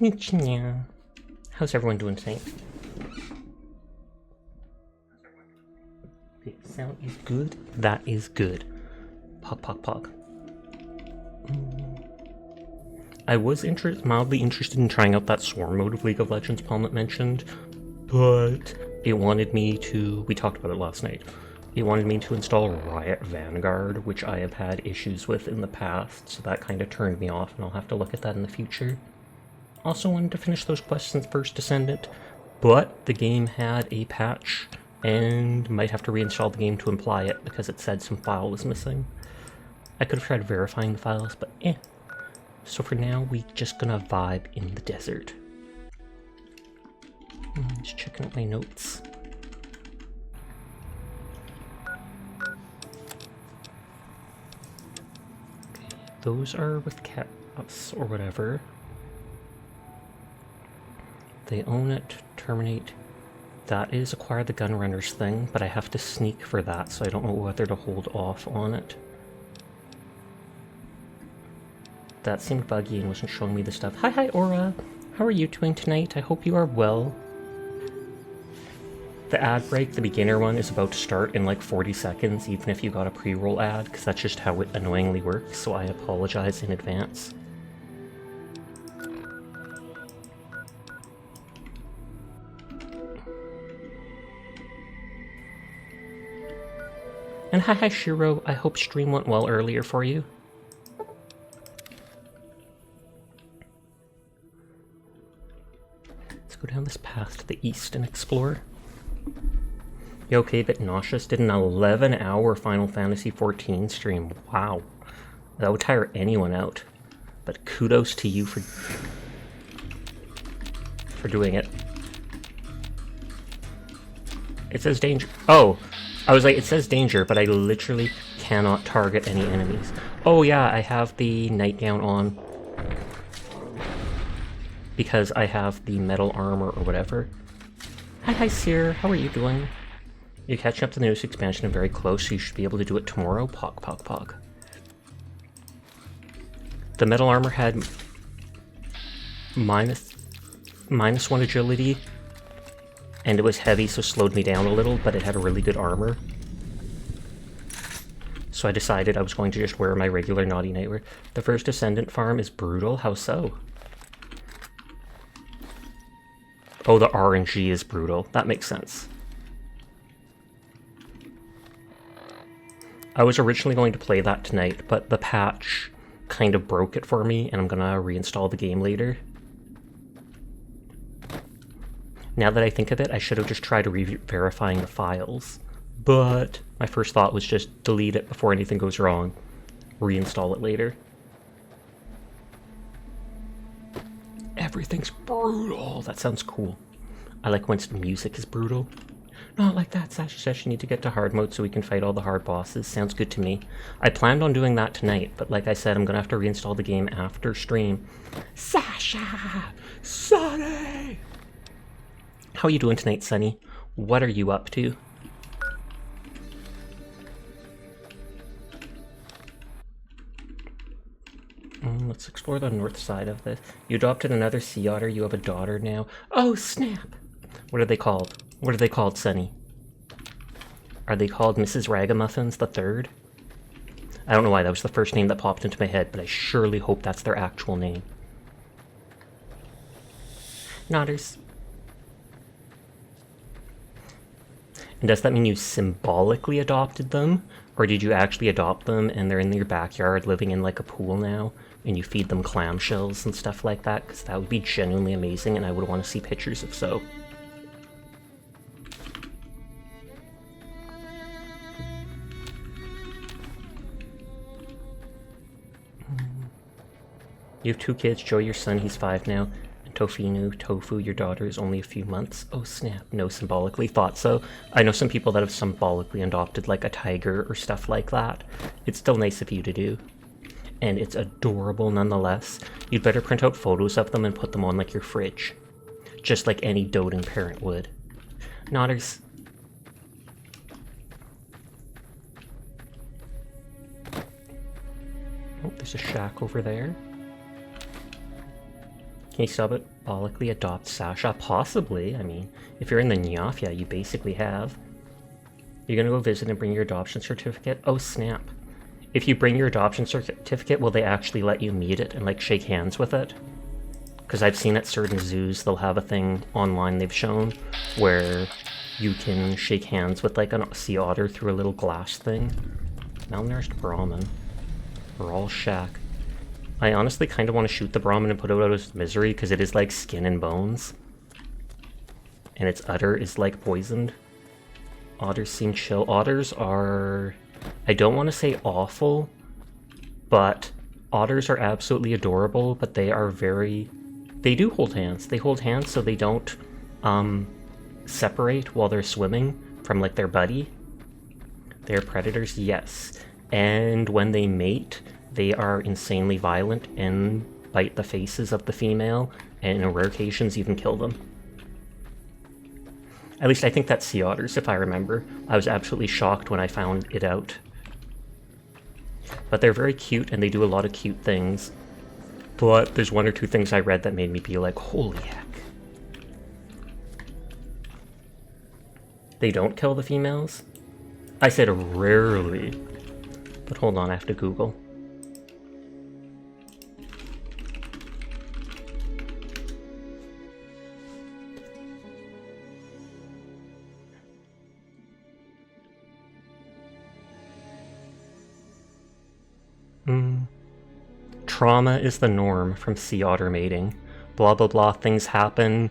Konnichiwa. How's everyone doing tonight? Okay, sound is good. That is good. Pog, pog, pog. I was mildly interested in trying out that swarm mode of League of Legends Palmet mentioned, but it wanted me to... We talked about it last night. It wanted me to install Riot Vanguard, which I have had issues with in the past, so that kind of turned me off, and I'll have to look at that in the future. Also wanted to finish those quests in First Descendant, but the game had a patch, and might have to reinstall the game to imply it, because it said some file was missing. I could have tried verifying the files, but eh. So for now, we just gonna vibe in the desert. Just checking out my notes. Those are with cats or whatever. They own it, terminate. That is acquire the gun runners thing, but I have to sneak for that, so I don't know whether to hold off on it. That seemed buggy and wasn't showing me the stuff. Hi, Aura! How are you doing tonight? I hope you are well. The ad break, the beginner one, is about to start in like 40 seconds, even if you got a pre-roll ad, because that's just how it annoyingly works, so I apologize in advance. And hi Shiro, I hope stream went well earlier for you. Let's go down this path to the east and explore. You okay, a bit nauseous? Did an 11-hour Final Fantasy XIV stream. Wow. That would tire anyone out. But kudos to you for doing it. It says danger. Oh! I was like, it says danger, but I literally cannot target any enemies. Oh yeah, I have the nightgown on. Because I have the metal armor or whatever. Hi Seer, how are you doing? You're catching up to the newest expansion and very close, so you should be able to do it tomorrow. Pog, pog, pog. The metal armor had minus 1 agility, and it was heavy, so slowed me down a little, but it had a really good armor. So I decided I was going to just wear my regular Naughty Nightwear. The First Descendant farm is brutal. How so? Oh, the RNG is brutal. That makes sense. I was originally going to play that tonight, but the patch kind of broke it for me, and I'm gonna reinstall the game later. Now that I think of it, I should have just tried verifying the files, but my first thought was just delete it before anything goes wrong, reinstall it later. Everything's brutal. That sounds cool. I like when the music is brutal. Not like that. Sasha says you need to get to hard mode so we can fight all the hard bosses. Sounds good to me. I planned on doing that tonight, but like I said, I'm gonna have to reinstall the game after stream. Sasha! Sunny! How are you doing tonight, Sunny? What are you up to? Let's explore the north side of this. You adopted another sea otter. You have a daughter now. Oh, snap! What are they called? What are they called, Sunny? Are they called Mrs. Ragamuffins the Third? I don't know why that was the first name that popped into my head, but I surely hope that's their actual name. Nodders. And does that mean you symbolically adopted them? Or did you actually adopt them and they're in your backyard living in like a pool now? And you feed them clamshells and stuff like that? Because that would be genuinely amazing and I would want to see pictures if so. You have 2 kids, Joe, your son, he's 5 now, and Tofu, your daughter, is only a few months. Oh snap, no, symbolically, thought so. I know some people that have symbolically adopted like a tiger or stuff like that. It's still nice of you to do. And it's adorable nonetheless. You'd better print out photos of them and put them on like your fridge. Just like any doting parent would. Nodders. Oh, there's a shack over there. Can you symbolically adopt Sasha? Possibly. I mean, if you're in the Nyafia, you basically have. You're gonna go visit and bring your adoption certificate? Oh, snap. If you bring your adoption certificate, will they actually let you meet it and, like, shake hands with it? Because I've seen at certain zoos, they'll have a thing online they've shown where you can shake hands with, like, a sea otter through a little glass thing. Malnourished Brahmin. Raw Shack. I honestly kind of want to shoot the Brahmin and put it out of his misery, because it is, like, skin and bones. And its udder is, like, poisoned. Otters seem chill. Otters are... I don't want to say awful, but otters are absolutely adorable, but they are very... They do hold hands. They hold hands so they don't separate while they're swimming from, like, their buddy. They're predators, yes. And when they mate, they are insanely violent and bite the faces of the female, and in rare occasions even kill them. At least I think that's sea otters, if I remember. I was absolutely shocked when I found it out. But they're very cute, and they do a lot of cute things. But there's one or two things I read that made me be like, holy heck. They don't kill the females? I said rarely. But hold on, I have to Google. Trauma is the norm from sea otter mating. Blah blah blah, things happen,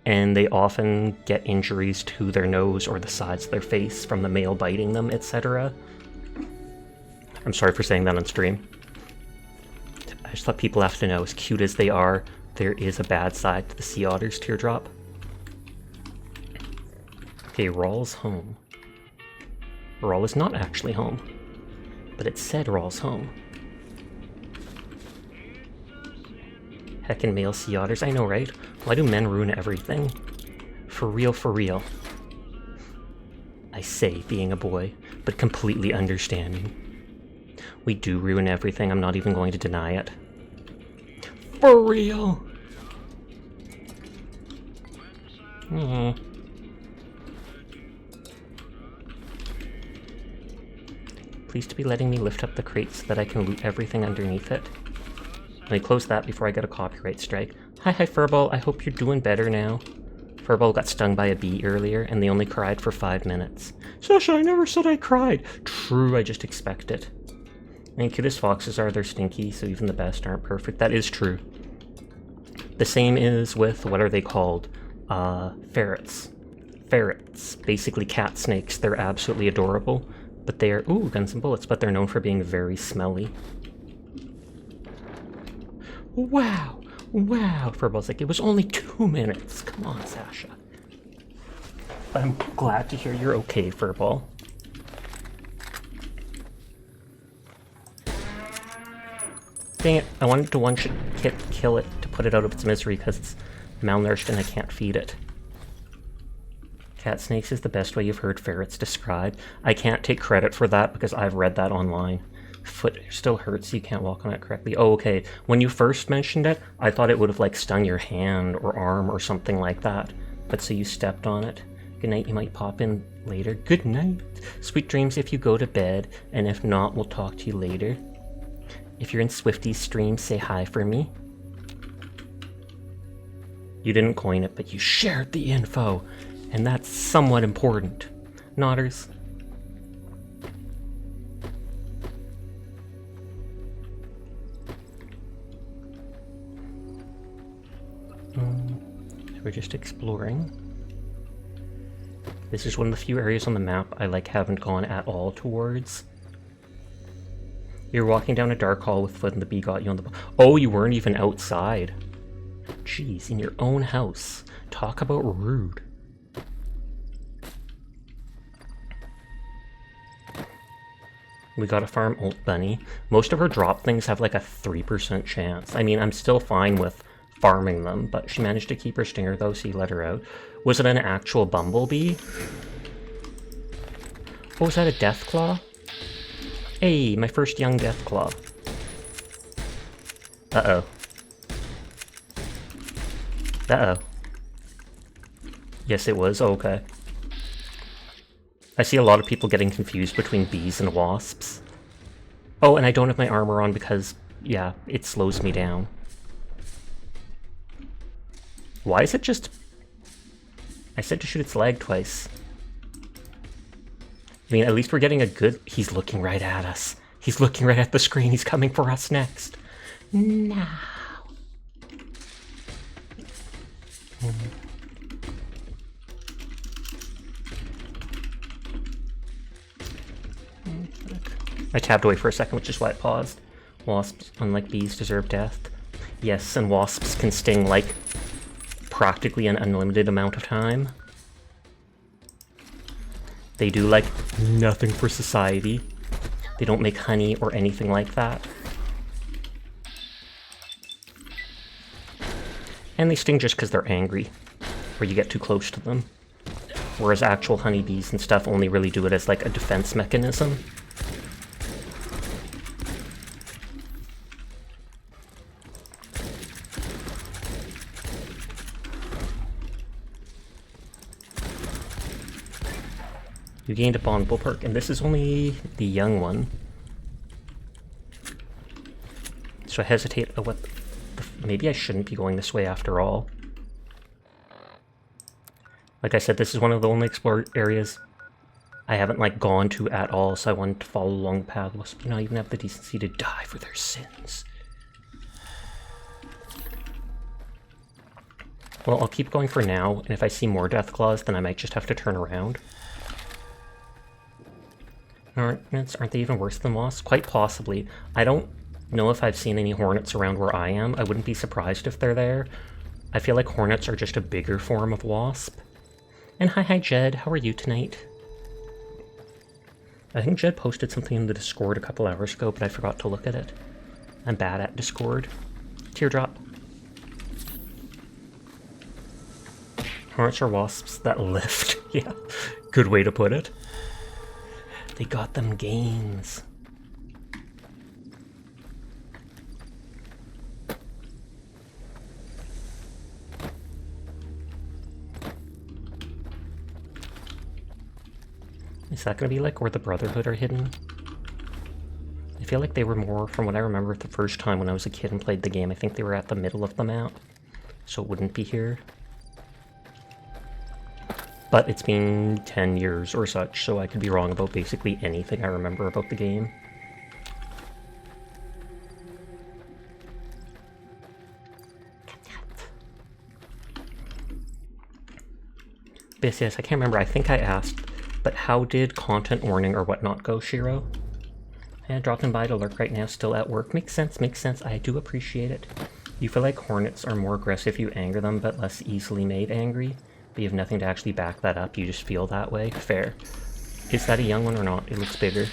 and they often get injuries to their nose or the sides of their face from the male biting them, etc. I'm sorry for saying that on stream. I just thought people have to know, as cute as they are, there is a bad side to the sea otter's teardrop. Okay, Rawl's home. Rawl is not actually home, but it said Rawl's home. Heckin' male sea otters, I know, right? Why do men ruin everything? For real, for real. I say, being a boy, but completely understanding. We do ruin everything, I'm not even going to deny it. For real! Please to be letting me lift up the crate so that I can loot everything underneath it. Let me close that before I get a copyright strike. Hi Furball, I hope you're doing better now. Furball got stung by a bee earlier, and they only cried for 5 minutes. Sasha, I never said I cried! True, I just expect it. I mean, cute as foxes are, they're stinky, so even the best aren't perfect. That is true. The same is with, what are they called? Ferrets. Ferrets. Basically cat snakes. They're absolutely adorable, but they are, ooh, guns and bullets, but they're known for being very smelly. Wow! Wow! Furball's like, it was only 2 minutes. Come on, Sasha. I'm glad to hear you're okay, Furball. Dang it, I wanted to one-shot kill it to put it out of its misery because it's malnourished and I can't feed it. Cat snakes is the best way you've heard ferrets described. I can't take credit for that because I've read that online. Foot still hurts, you can't walk on it correctly. Oh, okay. When you first mentioned it, I thought it would have, like, stung your hand or arm or something like that. But so you stepped on it. Good night, you might pop in later. Good night. Sweet dreams if you go to bed, and if not, we'll talk to you later. If you're in Swifty's stream, say hi for me. You didn't coin it, but you shared the info, and that's somewhat important. Nodders. We're just exploring. This is one of the few areas on the map I haven't gone at all towards. You're walking down a dark hall with Foot and the bee got you on the... Oh, you weren't even outside. Jeez, in your own house. Talk about rude. We gotta farm Old Bunny. Most of her drop things have like a 3% chance. I mean, I'm still fine with farming them, but she managed to keep her stinger though, so you let her out. Was it an actual bumblebee? Oh, was that a Deathclaw? Hey, my first young Deathclaw. Uh-oh. Uh-oh. Yes, it was. Oh, okay. I see a lot of people getting confused between bees and wasps. Oh, and I don't have my armor on because, yeah, it slows me down. Why is it just... I said to shoot its leg twice. I mean, at least we're getting a good... He's looking right at us. He's looking right at the screen. He's coming for us next. No. I tabbed away for a second, which is why it paused. Wasps, unlike bees, deserve death. Yes, and wasps can sting like practically an unlimited amount of time. They do like nothing for society. They don't make honey or anything like that. And they sting just because they're angry, or you get too close to them. Whereas actual honeybees and stuff only really do it as like a defense mechanism. You gained a bondable perk, and this is only the young one. So I hesitate. Oh, what? Maybe I shouldn't be going this way after all. Like I said, this is one of the only explored areas I haven't like gone to at all, so I wanted to follow along the path. You know, even have the decency to die for their sins. Well, I'll keep going for now, and if I see more Deathclaws, then I might just have to turn around. Aren't they even worse than wasps? Quite possibly. I don't know if I've seen any hornets around where I am. I wouldn't be surprised if they're there. I feel like hornets are just a bigger form of wasp. And hi Jed, how are you tonight? I think Jed posted something in the Discord a couple hours ago, but I forgot to look at it. I'm bad at Discord. Teardrop. Hornets are wasps that lift. Yeah, good way to put it. They got them gains. Is that going to be like where the Brotherhood are hidden? I feel like they were more, from what I remember the first time when I was a kid and played the game, I think they were at the middle of the map. So it wouldn't be here. But it's been 10 years or such, so I could be wrong about basically anything I remember about the game. But yes, I can't remember. I think I asked, but how did content warning or whatnot go, Shiro? Yeah, dropping by to lurk right now, still at work. Makes sense, makes sense. I do appreciate it. You feel like hornets are more aggressive if you anger them, but less easily made angry? But you have nothing to actually back that up, you just feel that way? Fair. Is that a young one or not? It looks bigger.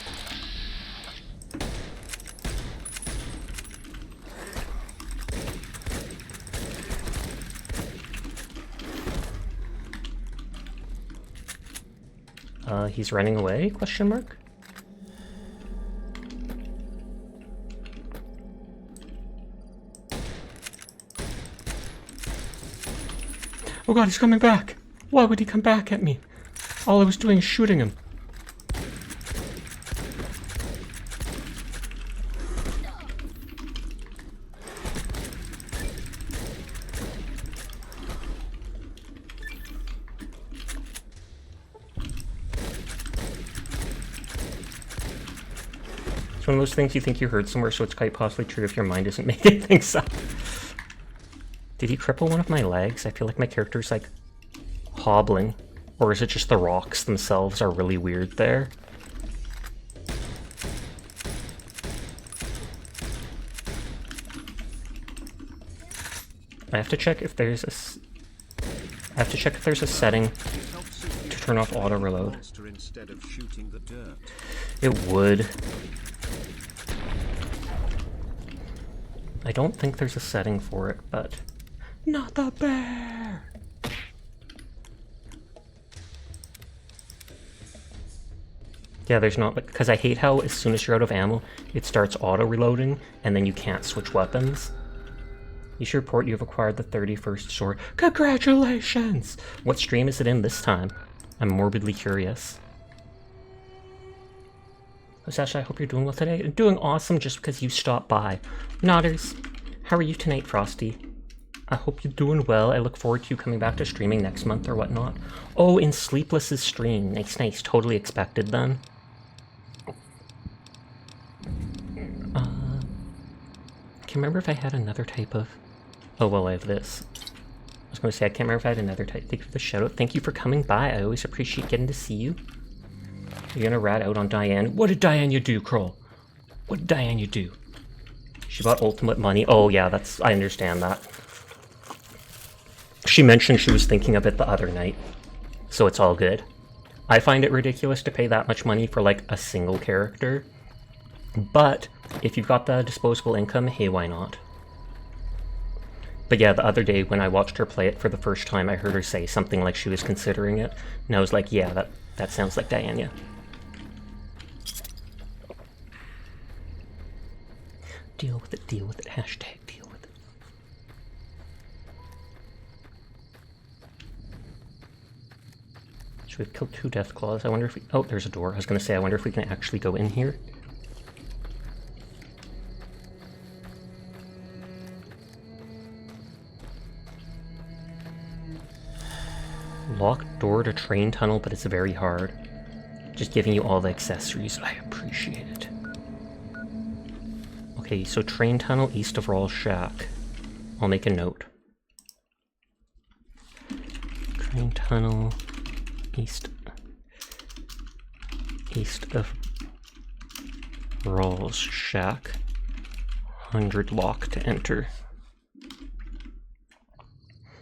He's running away? Question mark? Oh god, he's coming back! Why would he come back at me? All I was doing is shooting him. It's one of those things you think you heard somewhere, so it's quite possibly true if your mind isn't making things up. Did he cripple one of my legs? I feel like my character's like hobbling. Or is it just the rocks themselves are really weird there? I have to check if there's a setting to turn off auto reload. It would. I don't think there's a setting for it, but not the bear. Yeah, there's not, because I hate how as soon as you're out of ammo, it starts auto-reloading, and then you can't switch weapons. You should report you have acquired the 31st sword. Congratulations! What stream is it in this time? I'm morbidly curious. Oh, Sasha, I hope you're doing well today. I'm doing awesome just because you stopped by. Nodders, how are you tonight, Frosty? I hope you're doing well. I look forward to you coming back to streaming next month or whatnot. Oh, in Sleepless's stream. Nice, nice. Totally expected then. I can't remember if I had another type of... Oh, well, I have this. I was going to say, I can't remember if I had another type. Thank you for the shout out. Thank you for coming by. I always appreciate getting to see you. You're going to rat out on Diane. What did Diane you do, Kroll? What did Diane you do? She bought ultimate money. Oh, yeah, that's... I understand that. She mentioned she was thinking of it the other night. So it's all good. I find it ridiculous to pay that much money for, like, a single character. But if you've got the disposable income, hey, why not? But yeah, the other day when I watched her play it for the first time, I heard her say something like she was considering it. And I was like, yeah, that sounds like Diana. Deal with it, hashtag deal with it. So we've killed 2 death claws. I wonder if we... Oh, there's a door. I was going to say, I wonder if we can actually go in here. Locked door to train tunnel, but it's very hard. Just giving you all the accessories. I appreciate it. Okay, so train tunnel east of Rawl's shack. I'll make a note. Train tunnel east of Rawl's shack. 100 lock to enter.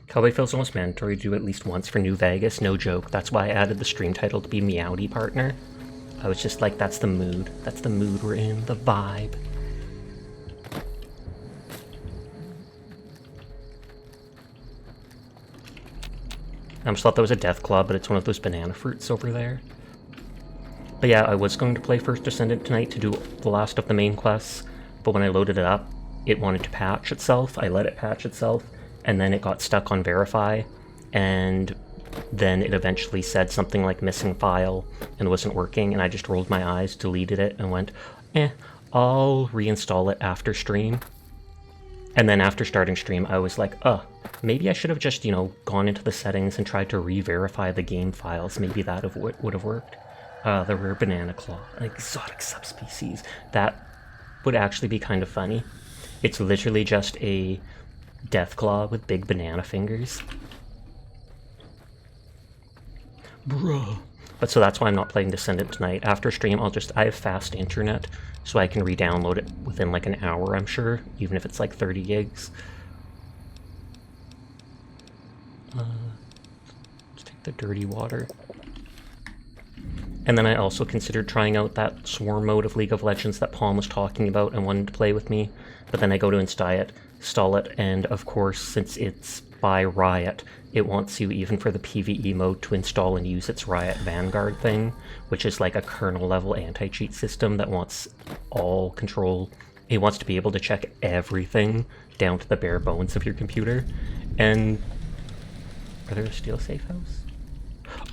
Cowboy feels almost mandatory to do at least once for New Vegas, no joke. That's why I added the stream title to be Meowdy Partner. I was just like, that's the mood. That's the mood we're in, the vibe. I just thought that was a death claw, but it's one of those banana fruits over there. But yeah, I was going to play First Descendant tonight to do the last of the main quests, but when I loaded it up, it wanted to patch itself. I let it patch itself. And then it got stuck on verify, and then it eventually said something like missing file and wasn't working, and I just rolled my eyes, deleted it, and went, I'll reinstall it after stream. And then after starting stream, I was like, maybe I should have just, gone into the settings and tried to re-verify the game files. Maybe that would have worked. The rare banana claw, an exotic subspecies. That would actually be kind of funny. It's literally just a Deathclaw with big banana fingers. Bruh. But so that's why I'm not playing Descendant tonight. After stream, I have fast internet, so I can re-download it within like an hour, I'm sure, even if it's like 30 gigs. Let's take the dirty water. And then I also considered trying out that swarm mode of League of Legends that Palm was talking about and wanted to play with me, but then I go to install it, and of course, since it's by Riot, it wants you, even for the PvE mode, to install and use its Riot Vanguard thing, which is like a kernel-level anti-cheat system that wants all control. It wants to be able to check everything down to the bare bones of your computer. And... are there a steel safe house?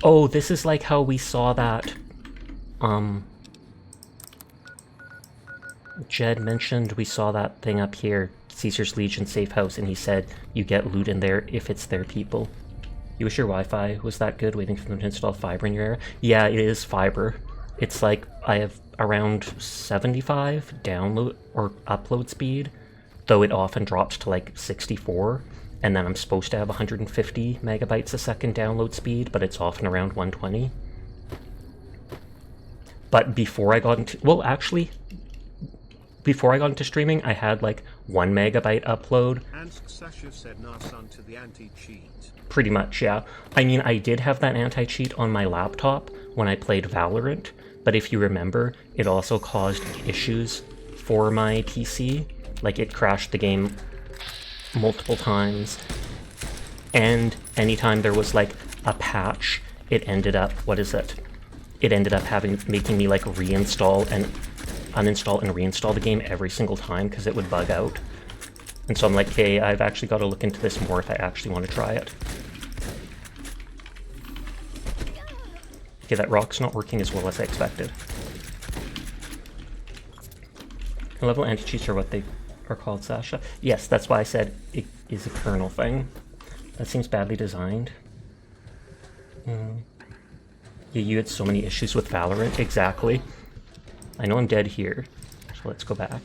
Oh, this is like how we saw that... Jed mentioned we saw that thing up here, Caesar's Legion safe house, and he said you get loot in there if it's their people. You wish your Wi-Fi was that good, waiting for them to install fiber in your area? Yeah, it is fiber. It's like, I have around 75 download or upload speed, though it often drops to like 64, and then I'm supposed to have 150 megabytes a second download speed, but it's often around 120. But before I got into, well, actually, before I got into streaming, I had like 1 megabyte upload. And Sasha said nah son to the anti-cheat. Pretty much, yeah. I mean, I did have that anti-cheat on my laptop when I played Valorant, but if you remember, it also caused issues for my PC. Like, it crashed the game multiple times, and anytime there was like a patch, it ended up, it ended up making me like reinstall and uninstall and reinstall the game every single time because it would bug out. And so I'm like, hey, I've actually got to look into this more if I actually want to try it. Okay, that rock's not working as well as I expected. Level anti-cheats are what they are called, Sasha. Yes, that's why I said it is a kernel thing. That seems badly designed. Yeah, you had so many issues with Valorant. Exactly. I know I'm dead here, so let's go back.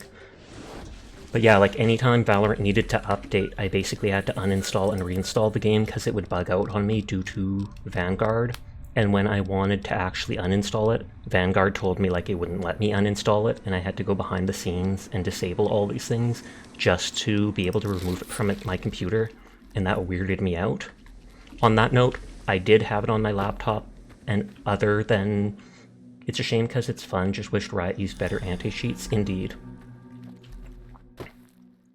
But yeah, like anytime Valorant needed to update, I basically had to uninstall and reinstall the game because it would bug out on me due to Vanguard. And when I wanted to actually uninstall it, Vanguard told me like it wouldn't let me uninstall it, and I had to go behind the scenes and disable all these things just to be able to remove it from my computer, and that weirded me out. On that note, I did have it on my laptop, and other than... It's a shame because it's fun, just wished Riot used better anti-cheats, indeed.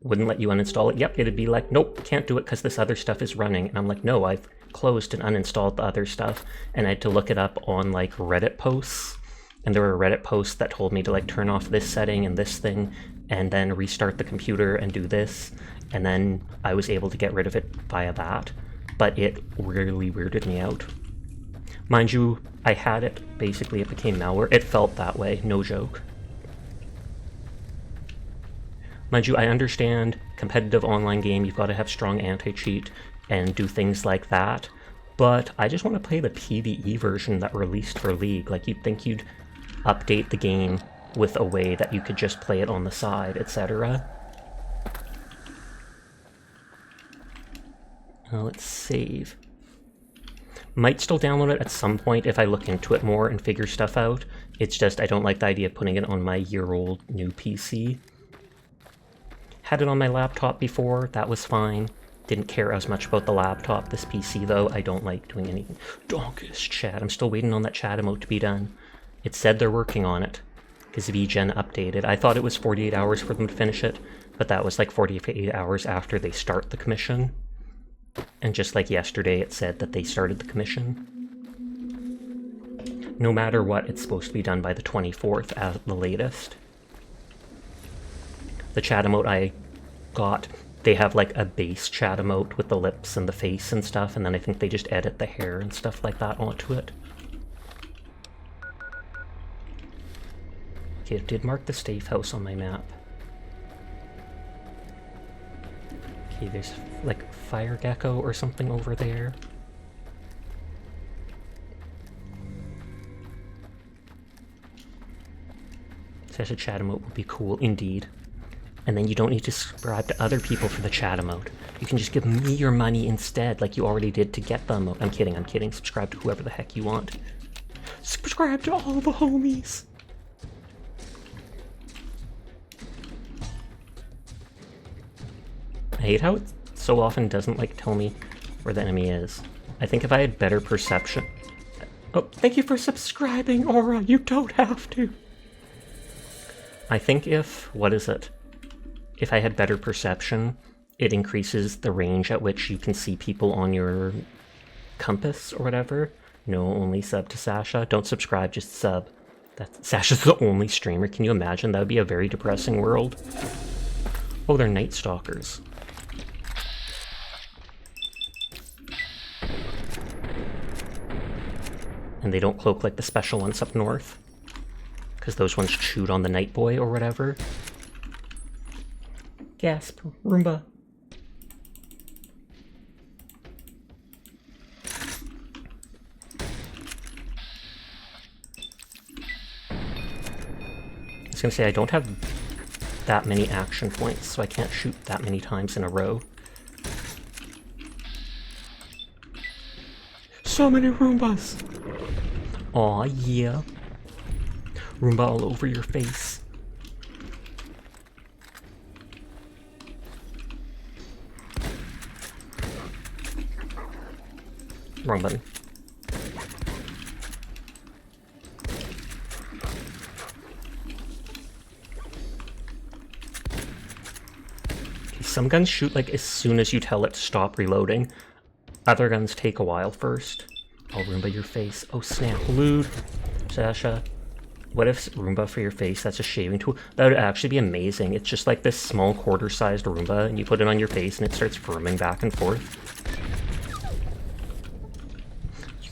Wouldn't let you uninstall it? Yep, it'd be like, nope, can't do it because this other stuff is running. And I'm like, no, I've closed and uninstalled the other stuff. And I had to look it up on like Reddit posts. And there were Reddit posts that told me to like turn off this setting and this thing and then restart the computer and do this. And then I was able to get rid of it via that. But it really weirded me out. Mind you, I had it, basically it became malware. It felt that way, no joke. Mind you, I understand competitive online game, you've got to have strong anti-cheat and do things like that, but I just want to play the PvE version that released for League. Like, you'd think you'd update the game with a way that you could just play it on the side, etc. Let's save. Might still download it at some point if I look into it more and figure stuff out. It's just I don't like the idea of putting it on my year-old new PC. Had it on my laptop before, that was fine. Didn't care as much about the laptop. This PC though, I don't like doing anything. Donkish chat, I'm still waiting on that chat emote to be done. It said they're working on it, because VGen updated. I thought it was 48 hours for them to finish it, but that was like 48 hours after they start the commission. And just like yesterday, it said that they started the commission. No matter what, it's supposed to be done by the 24th at the latest. The chat emote I got, they have like a base chat emote with the lips and the face and stuff, and then I think they just edit the hair and stuff like that onto it. Okay, it did mark the safe house on my map. Okay, there's like fire gecko or something over there. Such a chat emote would be cool, indeed. And then you don't need to subscribe to other people for the chat emote. You can just give me your money instead, like you already did to get the emote. I'm kidding. Subscribe to whoever the heck you want. Subscribe to all the homies! I hate how it so often doesn't like tell me where the enemy is. I think if I had better perception... Oh, thank you for subscribing, Aura! You don't have to! I think if... what is it? If I had better perception, it increases the range at which you can see people on your compass or whatever. No, only sub to Sasha. Don't subscribe, just sub. Sasha's the only streamer. Can you imagine? That would be a very depressing world. Oh, they're Night Stalkers. And they don't cloak like the special ones up north. Because those ones chewed on the Night Boy or whatever. Gasp, Roomba. I was gonna say, I don't have that many action points, so I can't shoot that many times in a row. So many Roombas! Aw, yeah. Roomba all over your face. Wrong button. Okay, some guns shoot like as soon as you tell it to stop reloading. Other guns take a while first. I'll Roomba your face. Oh snap, Lude, Sasha. What if Roomba for your face? That's a shaving tool. That would actually be amazing. It's just like this small quarter-sized Roomba, and you put it on your face, and it starts firming back and forth.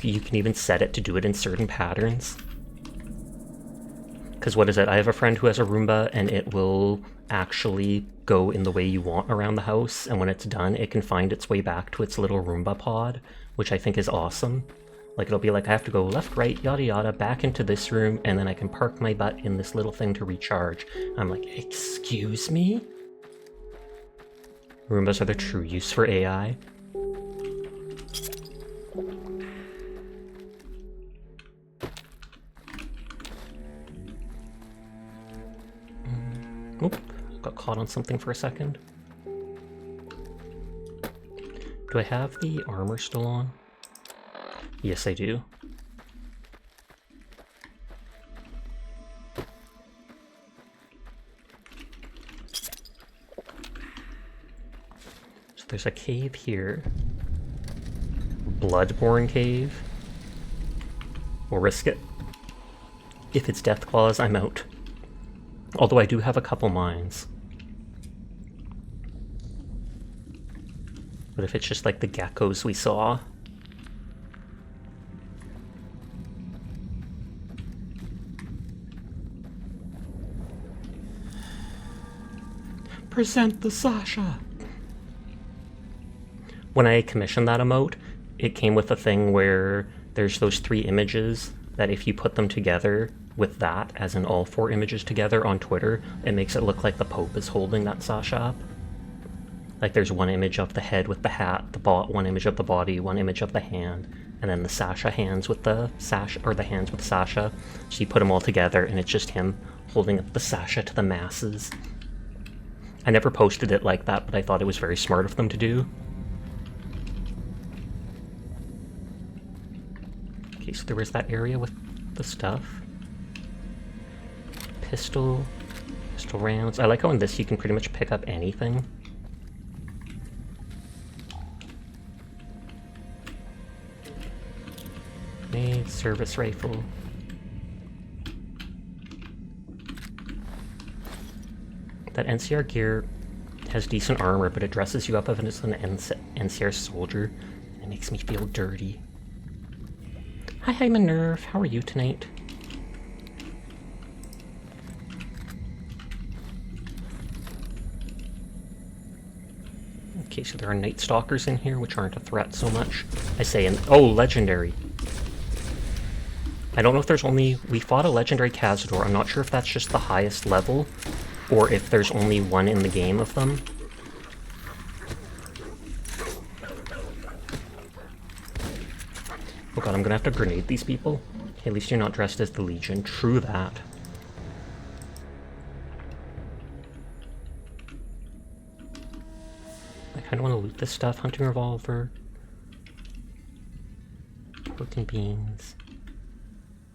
You can even set it to do it in certain patterns. Because what is it? I have a friend who has a Roomba, and it will actually go in the way you want around the house, and when it's done, it can find its way back to its little Roomba pod, which I think is awesome. Like, it'll be like, I have to go left, right, yada yada, back into this room, and then I can park my butt in this little thing to recharge. I'm like, excuse me? Roombas are the true use for AI. Oop, got caught on something for a second. Do I have the armor still on? Yes, I do. So there's a cave here. Bloodborne cave. We'll risk it. If it's death claws, I'm out. Although I do have a couple mines. But if it's just like the geckos we saw... Present the Sasha! When I commissioned that emote, it came with a thing where there's those 3 images that if you put them together with that, as in all 4 images together on Twitter, it makes it look like the Pope is holding that Sasha up. Like there's one image of the head with the hat, one image of the body, one image of the hand, and then the Sasha hands with the Sasha, or the hands with Sasha. So you put them all together and it's just him holding up the Sasha to the masses. I never posted it like that, but I thought it was very smart of them to do. Okay, so there was that area with the stuff. Pistol rounds. I like how in this you can pretty much pick up anything. Grenade, service rifle. That NCR gear has decent armor, but it dresses you up as an NCR soldier. It makes me feel dirty. Hi, Minerve. How are you tonight? Okay, so there are Night Stalkers in here, which aren't a threat so much. I say, oh, legendary. I don't know if there's only... We fought a legendary Cazador. I'm not sure if that's just the highest level, or if there's only one in the game of them. Oh god, I'm gonna have to grenade these people. Okay, at least you're not dressed as the Legion. True that. I kinda wanna loot this stuff. Hunting revolver. Pork and beans.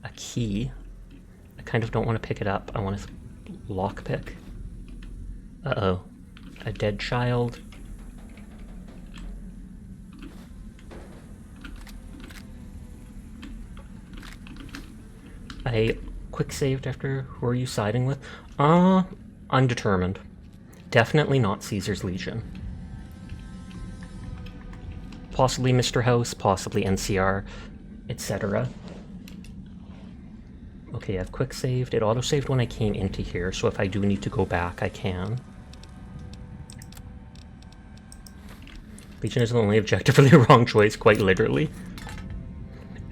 A key. I kind of don't want to pick it up. I want to lockpick. Uh-oh. A dead child. I quick saved after... Who are you siding with? Undetermined. Definitely not Caesar's Legion. Possibly Mr. House, possibly NCR, etc. Okay, I've quick saved. It auto-saved when I came into here, so if I do need to go back, I can. Legion is the only objectively wrong choice, quite literally.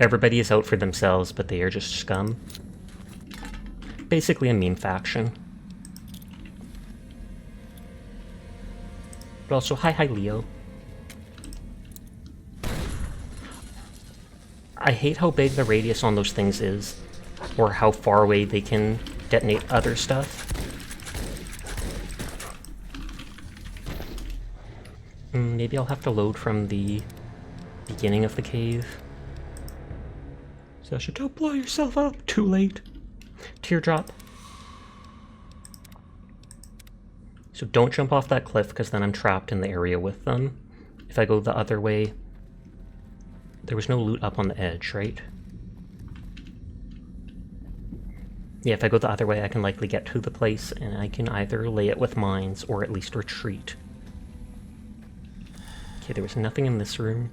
Everybody is out for themselves, but they are just scum. Basically a meme faction. But also, hi Leo. I hate how big the radius on those things is, or how far away they can detonate other stuff. Maybe I'll have to load from the beginning of the cave. Sasha, don't blow yourself up. Too late. Teardrop. So don't jump off that cliff, because then I'm trapped in the area with them. If I go the other way... There was no loot up on the edge, right? Yeah, if I go the other way, I can likely get to the place, and I can either lay it with mines or at least retreat. Okay, there was nothing in this room.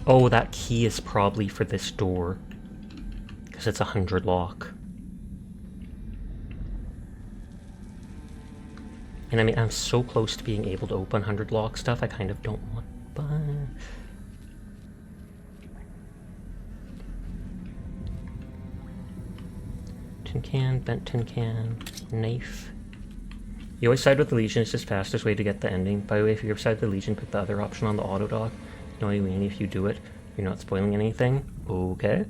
Oh, that key is probably for this door, because it's a 100 lock. And I mean, I'm so close to being able to open 100 lock stuff, I kind of don't want, but... Tin can, bent tin can, knife. You always side with the Legion, it's just fastest way to get the ending. By the way, if you're side with the Legion, pick the other option on the auto dock. You know what I mean? If you do it, you're not spoiling anything. Okay.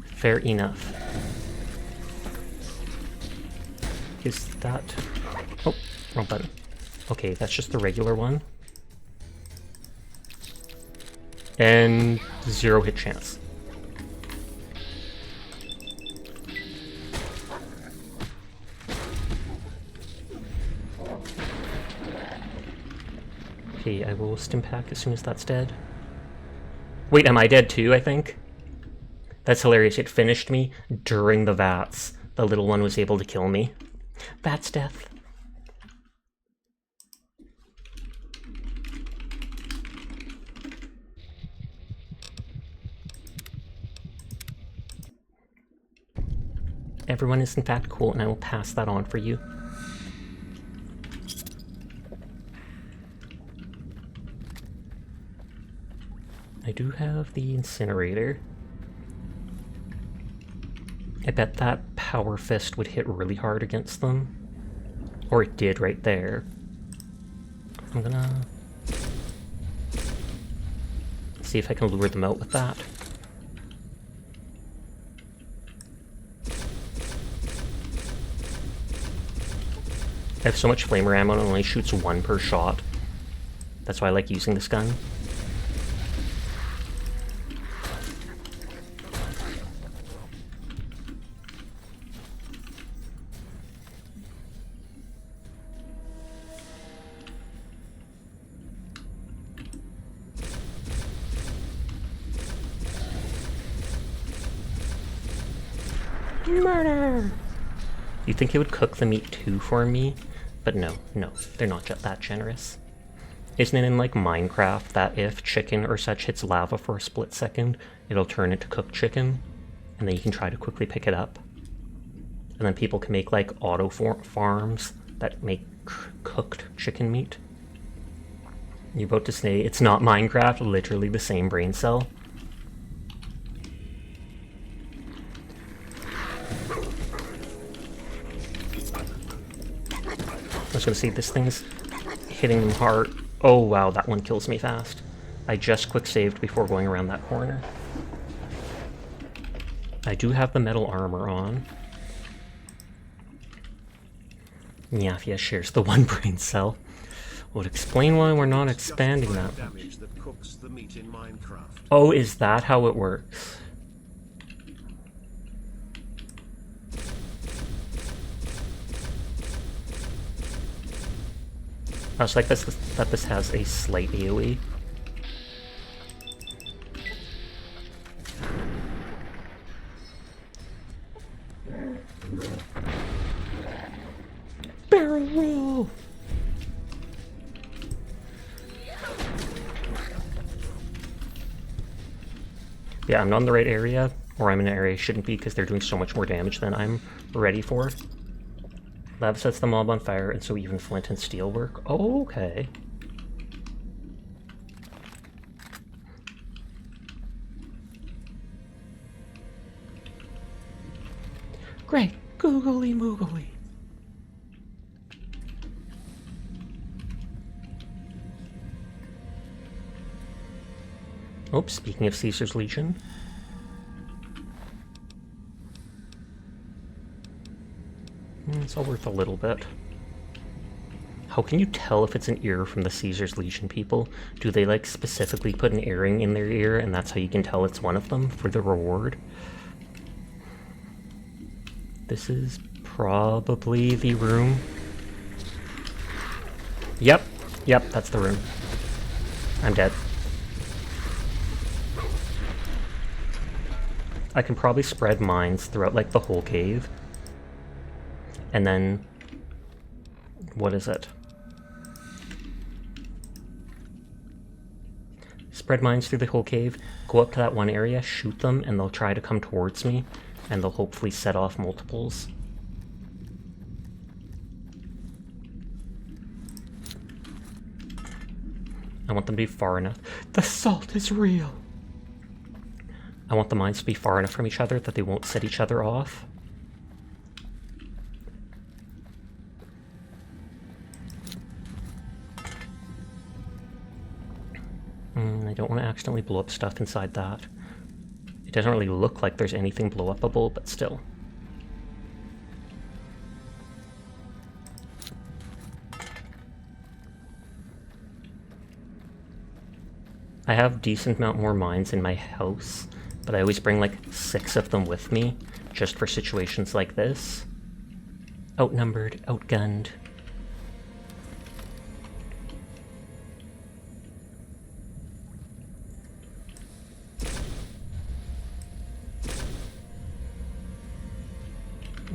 Fair enough. Is that... Oh, wrong button. Okay, that's just the regular one. And 0 hit chance. Okay, I will Stimpack as soon as that's dead. Wait, am I dead too, I think? That's hilarious. It finished me during the VATS. The little one was able to kill me. VATS death. Everyone is in fact cool, and I will pass that on for you. I do have the incinerator. I bet that power fist would hit really hard against them. Or it did right there. I'm gonna see if I can lure them out with that. I have so much flamer ammo and it only shoots 1 per shot. That's why I like using this gun. Murder! You'd think it would cook the meat too for me, but no, they're not that generous. Isn't it in like Minecraft that if chicken or such hits lava for a split second, it'll turn into cooked chicken, and then you can try to quickly pick it up? And then people can make like auto farms that make cooked chicken meat. You're about to say it's not Minecraft, literally the same brain cell. I was gonna say, this thing's hitting them hard. Oh wow, that one kills me fast. I just quick saved before going around that corner. I do have the metal armor on. Nyafia shares the 1 brain cell. Would explain why we're not expanding that. Oh, is that how it works? I was like, that this has a slight AoE. Barrel roll! Yeah, I'm not in the right area, or I'm in an area I shouldn't be because they're doing so much more damage than I'm ready for. Lava sets the mob on fire, and so even flint and steel work. Oh, okay. Great! Googly moogly! Oh, speaking of Caesar's Legion. It's all worth a little bit. How can you tell if it's an ear from the Caesar's Legion people? Do they like specifically put an earring in their ear and that's how you can tell it's one of them for the reward? This is probably the room. Yep, that's the room. I'm dead. I can probably spread mines throughout, like, the whole cave. And then... what is it? Spread mines through the whole cave, go up to that one area, shoot them, and they'll try to come towards me, and they'll hopefully set off multiples. I want them to be far enough. The salt is real! I want the mines to be far enough from each other that they won't set each other off. I don't want to accidentally blow up stuff inside that. It doesn't really look like there's anything blow-upable, but still. I have decent amount more mines in my house, but I always bring like 6 of them with me, just for situations like this. Outnumbered, outgunned.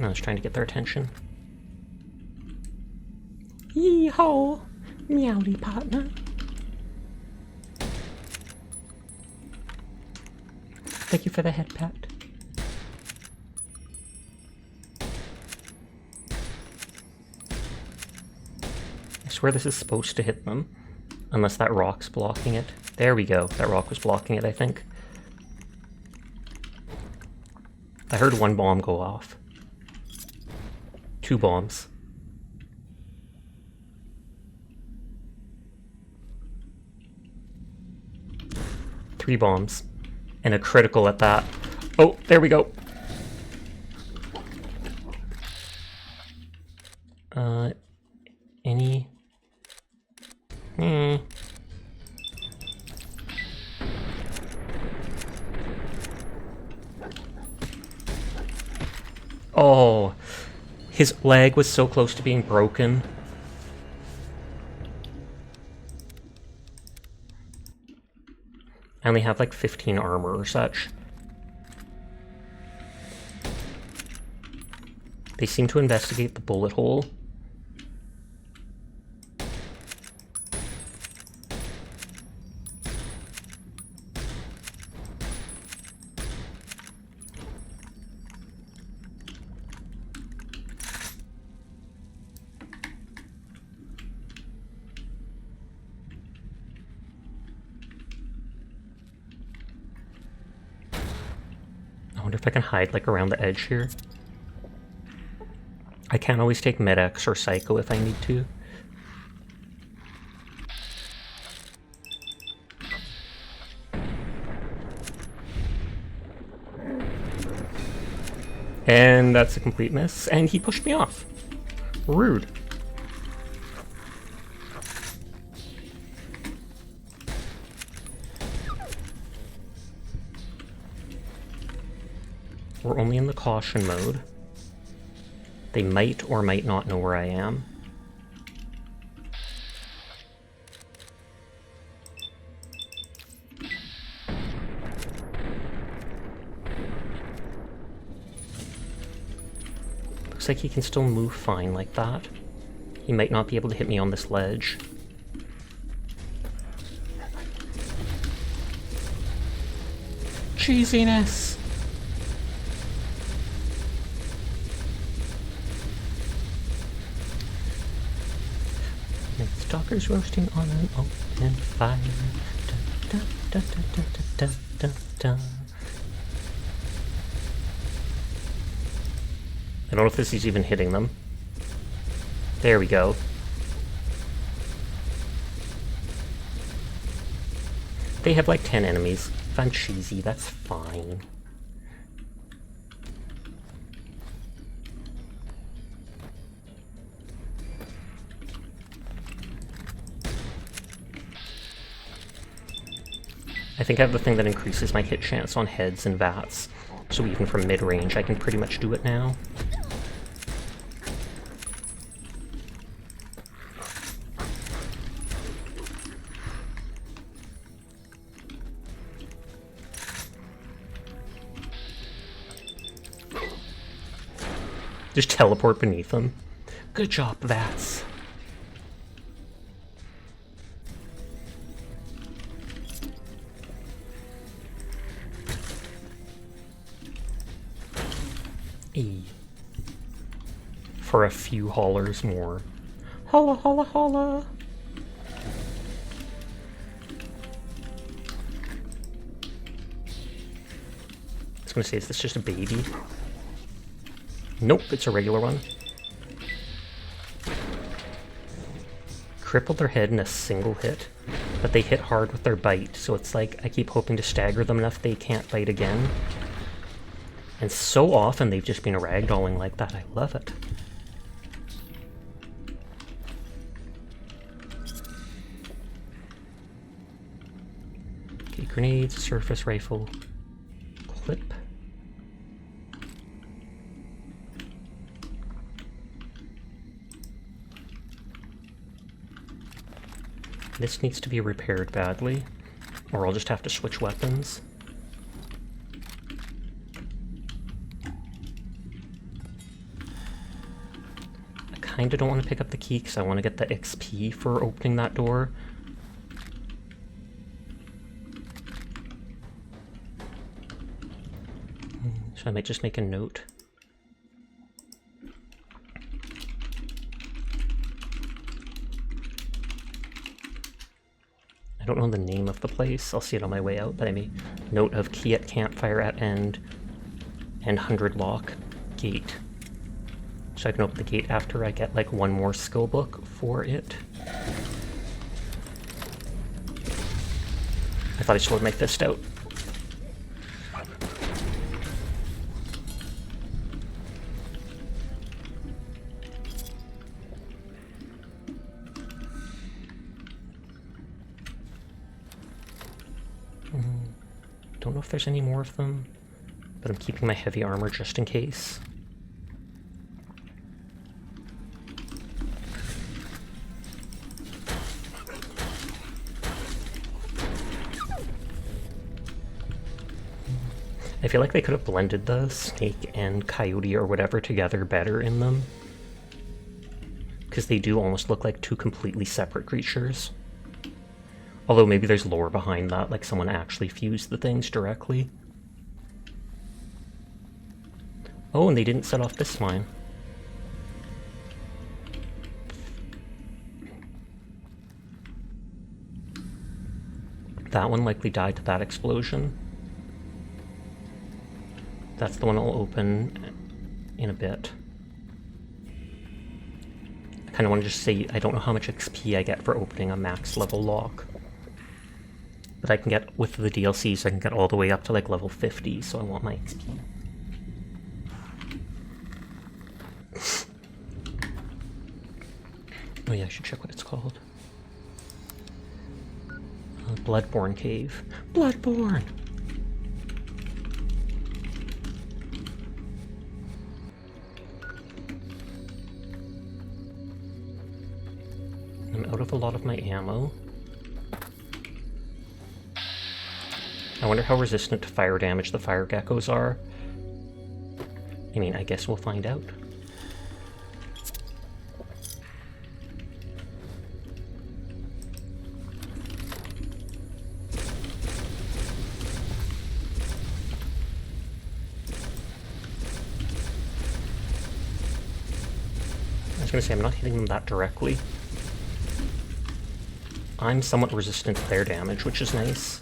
I was trying to get their attention. Yee-haw! Meowdy partner. Thank you for the head pat. I swear this is supposed to hit them, unless that rock's blocking it. There we go. That rock was blocking it, I think. I heard 1 bomb go off. 2 bombs. 3 bombs. And a critical at that. Oh, there we go. Any... Oh, his leg was so close to being broken. I only have like 15 armor or such. They seem to investigate the bullet hole. I wonder if I can hide like around the edge here. I can always take Med-X or Psycho if I need to. And that's a complete miss, and he pushed me off. Rude. We're only in the caution mode. They might or might not know where I am. Looks like he can still move fine like that. He might not be able to hit me on this ledge. Cheesiness! Stalkers roasting on an open fire. Dun, dun, dun, dun, dun, dun, dun. I don't know if this is even hitting them. There we go. They have like 10 enemies. If I'm cheesy, that's fine. I think I have the thing that increases my hit chance on heads and vats, so even from mid-range I can pretty much do it now. Just teleport beneath them. Good job, Vats. E. For a few haulers more. Holla, holla, holla! I was gonna say, is this just a baby? Nope, it's a regular one. Crippled their head in a single hit, but they hit hard with their bite, so it's like I keep hoping to stagger them enough they can't bite again. And so often they've just been ragdolling like that. I love it. Okay, grenades, surface rifle, clip. This needs to be repaired badly, or I'll just have to switch weapons. I kinda don't want to pick up the key because I want to get the XP for opening that door. So I might just make a note. I don't know the name of the place. I'll see it on my way out, but I made note of key at campfire at end and 100 lock gate. So I can open the gate after I get like one more skill book for it. I thought I swallowed my fist out. Don't know if there's any more of them, but I'm keeping my heavy armor just in case. I feel like they could have blended the snake and coyote or whatever together better in them, because they do almost look like two completely separate creatures. Although maybe there's lore behind that, like someone actually fused the things directly. Oh, and they didn't set off this mine. That one likely died to that explosion. That's the one I'll open in a bit. I kind of want to just say I don't know how much XP I get for opening a max level lock. But I can get, with the DLCs, I can get all the way up to like level 50, so I want my XP. Oh yeah, I should check what it's called. Bloodborne Cave. Bloodborne! I'm out of a lot of my ammo. I wonder how resistant to fire damage the fire geckos are. I mean, I guess we'll find out. I was gonna say, I'm not hitting them that directly. I'm somewhat resistant to their damage, which is nice.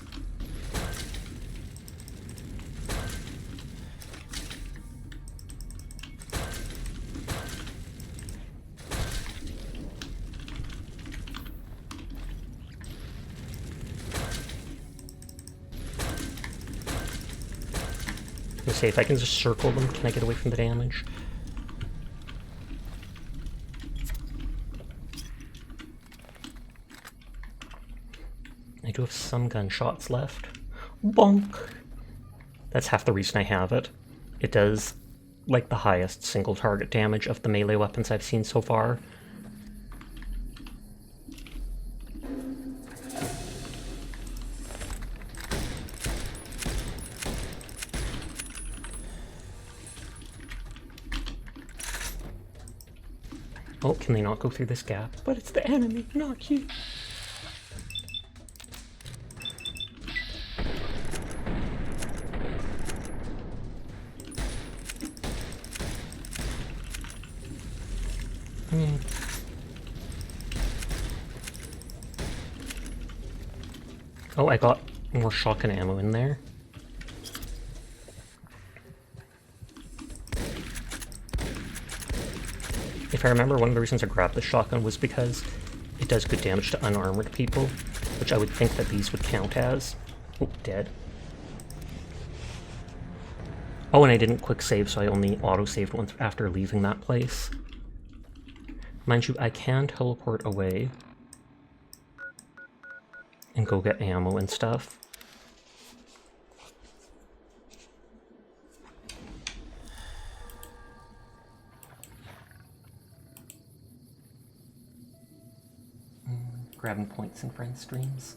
I was gonna say, if I can just circle them, can I get away from the damage? I do have some gunshots left. Bonk! That's half the reason I have it. It does, like, the highest single target damage of the melee weapons I've seen so far. Oh, can they not go through this gap? But it's the enemy, not you. Oh, I got more shotgun ammo in there. If I remember, one of the reasons I grabbed the shotgun was because it does good damage to unarmored people, which I would think that these would count as. Oh, dead. Oh, and I didn't quick save, so I only auto-saved once after leaving that place. Mind you, I can teleport away and go get ammo and stuff. Grabbing points in friend streams.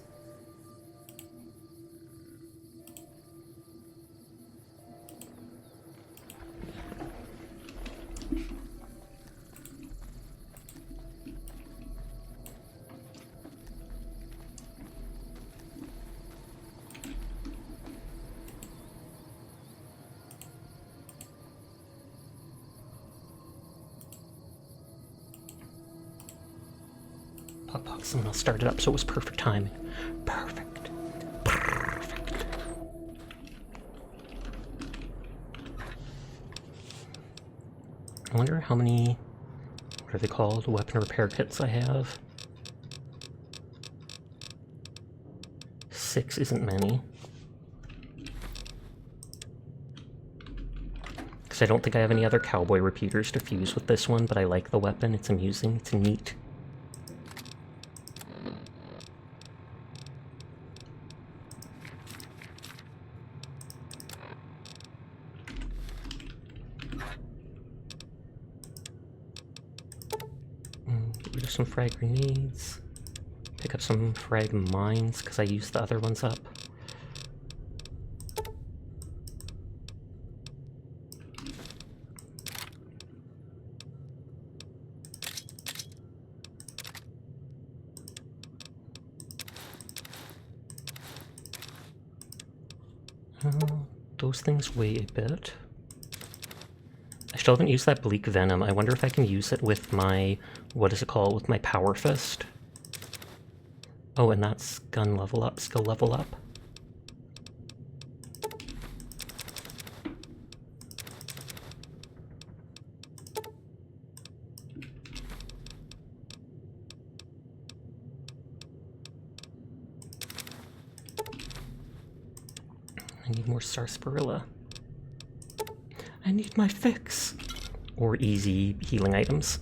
Someone else started up, so it was perfect timing. Perfect. Perfect. I wonder how many, what are they called, weapon repair kits I have. 6 isn't many. Because I don't think I have any other cowboy repeaters to fuse with this one, but I like the weapon. It's amusing. It's neat. Some frag grenades. Pick up some frag mines because I used the other ones up. Those things weigh a bit. I still haven't used that bleak venom. I wonder if I can use it with my, what is it called, with my power fist. Oh, and that's gun level up, skill level up. I need more sarsaparilla. I need my fix! Or easy healing items.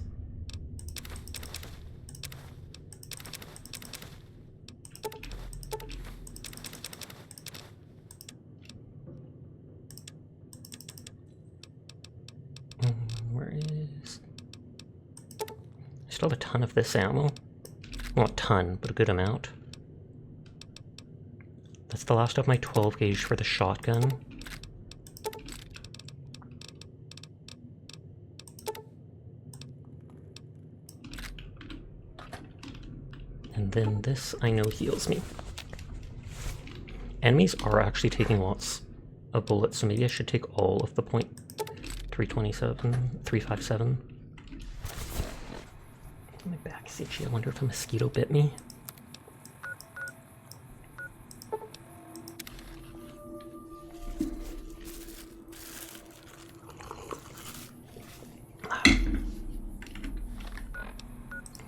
Where is... I still have a ton of this ammo. Not a ton, but a good amount. That's the last of my 12 gauge for the shotgun. And then this, I know, heals me. Enemies are actually taking lots of bullets, so maybe I should take all of the .357. My back's itchy. I wonder if a mosquito bit me.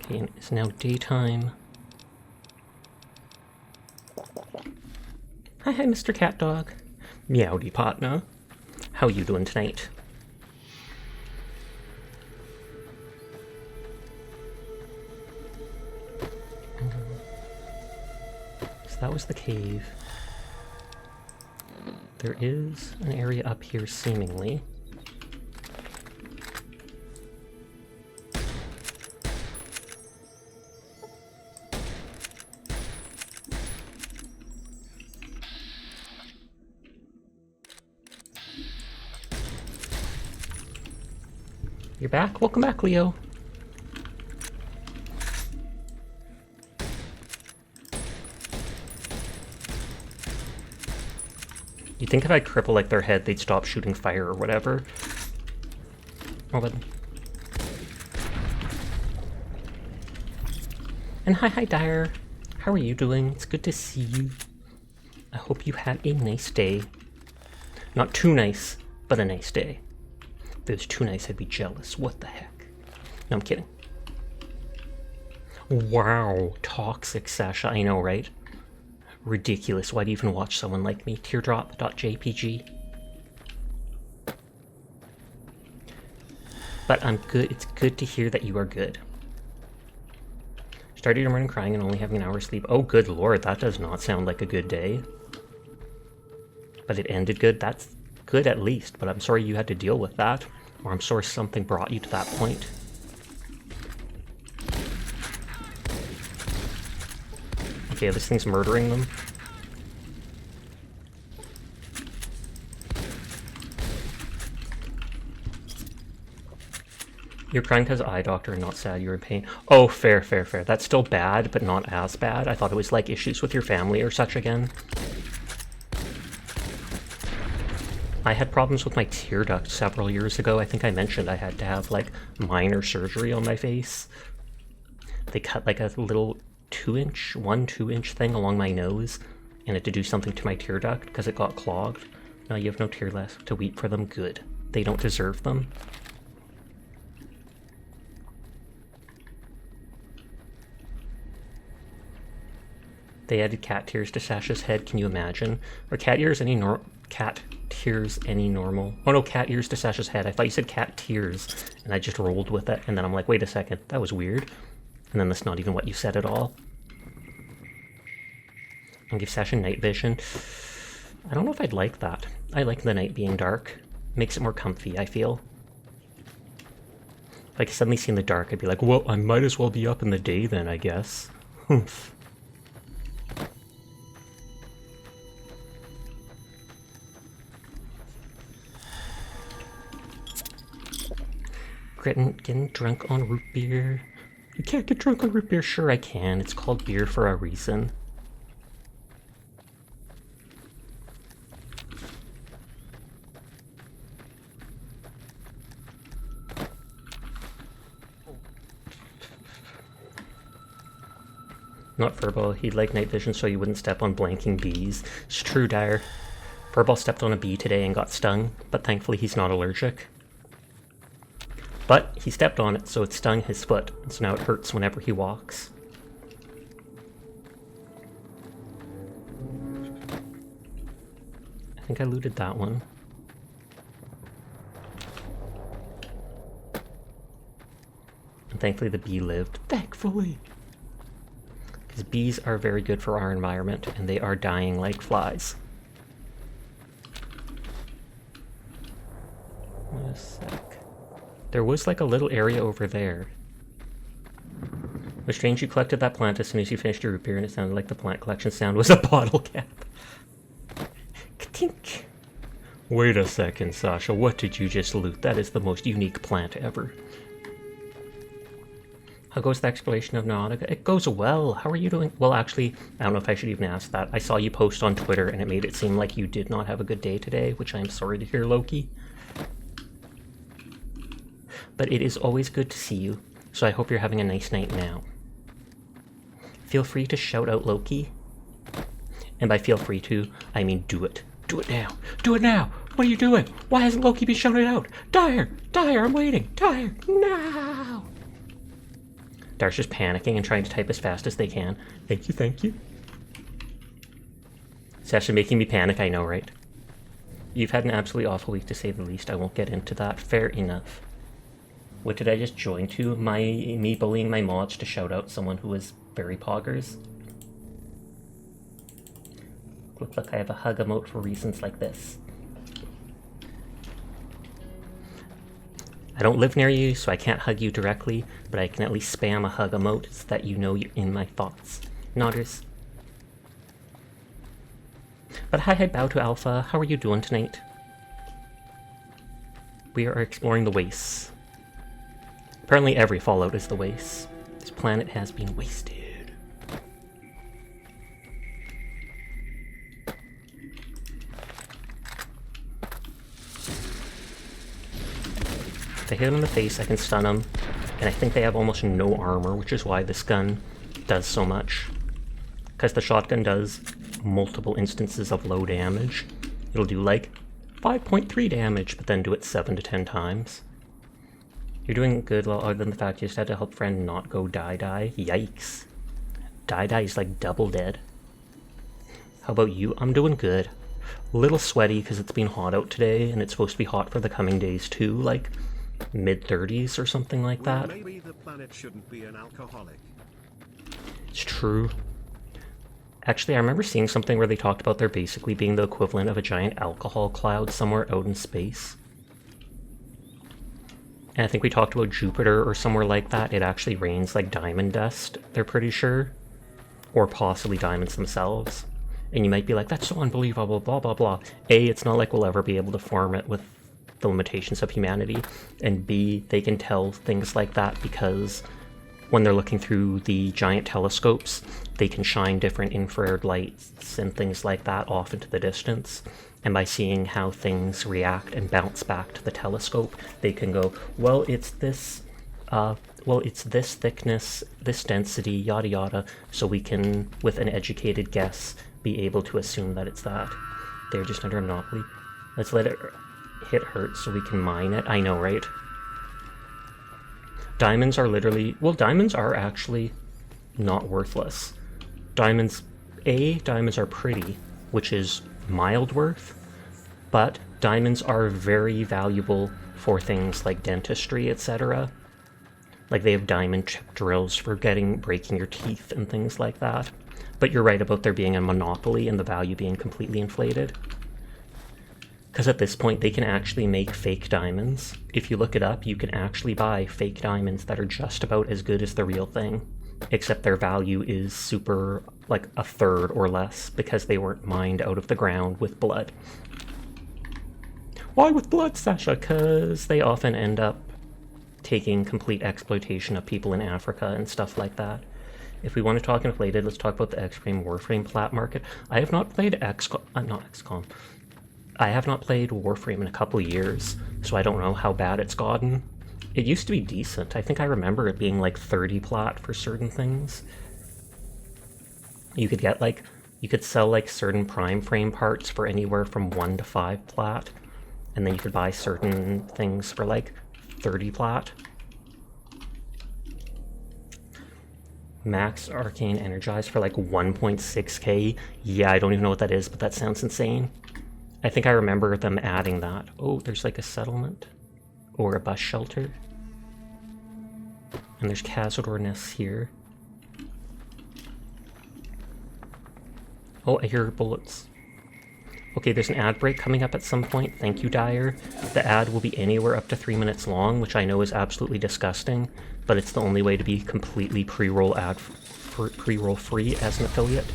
Okay, and it's now daytime. Hi, Mr. Cat Dog. Meowdy partner. How you doing tonight? So that was the cave. There is an area up here, seemingly. You're back? Welcome back, Leo. think if I cripple like their head, they'd stop shooting fire or whatever. Oh, but... And hi Dyer. How are you doing? It's good to see you. I hope you had a nice day. Not too nice, but a nice day. If it was too nice, I'd be jealous. What the heck? No, I'm kidding. Wow, toxic Sasha. I know, right? Ridiculous. Why do you even watch someone like me? Teardrop.jpg. But I'm good. It's good to hear that you are good. Started your morning crying and only having an hour's sleep. Oh, good lord, that does not sound like a good day. But it ended good. That's good at least, but I'm sorry you had to deal with that. Or I'm sorry something brought you to that point. Okay, this thing's murdering them. You're crying because eye doctor and not sad you're in pain. Oh, fair, fair, fair. That's still bad, but not as bad. I thought it was like issues with your family or such again. I had problems with my tear duct several years ago. I think I mentioned I had to have like minor surgery on my face. They cut like a little 2-inch thing along my nose and had to do something to my tear duct because it got clogged. Now you have no tear left to weep for them. Good. They don't deserve them. They added cat tears to Sasha's head. Can you imagine? Are cat ears any normal? Oh no, cat ears to Sasha's head. I thought you said cat tears, and I just rolled with it. And then I'm like, wait a second, that was weird. And then that's not even what you said at all. And give Sasha night vision. I don't know if I'd like that. I like the night being dark. Makes it more comfy, I feel. If I could suddenly see in the dark, I'd be like, well, I might as well be up in the day then, I guess. Humph. Getting drunk on root beer. You can't get drunk on root beer. Sure I can. It's called beer for a reason. Not Furball. He'd like night vision so you wouldn't step on blanking bees. It's true, Dyer. Furball stepped on a bee today and got stung, but thankfully he's not allergic. But he stepped on it, so it stung his foot, and so now it hurts whenever he walks. I think I looted that one. And thankfully the bee lived. Thankfully! Because bees are very good for our environment, and they are dying like flies. Wait a sec. There was like a little area over there. It was strange you collected that plant as soon as you finished your root beer and it sounded like the plant collection sound was a bottle cap. Ka-tink. Wait a second, Sasha. What did you just loot? That is the most unique plant ever. How goes the exploration of Nautica? It goes well. How are you doing? Well, actually, I don't know if I should even ask that. I saw you post on Twitter and it made it seem like you did not have a good day today, which I'm sorry to hear, Loki. But it is always good to see you, so I hope you're having a nice night now. Feel free to shout out Loki. And by feel free to, I mean do it. Do it now. Do it now! What are you doing? Why hasn't Loki been shouted out? Dyer! Dyer, I'm waiting! Dyer! Now! Dyer's just panicking and trying to type as fast as they can. Thank you, thank you. It's actually making me panic, I know, right? You've had an absolutely awful week to say the least. I won't get into that. Fair enough. What did I just join to? Me bullying my mods to shout out someone who was very poggers? Look, I have a hug emote for reasons like this. I don't live near you, so I can't hug you directly, but I can at least spam a hug emote so that you know you're in my thoughts. Nodders. But hi, bow to Alpha. How are you doing tonight? We are exploring the wastes. Apparently every Fallout is the waste. This planet has been wasted. If I hit them in the face, I can stun them. And I think they have almost no armor, which is why this gun does so much. Because the shotgun does multiple instances of low damage. It'll do like 5.3 damage, but then do it 7 to 10 times. You're doing good, well, other than the fact you just had to help friend not go die-die. Yikes. Die-die is like double dead. How about you? I'm doing good. A little sweaty because it's been hot out today, and it's supposed to be hot for the coming days too, like mid-30s or something like that. Well, maybe the planet shouldn't be an alcoholic. It's true. Actually, I remember seeing something where they talked about there basically being the equivalent of a giant alcohol cloud somewhere out in space. And I think we talked about Jupiter or somewhere like that. It actually rains like diamond dust, they're pretty sure. Or possibly diamonds themselves. And you might be like, that's so unbelievable, blah, blah, blah. A, it's not like we'll ever be able to form it with the limitations of humanity. And B, they can tell things like that because when they're looking through the giant telescopes, they can shine different infrared lights and things like that off into the distance. And by seeing how things react and bounce back to the telescope, they can go, well, it's this thickness, this density, yada yada, so we can, with an educated guess, be able to assume that it's that. They're just under a monopoly. Let's let it hit hurt so we can mine it. I know, right? Diamonds are literally... Well, diamonds are actually not worthless. Diamonds are pretty, which is mild worth, but diamonds are very valuable for things like dentistry, etc. Like they have diamond chip drills for breaking your teeth and things like that. But you're right about there being a monopoly and the value being completely inflated. Because at this point, they can actually make fake diamonds. If you look it up, you can actually buy fake diamonds that are just about as good as the real thing. Except their value is super, like a third or less, because they weren't mined out of the ground with blood. Why with blood, Sasha? Because they often end up taking complete exploitation of people in Africa and stuff like that. If we want to talk inflated, let's talk about the X-Frame Warframe plat market. I have not played I have not played Warframe in a couple years, so I don't know how bad it's gotten. It used to be decent. I think I remember it being like 30 plat for certain things. You could get like, you could sell like certain prime frame parts for anywhere from 1 to 5 plat, and then you could buy certain things for like 30 plat. Max Arcane Energize for like 1.6k. Yeah, I don't even know what that is, but that sounds insane. I think I remember them adding that. Oh, there's like a settlement or a bus shelter. And there's Cazador nests here. Oh, I hear bullets. Okay, there's an ad break coming up at some point. Thank you, Dyer. The ad will be anywhere up to 3 minutes long, which I know is absolutely disgusting, but it's the only way to be completely pre-roll free as an affiliate.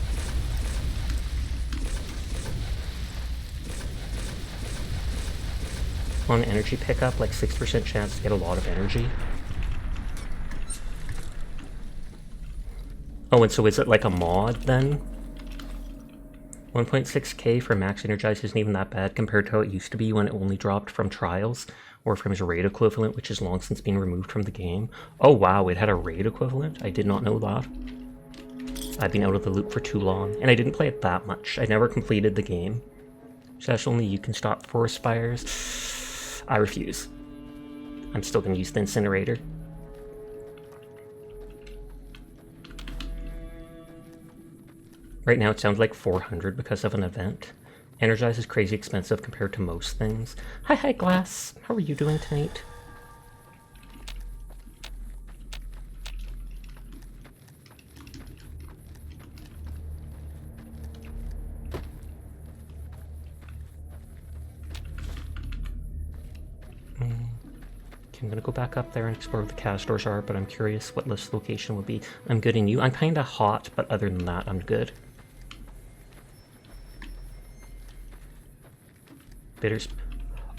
On energy pickup, like 6% chance to get a lot of energy. Oh, and so is it like a mod then? 1.6k for max energize isn't even that bad compared to how it used to be when it only dropped from trials, or from its raid equivalent, which has long since been removed from the game. Oh wow, it had a raid equivalent? I did not know that. I've been out of the loop for too long, and I didn't play it that much. I never completed the game. Sash, only you can stop forest fires. I refuse. I'm still going to use the incinerator. Right now it sounds like 400 because of an event. Energize is crazy expensive compared to most things. Hi Glass, how are you doing tonight? Okay, I'm gonna go back up there and explore what the Cazadors are, but I'm curious what this location would be. I'm good in you. I'm kinda hot, but other than that, I'm good.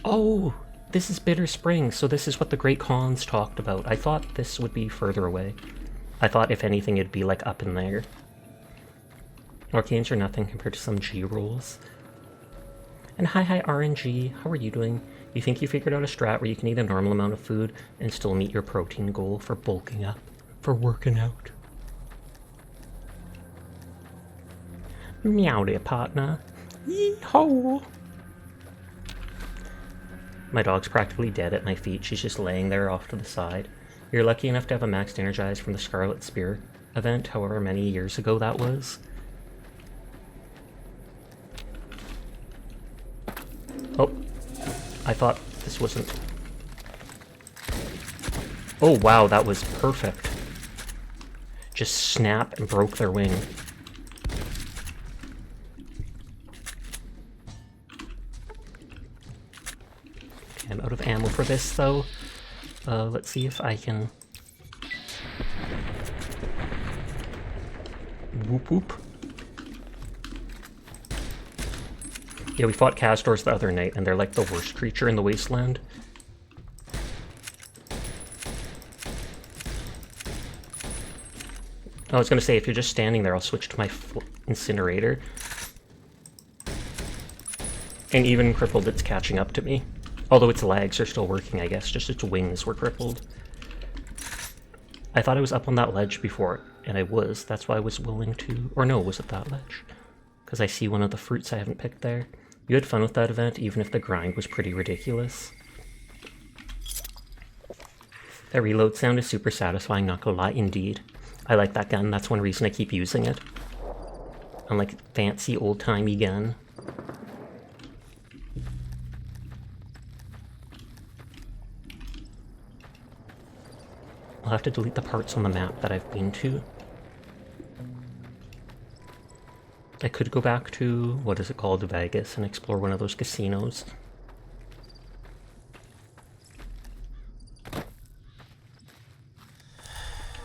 Oh, this is Bitter Spring, so this is what the Great Khans talked about. I thought this would be further away. I thought if anything it'd be like up in there. Arcanes are nothing compared to some G rolls. And hi RNG, how are you doing? You think you figured out a strat where you can eat a normal amount of food and still meet your protein goal for bulking up, for working out. Meow there, partner. Yee-haw! My dog's practically dead at my feet. She's just laying there off to the side. You're lucky enough to have a maxed energize from the Scarlet Spear event, however many years ago that was. Oh, I thought this wasn't... Oh wow, that was perfect. Just snap and broke their wing. Okay, I'm out of ammo for this though. Let's see if I can... Whoop whoop. Yeah, we fought Castors the other night, and they're like the worst creature in the wasteland. I was gonna say, if you're just standing there, I'll switch to my incinerator. And even crippled, it's catching up to me. Although its legs are still working, I guess, just its wings were crippled. I thought I was up on that ledge before, and I was. That's why I was willing to... Or no, was it that ledge? Because I see one of the fruits I haven't picked there. You had fun with that event, even if the grind was pretty ridiculous. That reload sound is super satisfying, not gonna lie, indeed. I like that gun, that's one reason I keep using it. Unlike fancy old-timey gun. I'll have to delete the parts on the map that I've been to. I could go back to, what is it called, Vegas, and explore one of those casinos.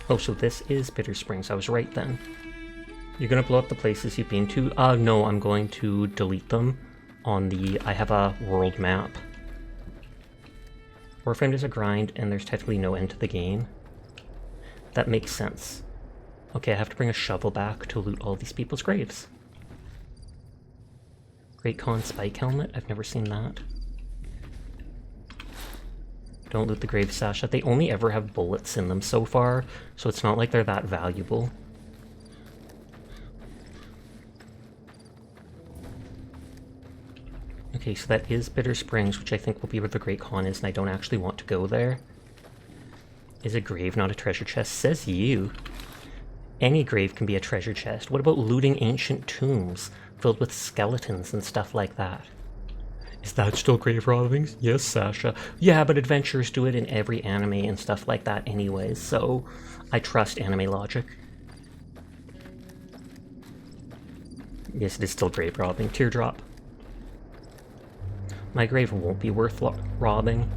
Oh, so this is Bitter Springs. I was right then. You're gonna blow up the places you've been to? No, I'm going to delete them on the... I have a world map. Warframe is a grind, and there's technically no end to the game. That makes sense. Okay, I have to bring a shovel back to loot all these people's graves. Great Khan Spike Helmet? I've never seen that. Don't loot the grave, Sasha. They only ever have bullets in them so far, so it's not like they're that valuable. Okay, so that is Bitter Springs, which I think will be where the Great Khan is, and I don't actually want to go there. Is a grave not a treasure chest? Says you. Any grave can be a treasure chest. What about looting ancient tombs filled with skeletons and stuff like that? Is that still grave robbing? Yes, Sasha. Yeah, but adventurers do it in every anime and stuff like that anyways, so I trust anime logic. Yes, it is still grave robbing. Teardrop. My grave won't be worth robbing.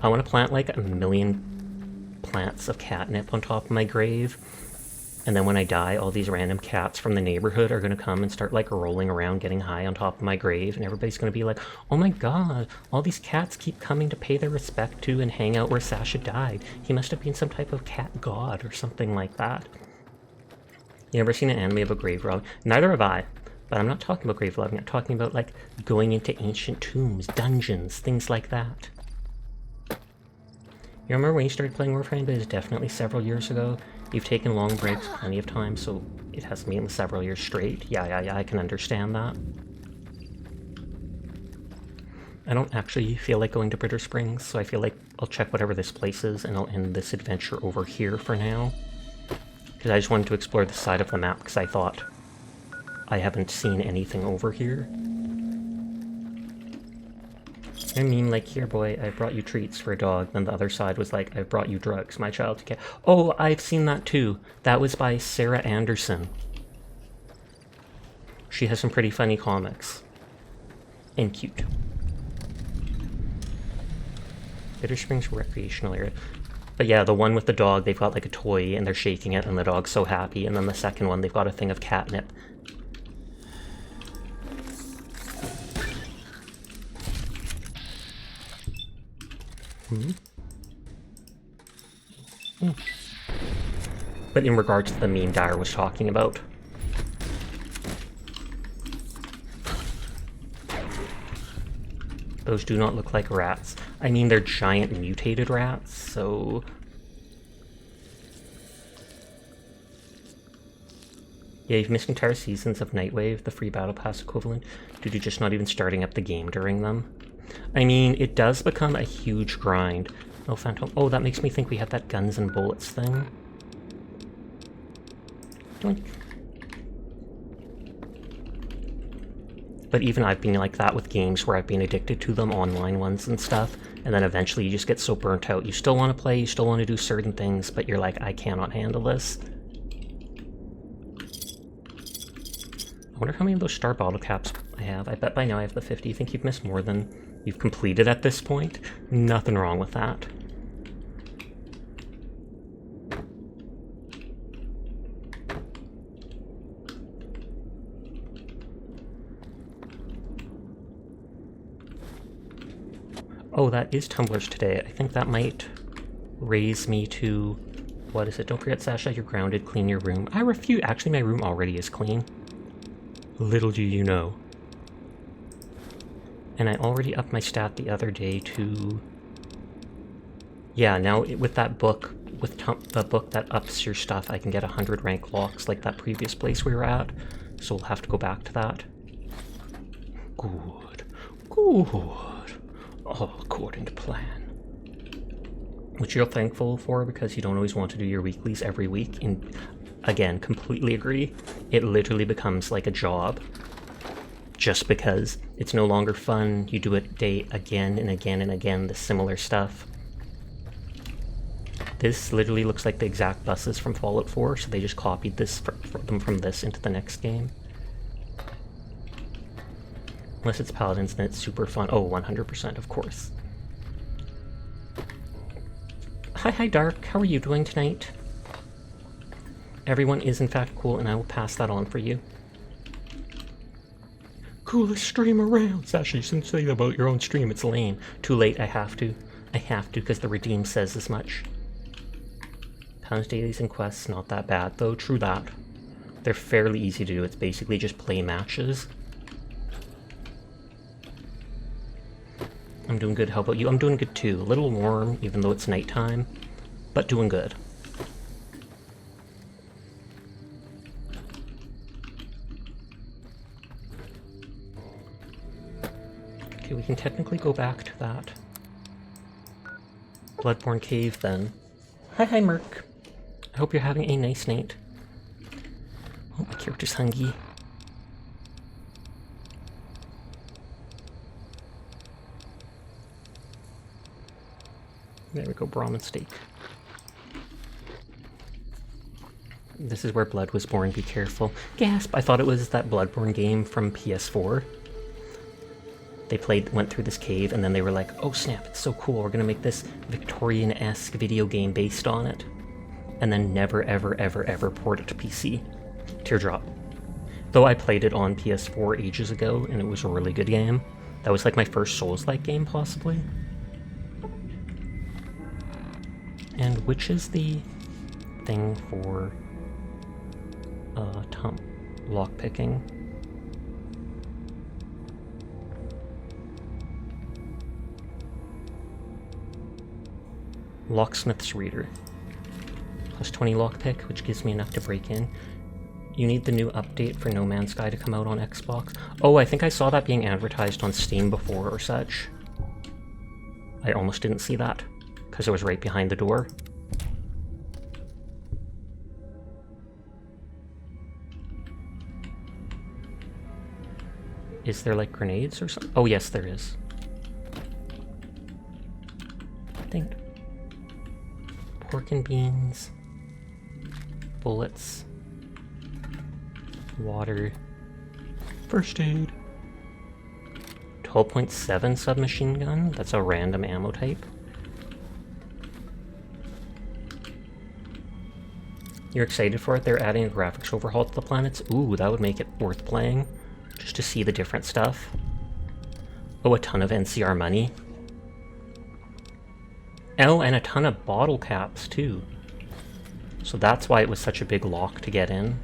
I want to plant like 1 million plants of catnip on top of my grave, and then when I die, all these random cats from the neighborhood are going to come and start like rolling around getting high on top of my grave, and everybody's going to be like, oh my god, all these cats keep coming to pay their respect to and hang out where Sasha died. He must have been some type of cat god or something like that. You ever seen an anime about grave robbing? Neither have I, but I'm not talking about grave robbing. I'm talking about like going into ancient tombs, dungeons, things like that. You remember when you started playing Warframe? But it's definitely several years ago. You've taken long breaks plenty of times, so it hasn't been several years straight. Yeah, I can understand that. I don't actually feel like going to Bitter Springs, so I feel like I'll check whatever this place is, and I'll end this adventure over here for now. Because I just wanted to explore the side of the map, because I thought I haven't seen anything over here. I mean, like, here, boy, I brought you treats for a dog. Then the other side was like, I brought you drugs, my child to get. Oh, I've seen that too. That was by Sarah Anderson. She has some pretty funny comics. And cute. Bitter Springs recreational area. But yeah, the one with the dog, they've got like a toy and they're shaking it and the dog's so happy. And then the second one, they've got a thing of catnip. But in regards to the meme Dyer was talking about. Those do not look like rats. I mean, they're giant mutated rats, so... Yeah, you've missed entire seasons of Nightwave, the free battle pass equivalent, due to just not even starting up the game during them. I mean, it does become a huge grind. No Phantom. Oh, that makes me think we have that guns and bullets thing. Doink. But even I've been like that with games where I've been addicted to them, online ones and stuff, and then eventually you just get so burnt out. You still want to play, you still want to do certain things, but you're like, I cannot handle this. I wonder how many of those star bottle caps I have. I bet by now I have the 50. You think you've missed more than you've completed at this point? Nothing wrong with that. Oh, that is tumblers today. I think that might raise me to... What is it? Don't forget, Sasha, you're grounded. Clean your room. I refuse. Actually, my room already is clean. Little do you know. And I already upped my stat the other day to... Yeah, now with that book, with the book that ups your stuff, I can get 100 rank locks like that previous place we were at. So we'll have to go back to that. Good. Good. All according to plan. Which you're thankful for because you don't always want to do your weeklies every week. And again, completely agree. It literally becomes like a job. Just because it's no longer fun. You do it day again and again and again, the similar stuff. This literally looks like the exact buses from Fallout 4, so they just copied this them from this into the next game. Unless it's Paladins, then it's super fun. Oh, 100%, of course. Hi, Dark. How are you doing tonight? Everyone is in fact cool, and I will pass that on for you. Coolest stream around. Sasha, you shouldn't say that about your own stream. It's lame. Too late. I have to. I have to, because the Redeem says as much. Pounds, dailies, and quests, not that bad, though. True that. They're fairly easy to do. It's basically just play matches. I'm doing good. How about you? I'm doing good too. A little warm, even though it's nighttime, but doing good. Okay, we can technically go back to that Bloodborne cave then. Hi, Merc. I hope you're having a nice night. Oh, my character's hungry. There we go, Brahmin steak. This is where blood was born, be careful. Gasp! I thought it was that Bloodborne game from PS4. They went through this cave, and then they were like, oh snap, it's so cool, we're gonna make this Victorian-esque video game based on it. And then never, ever, ever, ever port it to PC. Teardrop. Though I played it on PS4 ages ago, and it was a really good game. That was like my first Souls-like game, possibly. And which is the thing for lockpicking? Locksmith's Reader. Plus 20 lockpick, which gives me enough to break in. You need the new update for No Man's Sky to come out on Xbox. Oh, I think I saw that being advertised on Steam before or such. I almost didn't see that, because it was right behind the door. Is there like grenades or something? Oh yes, there is. Think. Pork and beans. Bullets. Water. First aid. 12.7 submachine gun? That's a random ammo type. You're excited for it? They're adding a graphics overhaul to the planets? Ooh, that would make it worth playing. Just to see the different stuff. Oh, a ton of NCR money. Oh, and a ton of bottle caps, too. So that's why it was such a big lock to get in.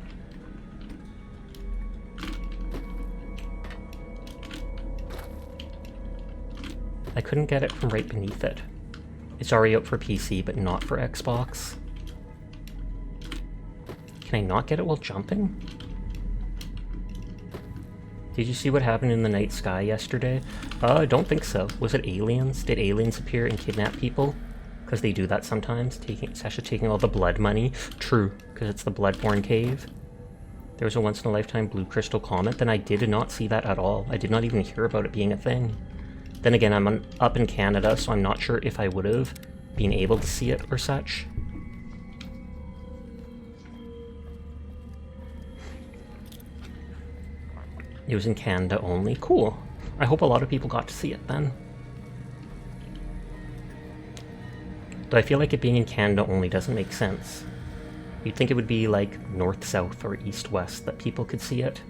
I couldn't get it from right beneath it. It's already out for PC, but not for Xbox. Can I not get it while jumping? Did you see what happened in the night sky yesterday? I don't think so. Was it aliens? Did aliens appear and kidnap people? Because they do that sometimes. Sasha taking all the blood money. True, because it's the Bloodborne cave. There was a once-in-a-lifetime blue crystal comet. Then I did not see that at all. I did not even hear about it being a thing. Then again, I'm up in Canada, so I'm not sure if I would have been able to see it or such. It was in Canada only. Cool. I hope a lot of people got to see it then. Though I feel like it being in Canada only doesn't make sense. You'd think it would be like north-south or east-west that people could see it.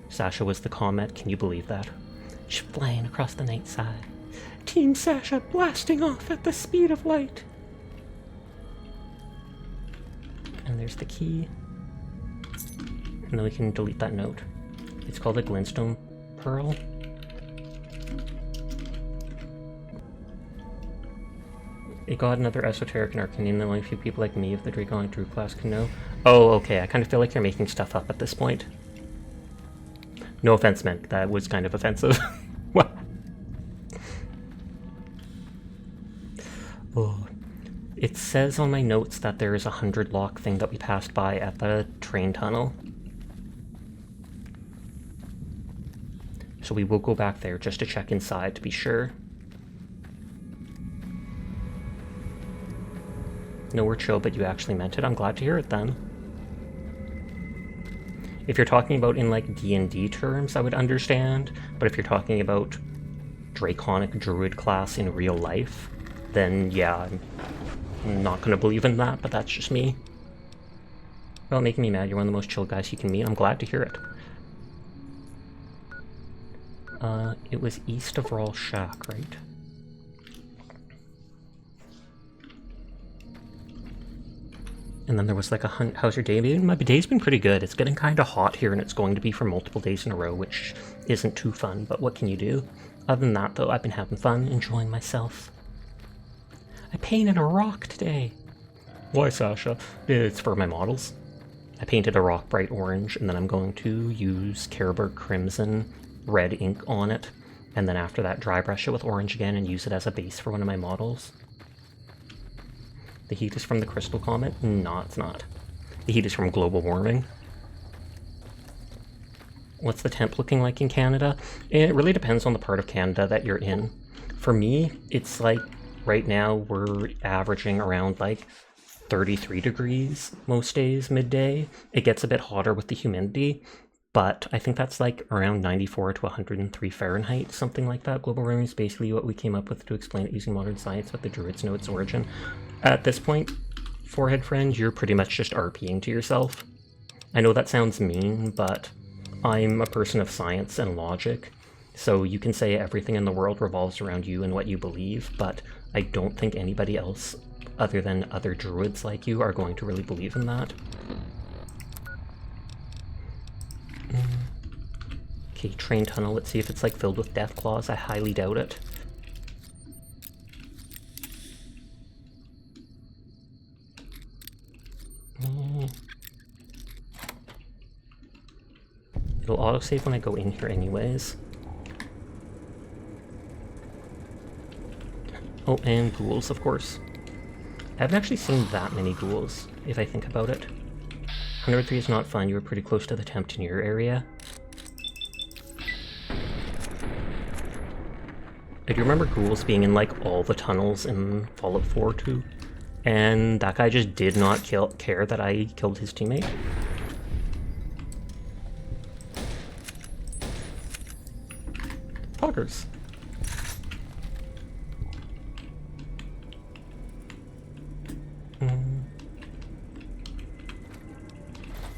Sasha was the comet, can you believe that? She's flying across the night sky. Team Sasha blasting off at the speed of light. And there's the key. And then we can delete that note. It's called a glintstone pearl. It got another esoteric and arcane that only a few people like me of the Draconic Druid class can know. Oh, okay, I kind of feel like you're making stuff up at this point. No offense meant, that was kind of offensive. What? Oh. It says on my notes that there is a 100 lock thing that we passed by at the train tunnel. So we will go back there just to check inside to be sure. No, we're chill, but you actually meant it. I'm glad to hear it then. If you're talking about in like D&D terms, I would understand. But if you're talking about Draconic Druid class in real life, then yeah, I'm not gonna believe in that, but that's just me. Well, making me mad, you're one of the most chill guys you can meet. I'm glad to hear it. It was east of Rawl Shack, right? And then there was like a hunt. How's your day been? My day's been pretty good. It's getting kind of hot here, and it's going to be for multiple days in a row, which isn't too fun, but what can you do? Other than that, though, I've been having fun, enjoying myself. I painted a rock today. Why, Sasha? It's for my models. I painted a rock bright orange, and then I'm going to use Careburg Crimson red ink on it, and then after that dry brush it with orange again and use it as a base for one of my models. The heat is from the crystal comet? No, it's not. The heat is from global warming. What's the temp looking like in Canada? It really depends on the part of Canada that you're in. For me, it's like right now we're averaging around like 33 degrees most days midday. It gets a bit hotter with the humidity, but I think that's like around 94 to 103 Fahrenheit, something like that. Global warming is basically what we came up with to explain it using modern science, but the Druids know its origin. At this point, forehead friend, you're pretty much just RPing to yourself. I know that sounds mean, but I'm a person of science and logic, so you can say everything in the world revolves around you and what you believe, but I don't think anybody else, other than other druids like you, are going to really believe in that. Okay, train tunnel, let's see if it's like filled with death claws. I highly doubt it. It'll autosave when I go in here anyways. Oh, and ghouls, of course. I haven't actually seen that many ghouls, if I think about it. 103 is not fun, you were pretty close to the temp in your area. I do remember ghouls being in like all the tunnels in Fallout 4 too. And that guy just did not care that I killed his teammate. Poggers.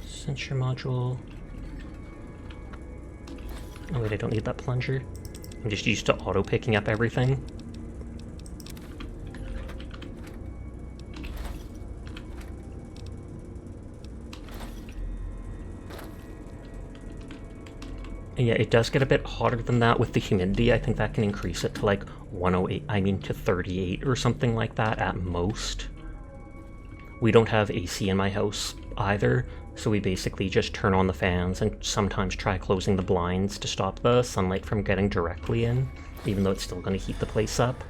Sensor module. Oh wait, I don't need that plunger. I'm just used to auto picking up everything. Yeah, it does get a bit hotter than that with the humidity. I think that can increase it to like 108, I mean to 38 or something like that at most. We don't have AC in my house either, so we basically just turn on the fans and sometimes try closing the blinds to stop the sunlight from getting directly in, even though it's still going to heat the place up.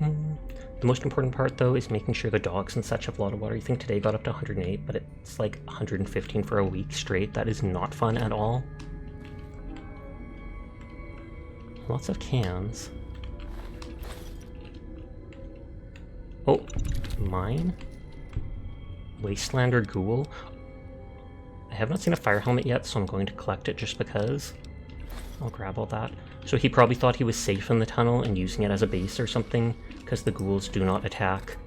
The most important part, though, is making sure the dogs and such have a lot of water. You think today got up to 108, but it's like 115 for a week straight. That is not fun at all. Lots of cans. Oh, mine? Wastelander Ghoul? I have not seen a fire helmet yet, so I'm going to collect it just because. I'll grab all that. So he probably thought he was safe in the tunnel and using it as a base or something, because the ghouls do not attack,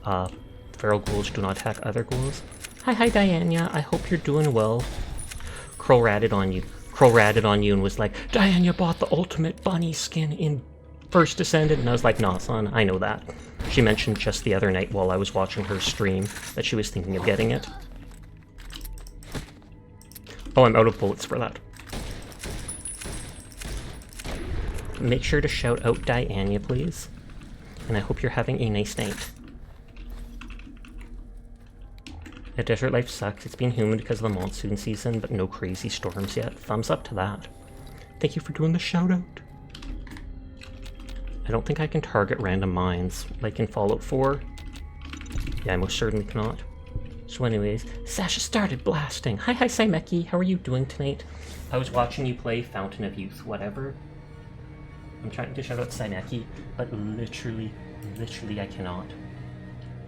feral ghouls do not attack other ghouls. Hi Diana, I hope you're doing well. Crow ratted on you. Crow ratted on you and was like, Diana bought the ultimate bunny skin in First Descendant, and I was like, nah son, I know that. She mentioned just the other night while I was watching her stream that she was thinking of getting it. Oh, I'm out of bullets for that. Make sure to shout out Diana, please. And I hope you're having a nice night. The desert life sucks. It's been humid because of the monsoon season, but no crazy storms yet. Thumbs up to that. Thank you for doing the shout out. I don't think I can target random mines like in Fallout 4. Yeah, I most certainly cannot. So anyways, Sasha started blasting. Hi Simeki, how are you doing tonight? I was watching you play Fountain of Youth, whatever. I'm trying to shout out Simeki, but literally I cannot.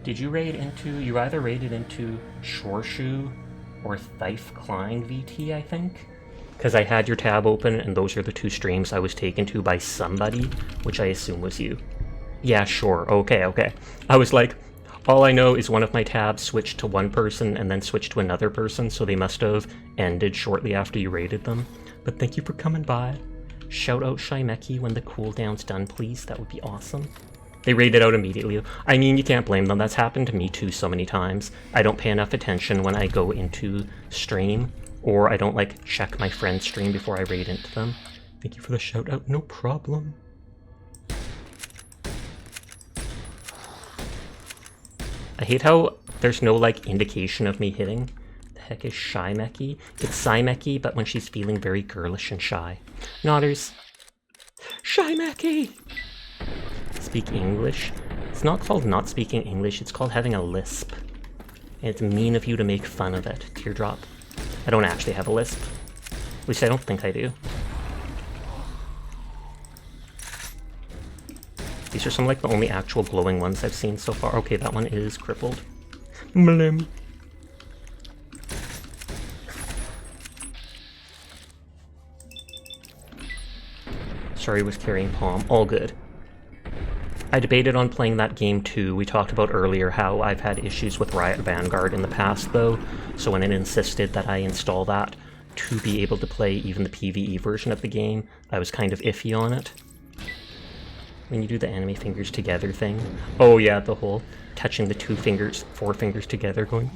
Did you raid into, you either raided into Shorshu or Thife Klein VT, I think? Because I had your tab open and those are the two streams I was taken to by somebody, which I assume was you. Yeah, sure, okay. I was like, all I know is one of my tabs switched to one person and then switched to another person, so they must have ended shortly after you raided them. But thank you for coming by. Shout out Shimeki when the cooldown's done, please. That would be awesome. They raided out immediately. I mean, you can't blame them. That's happened to me too so many times. I don't pay enough attention when I go into stream, or I don't like check my friend's stream before I raid into them. Thank you for the shout out. No problem. I hate how there's no like indication of me hitting. The heck is Shimeki? It's Simeki, but when she's feeling very girlish and shy. Nodders. Shimeki! Speak English? It's not called not speaking English, it's called having a lisp. And it's mean of you to make fun of it. Teardrop. I don't actually have a lisp. At least I don't think I do. These are some like the only actual glowing ones I've seen so far. Okay, that one is crippled. Blim. Sorry, was carrying palm. All good. I debated on playing that game too. We talked about earlier how I've had issues with Riot Vanguard in the past though, so when it insisted that I install that to be able to play even the PvE version of the game, I was kind of iffy on it. When you do the anime fingers together thing. Oh yeah, the whole touching the four fingers together going.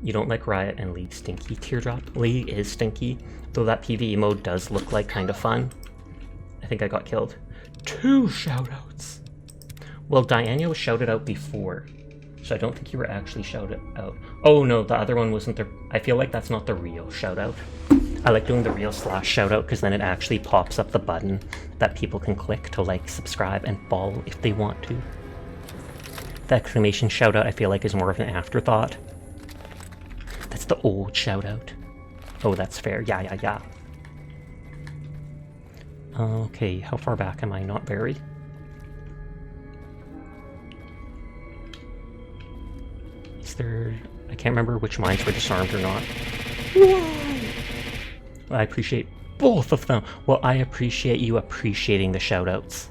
You don't like Riot and League stinky. Teardrop. League is stinky, though that PvE mode does look like kind of fun. I think I got killed. 2 shoutouts! Well, Diana was shouted out before, so I don't think you were actually shouted out. Oh no, the other one wasn't the... I feel like that's not the real shoutout. I like doing the real / shoutout because then it actually pops up the button that people can click to like, subscribe, and follow if they want to. The exclamation shoutout I feel like is more of an afterthought. That's the old shoutout. Oh, that's fair. Yeah. Okay, how far back am I? Not very. Is there... I can't remember which mines were disarmed or not. Whoa! I appreciate both of them. Well, I appreciate you appreciating the shoutouts.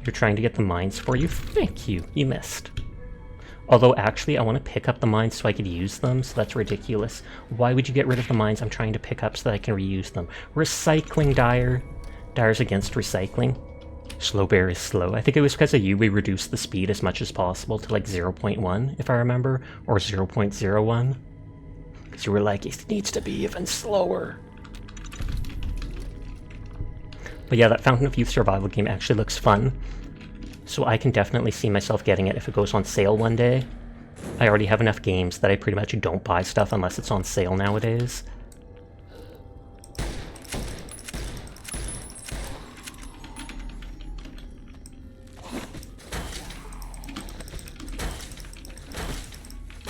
You're trying to get the mines for you? Thank you. You missed. Although, actually, I want to pick up the mines so I could use them, so that's ridiculous. Why would you get rid of the mines I'm trying to pick up so that I can reuse them? Recycling, Dire. Dyer's against recycling. Slow bear is slow. I think it was because of you we reduced the speed as much as possible to like 0.1, if I remember, or 0.01. Because you were like, it needs to be even slower. But yeah, that Fountain of Youth survival game actually looks fun. So I can definitely see myself getting it if it goes on sale one day. I already have enough games that I pretty much don't buy stuff unless it's on sale nowadays.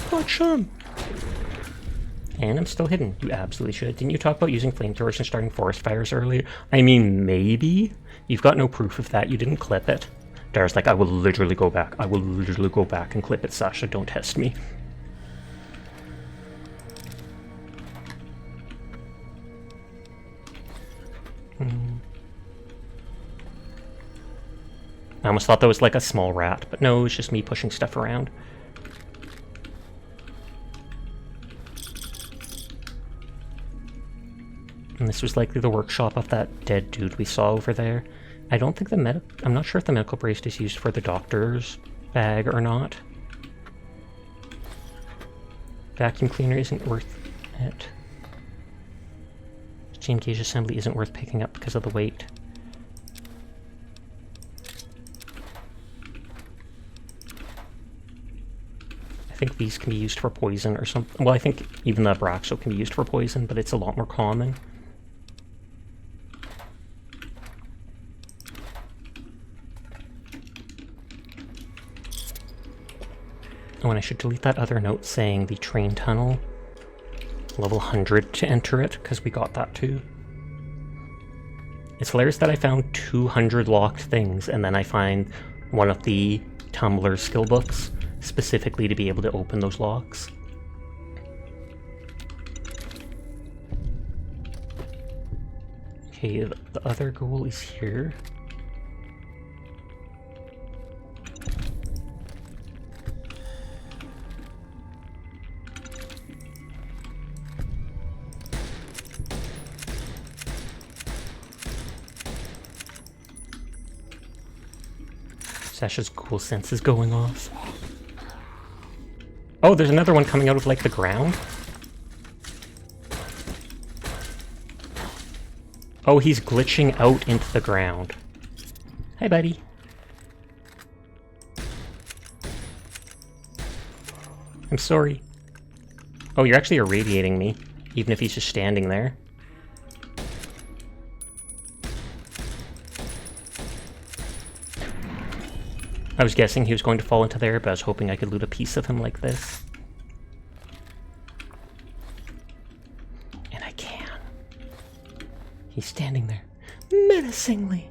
Punch him! And I'm still hidden. You absolutely should. Didn't you talk about using flamethrowers and starting forest fires earlier? I mean, maybe? You've got no proof of that. You didn't clip it. Dara's like, I will literally go back. I will literally go back and clip it, Sasha. Don't test me. I almost thought that was like a small rat, but no, it was just me pushing stuff around. And this was likely the workshop of that dead dude we saw over there. I don't think I'm not sure if the medical brace is used for the doctor's bag or not. Vacuum cleaner isn't worth it. Chain gauge assembly isn't worth picking up because of the weight. I think these can be used for poison or something. Well, I think even the Abraxo can be used for poison, but it's a lot more common. Oh, and I should delete that other note saying the train tunnel, level 100 to enter it, because we got that too. It's hilarious that I found 200 locked things, and then I find one of the Tumblr skill books, specifically to be able to open those locks. Okay, the other goal is here. Sasha's cool sense is going off. Oh, there's another one coming out of, like, the ground? Oh, he's glitching out into the ground. Hi, buddy. I'm sorry. Oh, you're actually irradiating me, even if he's just standing there. I was guessing he was going to fall into there, but I was hoping I could loot a piece of him like this. And I can. He's standing there, menacingly.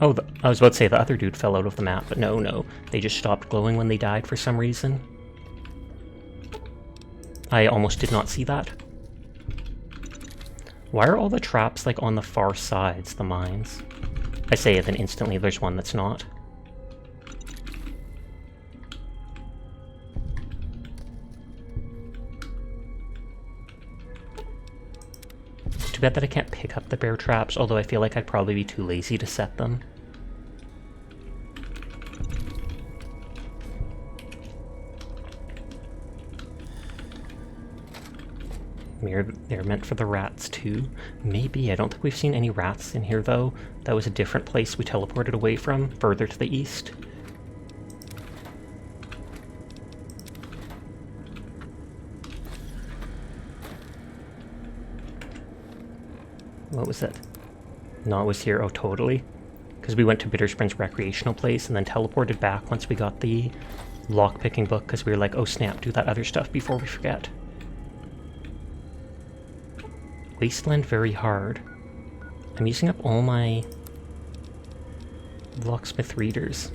Oh, I was about to say the other dude fell out of the map, but no. They just stopped glowing when they died for some reason. I almost did not see that. Why are all the traps, like, on the far sides, the mines? I say it, then instantly there's one that's not. It's too bad that I can't pick up the bear traps, although I feel like I'd probably be too lazy to set them. They're meant for the rats too. Maybe. I don't think we've seen any rats in here though. That was a different place we teleported away from, further to the east. What was it? No, it was here. Oh, totally. Because we went to Bitter Springs Recreational Place and then teleported back once we got the lockpicking book, because we were like, oh snap, do that other stuff before we forget. Wasteland very hard. I'm using up all my locksmith readers.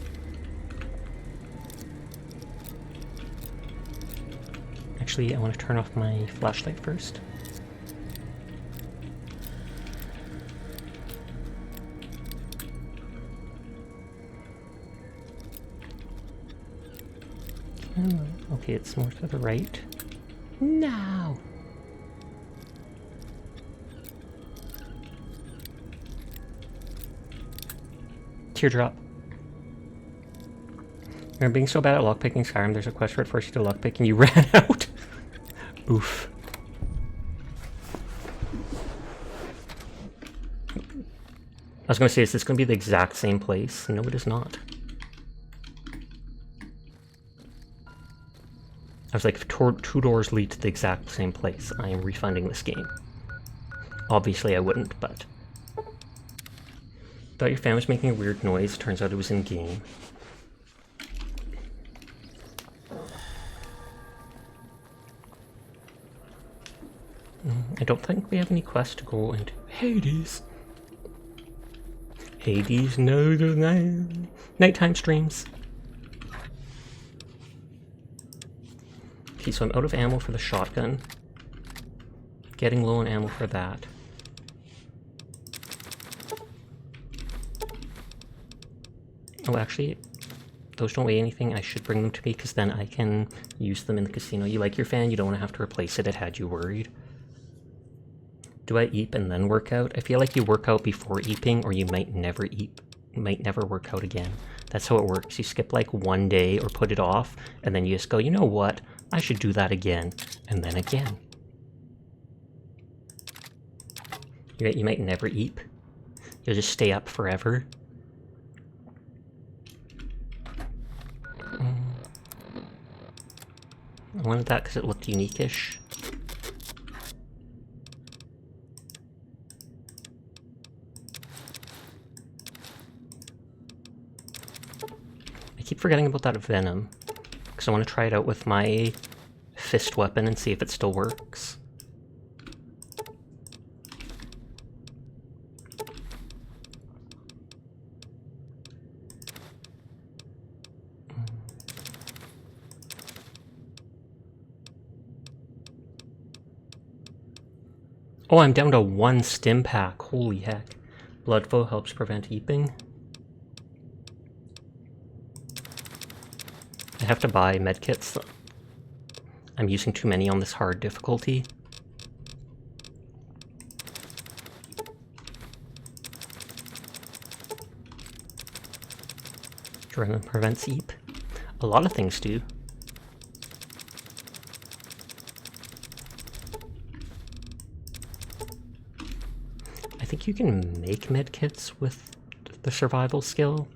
Actually, I want to turn off my flashlight first. Okay, it's more to the right. No! Teardrop. You're being so bad at lockpicking, Skyrim, there's a quest where it forces you to lockpick and you ran out. Oof. I was gonna say, is this gonna be the exact same place? No, it is not. I was like, if two doors lead to the exact same place, I am refunding this game. Obviously I wouldn't, but... Thought your fan was making a weird noise, turns out it was in-game. I don't think we have any quests to go into Hades. Hades, no, the nighttime streams. Okay, so I'm out of ammo for the shotgun. Getting low on ammo for that. Oh, actually, those don't weigh anything. I should bring them to me because then I can use them in the casino. You like your fan, you don't want to have to replace it. It had you worried. Do I eep and then work out? I feel like you work out before eeping, or you might never eep. You might never work out again. That's how it works. You skip like one day or put it off, and then you just go, you know what? I should do that again, and then again. You might never eep. You'll just stay up forever. I wanted that because it looked unique-ish. I keep forgetting about that venom, because I want to try it out with my fist weapon and see if it still works. Oh, I'm down to 1 stim pack. Holy heck. Blood flow helps prevent eeping. I have to buy medkits. I'm using too many on this hard difficulty. Adrenaline prevents eep. A lot of things do. I think you can make medkits with the survival skill.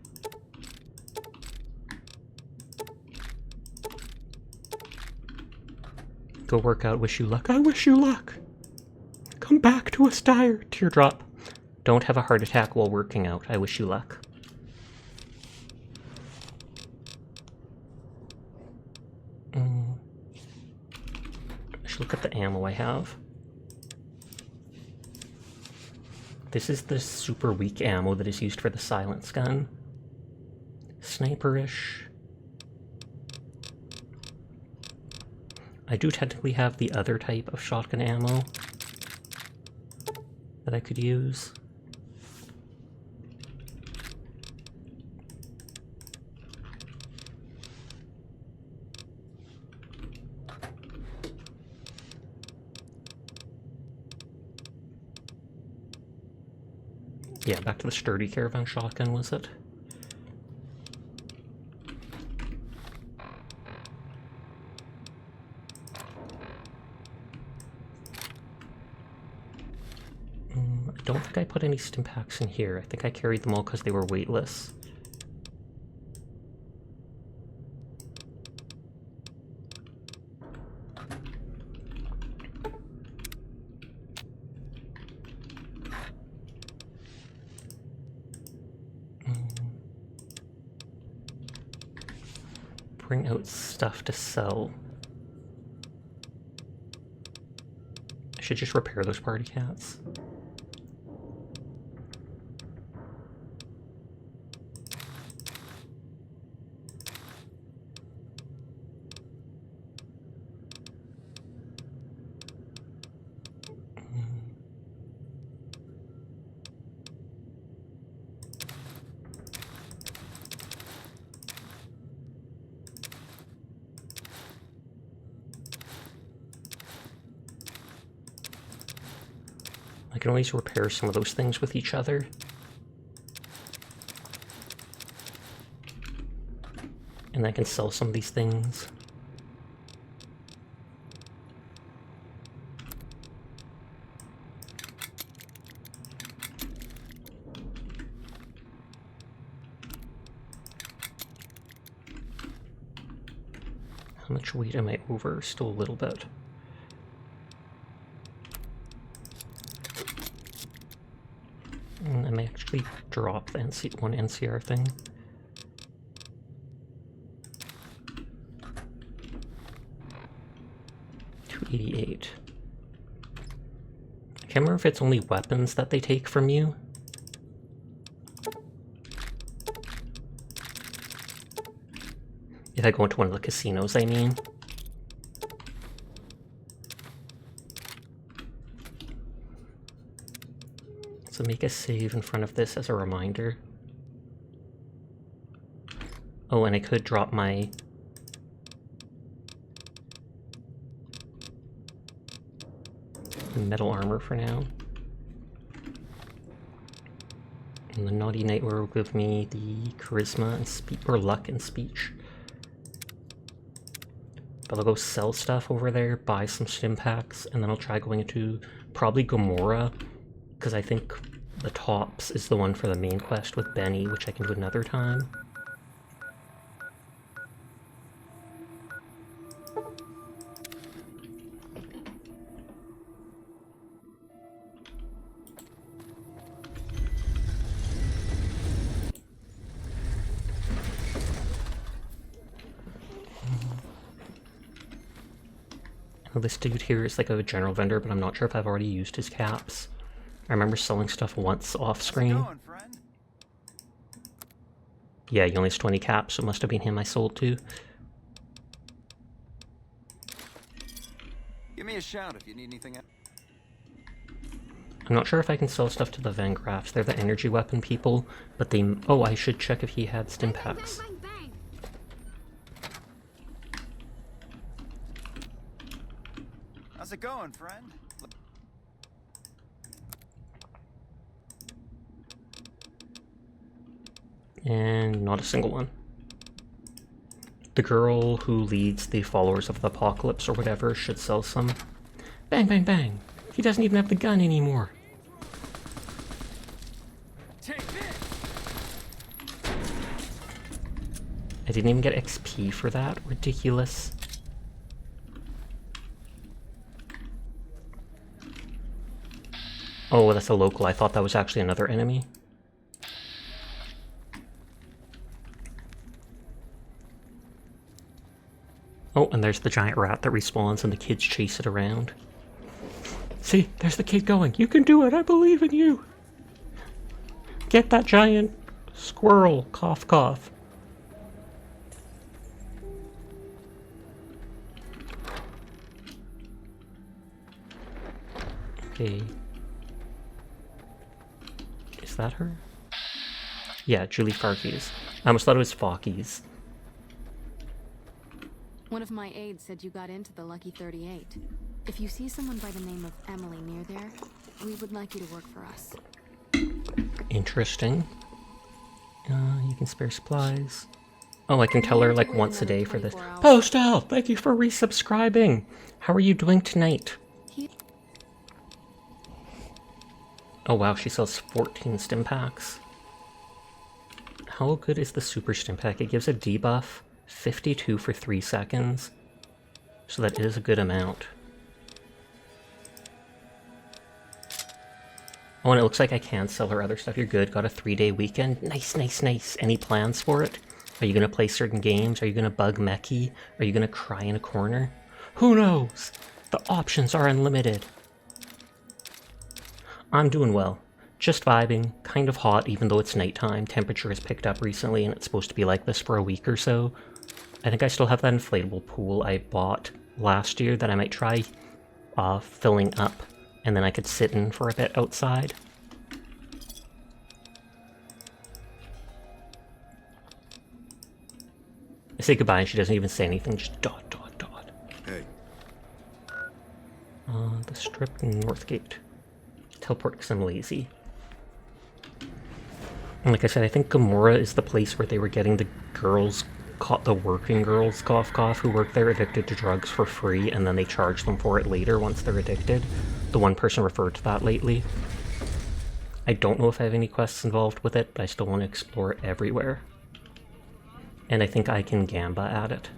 Go work out, wish you luck. I wish you luck! Come back to us, dire! Teardrop. Don't have a heart attack while working out. I wish you luck. I should look at the ammo I have. This is the super weak ammo that is used for the silence gun. Sniperish. I do technically have the other type of shotgun ammo that I could use. Yeah, back to the sturdy caravan shotgun, was it? I don't think I put any stim packs in here. I think I carried them all because they were weightless. Bring out stuff to sell. I should just repair those party cats. I can always repair some of those things with each other. And I can sell some of these things. How much weight am I over? Still a little bit. I may actually drop the one NCR thing. $288. I can't remember if it's only weapons that they take from you. If I go into one of the casinos, I mean. So make a save in front of this as a reminder. Oh, and I could drop my... metal armor for now. And the Naughty Nightwear will give me the charisma and or luck and speech. But I'll go sell stuff over there, buy some stim packs, and then I'll try going into probably Gomorrah, because I think the Tops is the one for the main quest with Benny, which I can do another time. This dude here is like a general vendor, but I'm not sure if I've already used his caps. I remember selling stuff once off screen. Yeah, he only has 20 caps, so it must have been him I sold to. Give me a shout if you need anything. I'm not sure if I can sell stuff to the Van Graffs. They're the energy weapon people, but they... Oh, I should check if he had stim packs. How's it going, friend? And not a single one. The girl who leads the followers of the apocalypse or whatever should sell some. Bang, bang, bang! He doesn't even have the gun anymore. Take this. I didn't even get XP for that. Ridiculous. Oh, that's a local. I thought that was actually another enemy. Oh, and there's the giant rat that respawns and the kids chase it around. See, there's the kid going. You can do it. I believe in you. Get that giant squirrel. Cough, cough. Okay. Is that her? Yeah, Julie Farkies. I almost thought it was Fawkies. One of my aides said you got into the Lucky 38. If you see someone by the name of Emily near there, we would like you to work for us. Interesting. You can spare supplies. Oh, I can tell her like once a day for this. Postal, thank you for resubscribing. How are you doing tonight? Oh wow, she sells 14 stim packs. How good is the super stim pack? It gives a debuff, 52 for 3 seconds. So that is a good amount. Oh, and it looks like I can sell her other stuff. You're good. Got a 3-day weekend. Nice, nice, nice. Any plans for it? Are you going to play certain games? Are you going to bug Mechie? Are you going to cry in a corner? Who knows? The options are unlimited. I'm doing well. Just vibing. Kind of hot, even though it's nighttime. Temperature has picked up recently, and it's supposed to be like this for a week or so. I think I still have that inflatable pool I bought last year that I might try filling up, and then I could sit in for a bit outside. I say goodbye and she doesn't even say anything, just dot, dot, dot. Hey. The strip Northgate. Teleport because I'm lazy. And like I said, I think Gomorrah is the place where they were getting the girls caught the working girls cough who work there addicted to drugs for free, and then they charge them for it later once they're addicted. The one person referred to that lately. I don't know if I have any quests involved with it, but I still want to explore it everywhere. And I think I can gamba at it,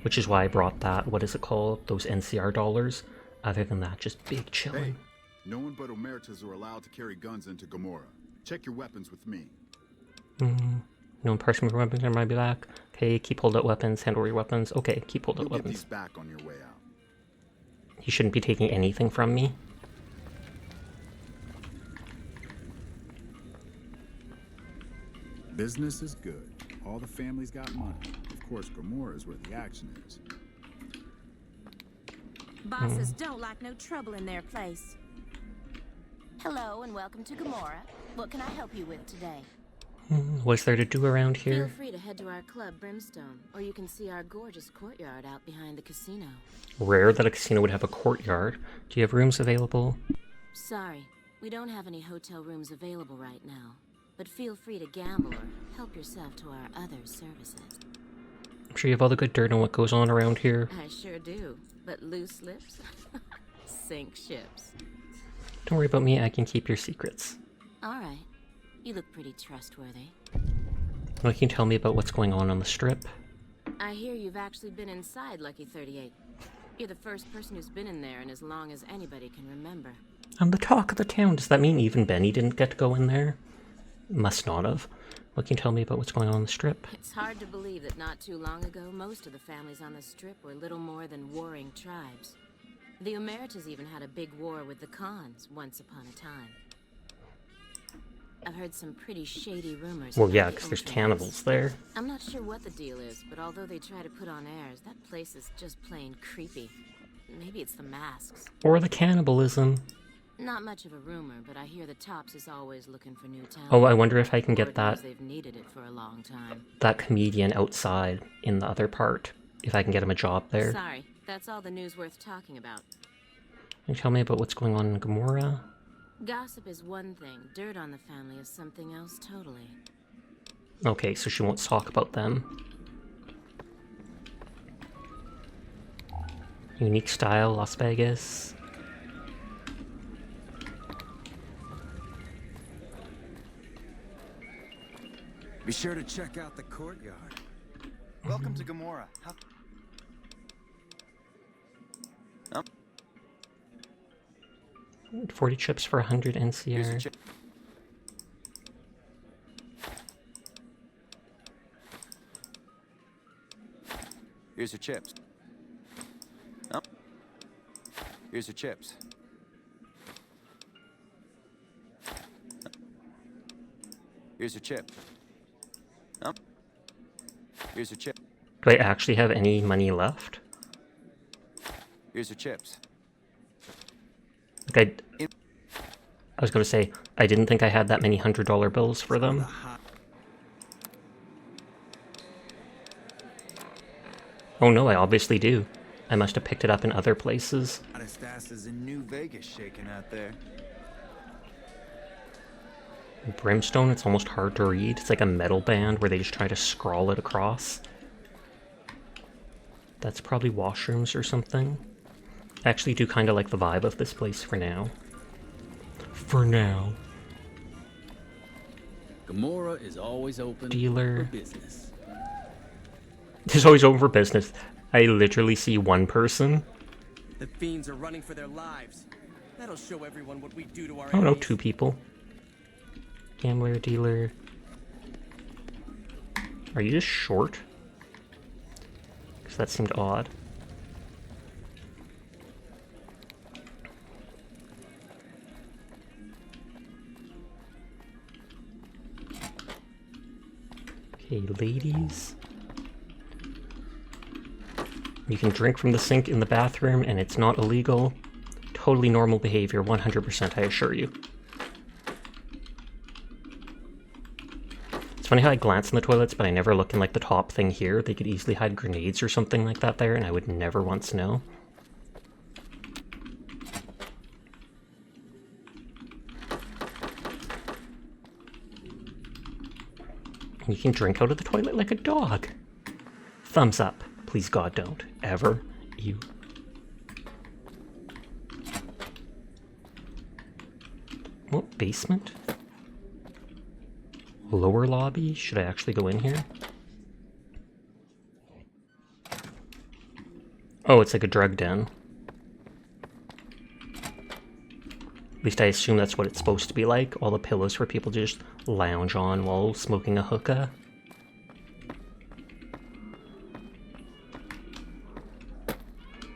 which is why I brought that, what is it called, those NCR dollars. Other than that, just big chillin'. Hey, no one but Omertas are allowed to carry guns into Gomorrah. Check your weapons with me. No person with weapons might be back. Okay, keep hold out weapons, handle your weapons. Okay, keep hold out You'll get weapons. these back on your way out. He shouldn't be taking anything from me. Business is good. All the families got money. Of course, Gomorrah is where the action is. Bosses don't like no trouble in their place. Hello and welcome to Gomorrah. What can I help you with today? What's there to do around Feel here? free to head to our club, Brimstone, or you can see our gorgeous courtyard out behind the casino. Rare that a casino would have a courtyard. Do you have rooms available? Sorry, we don't have any hotel rooms available right now, but feel free to gamble or help yourself to our other services. I'm sure you have all the good dirt on what goes on around here. I sure do, but loose lips sink ships. Don't worry about me, I can keep your secrets. Alright, you look pretty trustworthy. What can you tell me about what's going on the strip? I hear you've actually been inside Lucky 38. You're the first person who's been in there in as long as anybody can remember. I'm the talk of the town. Does that mean even Benny didn't get to go in there? Must not have. What can you tell me about what's going on the strip? It's hard to believe that not too long ago, most of the families on the strip were little more than warring tribes. The Omertas even had a big war with the Khans once upon a time. I've heard some pretty shady rumors. Well, about yeah, the because there's Omertas. cannibals there. I'm not sure what the deal is, but although they try to put on airs, that place is just plain creepy. Maybe it's the masks. Or the cannibalism. Not much of a rumor, but I hear the Tops is always looking for new talent. Oh, I wonder if I can get Lord that knows they've needed it for a long time. that comedian outside in the other part. If I can get him a job there. Sorry, that's all the news worth talking about. Can you tell me about what's going on in Gomorrah? Gossip is one thing, dirt on the family is something else totally. Okay, so she won't talk about them. Unique style, Las Vegas. Be sure to check out the courtyard. Welcome to Gomorrah. 40 chips for 100 Here's your NCR. chip. Here's your chips. Oh. Here's your chips. Here's your chip. Oh. Here's your chip. Do I actually have any money left? Here's your chips. Like I was gonna say, I didn't think I had that many $100 bills for them. Oh no, I obviously do. I must have picked it up in other places. Hottest asses in New Vegas shaking out there. Brimstone, it's almost hard to read. It's like a metal band where they just try to scrawl it across. That's probably washrooms or something. I actually do kind of like the vibe of this place for now. For now. Gomorrah is always open Dealer. for business. It's always open for business. I literally see one person. The fiends are running for their lives. That'll show everyone what we do to our I don't know, enemies. 2 people. Gambler, dealer. Are you just short? Because that seemed odd. Okay, ladies. You can drink from the sink in the bathroom and it's not illegal. Totally normal behavior, 100%, I assure you. It's funny how I glance in the toilets, but I never look in like the top thing here. They could easily hide grenades or something like that there, and I would never once know. You can drink out of the toilet like a dog. Thumbs up. Please God, don't. Ever. You. Oh, basement? Lower lobby? Should I actually go in here? Oh, it's like a drug den. At least I assume that's what it's supposed to be like. All the pillows for people to just lounge on while smoking a hookah.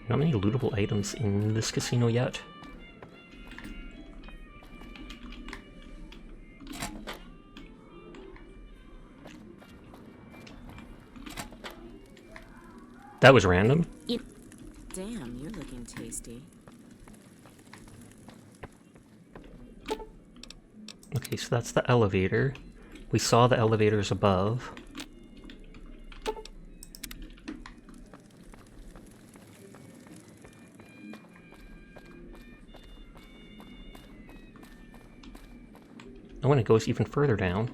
Not many lootable items in this casino yet. That was random. Damn, you're looking tasty. Okay, so that's the elevator. We saw the elevators above. Oh, and it goes even further down.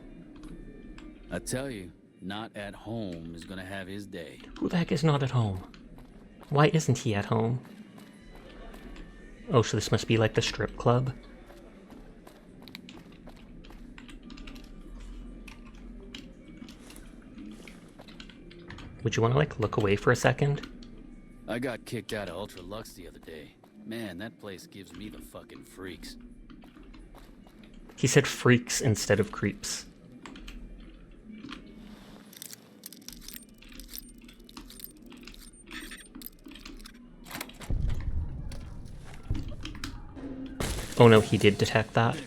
I tell you, not at home is gonna have his day. Who the heck is not at home? Why isn't he at home? Oh, so this must be like the strip club? Would you want to, like, look away for a second? I got kicked out of Ultra Lux the other day. Man, that place gives me the fucking freaks. He said freaks instead of creeps. Oh no, he did detect that.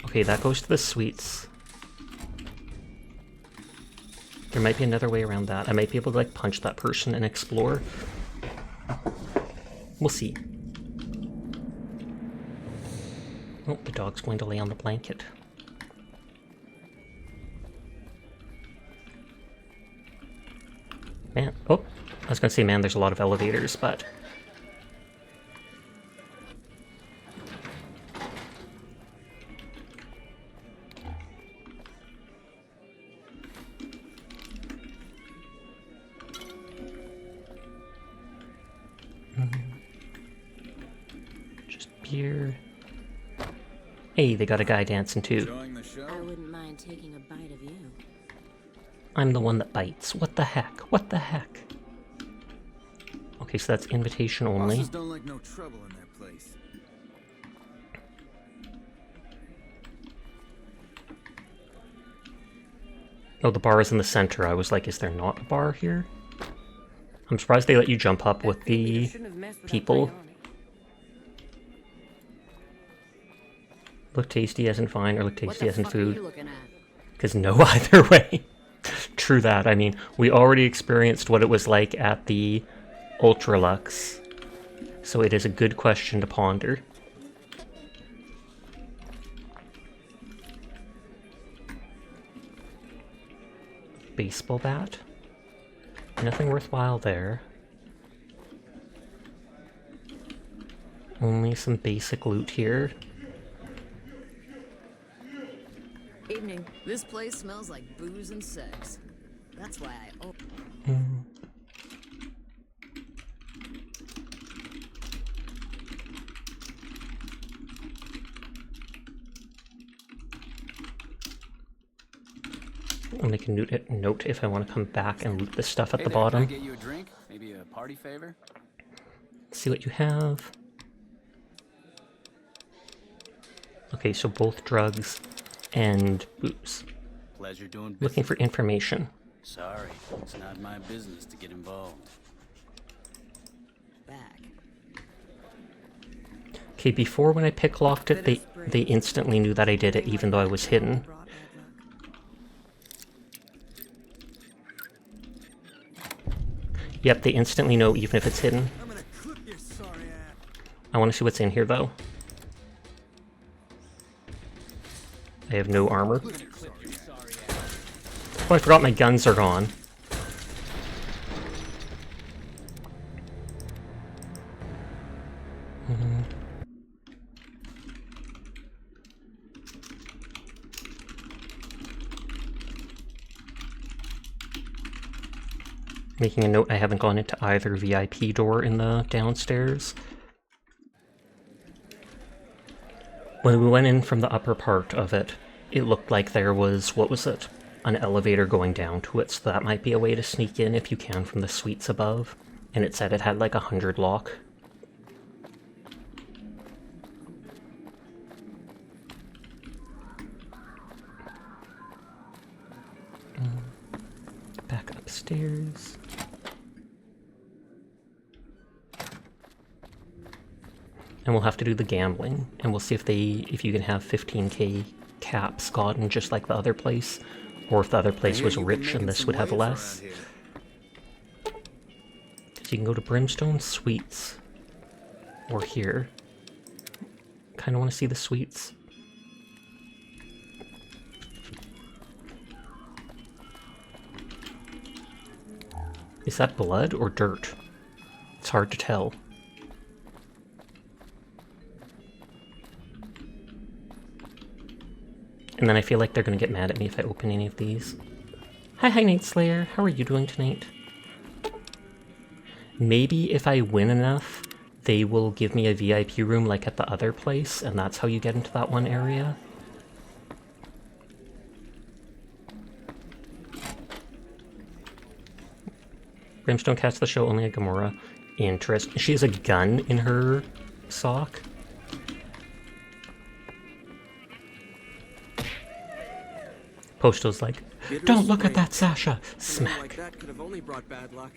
Okay, that goes to the suites. There might be another way around that. I might be able to, like, punch that person and explore. We'll see. Oh, the dog's going to lay on the blanket. Man, oh, I was gonna say, man, there's a lot of elevators, but... Just beer. Hey, they got a guy dancing too. Enjoying the show? I wouldn't mind taking a bite of you. I'm the one that bites. What the heck? What the heck? Okay, so that's invitation only. Bosses don't like no trouble in their place. Oh, the bar is in the center. I was like, is there not a bar here? I'm surprised they let you jump up with the people. Look tasty as in fine, or look tasty as in food. Because no either way. True that. I mean, we already experienced what it was like at the Ultra Lux. So it is a good question to ponder. Baseball bat? Nothing worthwhile there. Only some basic loot here. Evening. This place smells like booze and sex. That's why I open. I'll make a note if I want to come back and loot this stuff at Hey the there, can I bottom. get you a drink? Maybe a party favor? See what you have. Okay, so both drugs and booze. Pleasure doing business. Looking for information. Sorry, it's not my business to get involved. Back. Okay, before when I picklocked it, they instantly knew that I did it, even though I was hidden. Yep, they instantly know even if it's hidden. I'm gonna clip your sorry ass. I want to see what's in here, though. I have no armor. Oh, I forgot my guns are gone. Making a note, I haven't gone into either VIP door in the downstairs. When we went in from the upper part of it, it looked like there was, what was it? An elevator going down to it, so that might be a way to sneak in if you can from the suites above. And it said it had like 100 lock. Back upstairs. And we'll have to do the gambling, and we'll see if you can have 15k caps gotten just like the other place, or if the other place was rich and this would have less. Because you can go to Brimstone Suites, or here. Kind of want to see the suites. Is that blood or dirt? It's hard to tell. And then I feel like they're gonna get mad at me if I open any of these. Hi, Night Slayer. How are you doing tonight? Maybe if I win enough, they will give me a VIP room like at the other place, and that's how you get into that one area. Brimstone cats the show only at Gamora. Interesting. She has a gun in her sock. Postal's like, don't look at that, Sasha! Smack. Like that could have only brought bad luck.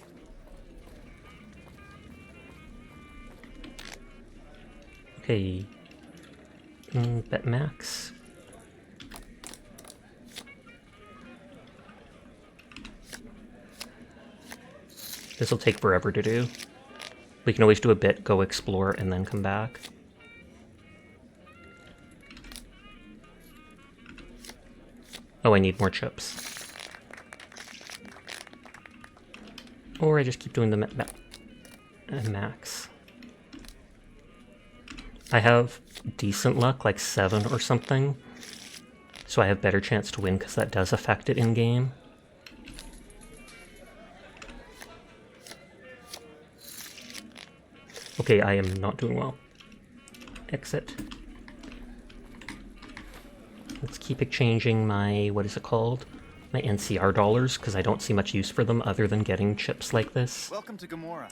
Okay. Bet max. This will take forever to do. We can always do a bit, go explore, and then come back. Oh, I need more chips. Or I just keep doing the max. I have decent luck, like 7 or something. So I have better chance to win because that does affect it in-game. Okay, I am not doing well. Exit. Let's keep exchanging my, what is it called? My NCR dollars, because I don't see much use for them other than getting chips like this. Welcome to Gamora.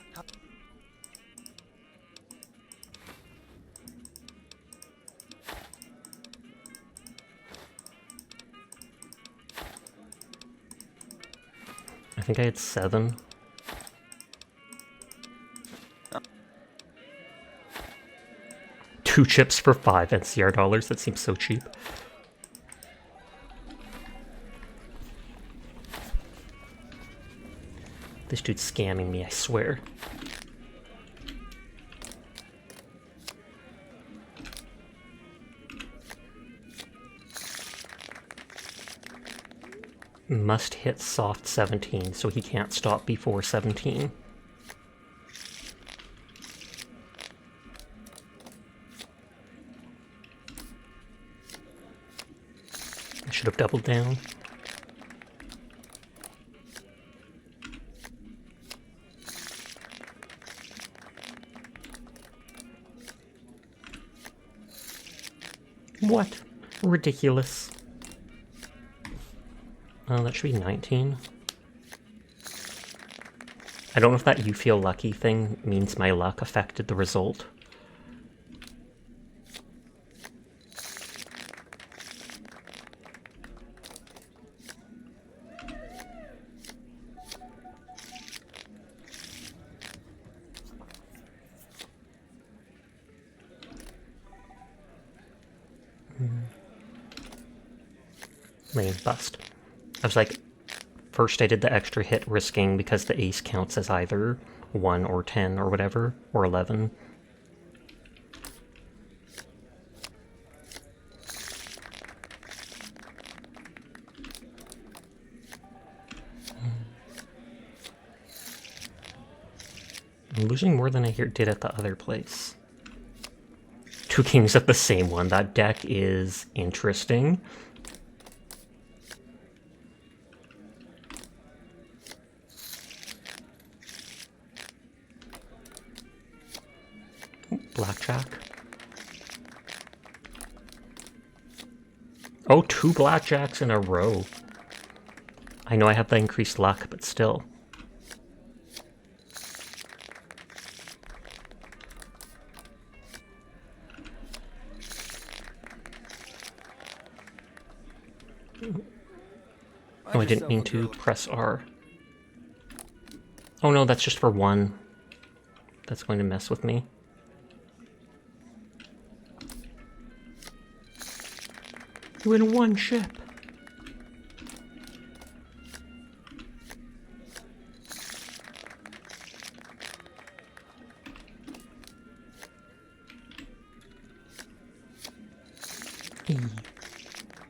I think I had 7. Two chips for 5 NCR dollars, that seems so cheap. This dude's scamming me, I swear. Must hit soft 17, so he can't stop before 17. I should have doubled down. What? Ridiculous. Oh, that should be 19. I don't know if that you feel lucky thing means my luck affected the result. Lane bust. I was like, first I did the extra hit risking because the ace counts as either 1 or 10 or whatever, or 11. I'm losing more than I did at the other place. 2 kings at the same one. That deck is interesting. blackjack. Oh, 2 blackjacks in a row. I know I have the increased luck, but still. Oh, I didn't mean to press R. Oh no, that's just for 1. That's going to mess with me. You win 1 ship.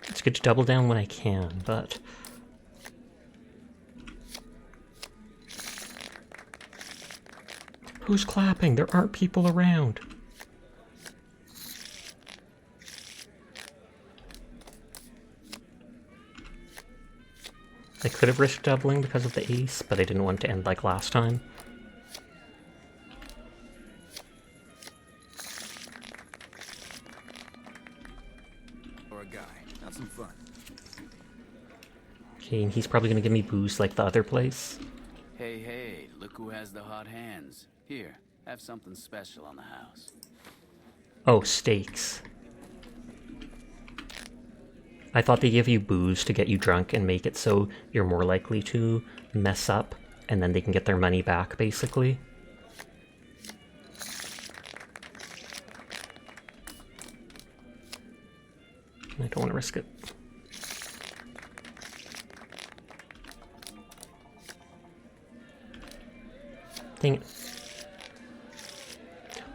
It's good to double down when I can, but... Who's clapping? There aren't people around. I could have risked doubling because of the ace, but I didn't want it to end like last time. Or a guy. Have some fun. Okay, and he's probably gonna give me booze like the other place. Hey, hey, look who has the hot hands. Here, have something special on the house. Oh, steaks. I thought they give you booze to get you drunk and make it so you're more likely to mess up, and then they can get their money back, basically. I don't want to risk it. Dang it.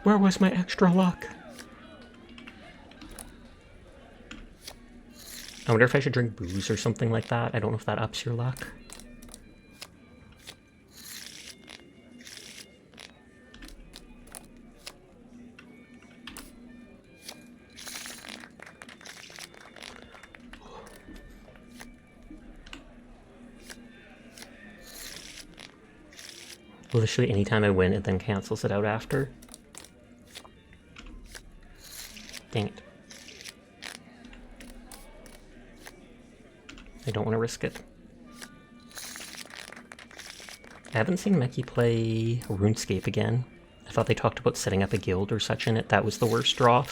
Where was my extra luck? I wonder if I should drink booze or something like that. I don't know if that ups your luck. Literally anytime I win, it then cancels it out after. Dang it. I don't want to risk it. I haven't seen Meki play RuneScape again. I thought they talked about setting up a guild or such in it. That was the worst draw.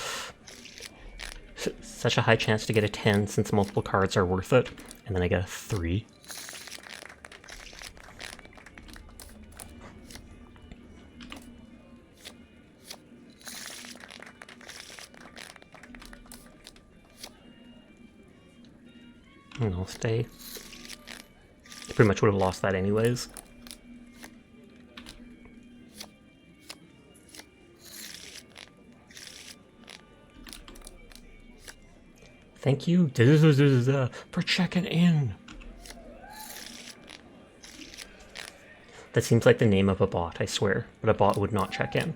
Such a high chance to get a 10 since multiple cards are worth it. And then I get a 3. And I'll stay. Pretty much would have lost that anyways. Thank you for checking in. That seems like the name of a bot, I swear, but a bot would not check in.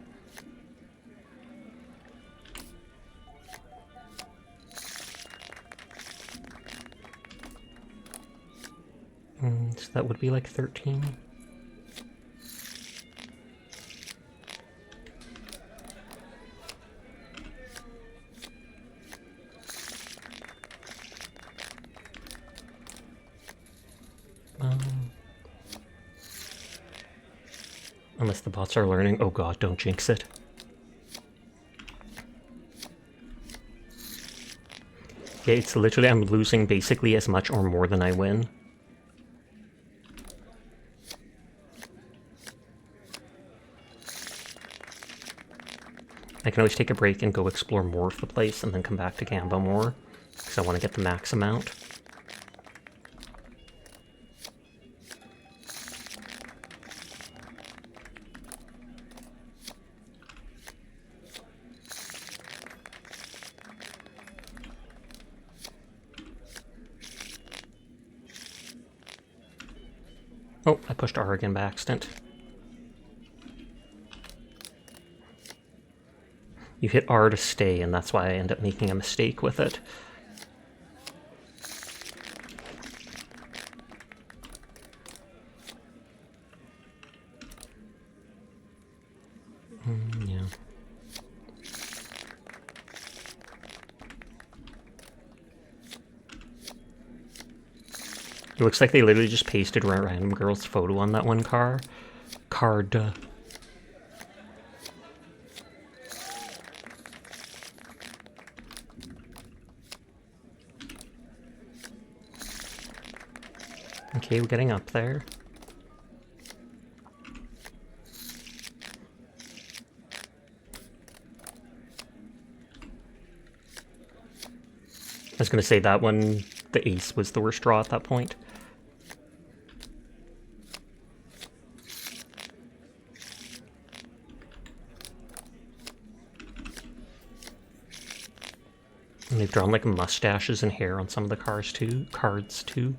So that would be like 13. Unless the bots are learning. Oh god, don't jinx it. Yeah, it's literally I'm losing basically as much or more than I win. I can always take a break and go explore more of the place and then come back to gamble more, because I want to get the max amount. Oh, I pushed R again by accident. You hit R to stay, and that's why I end up making a mistake with it. Yeah. It looks like they literally just pasted a random girl's photo on that one car. Card. Okay, we're getting up there. I was gonna say that one, the ace was the worst draw at that point. And they've drawn like mustaches and hair on some of the cards too.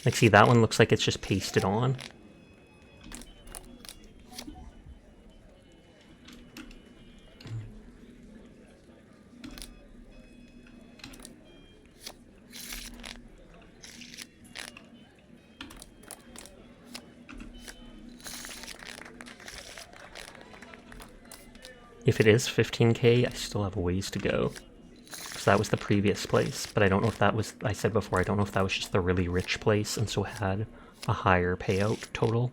Like, see, that one looks like it's just pasted on. If it is 15k, I still have a ways to go. Because that was the previous place, but I don't know if that was, I said before, I don't know if that was just the really rich place and so had a higher payout total.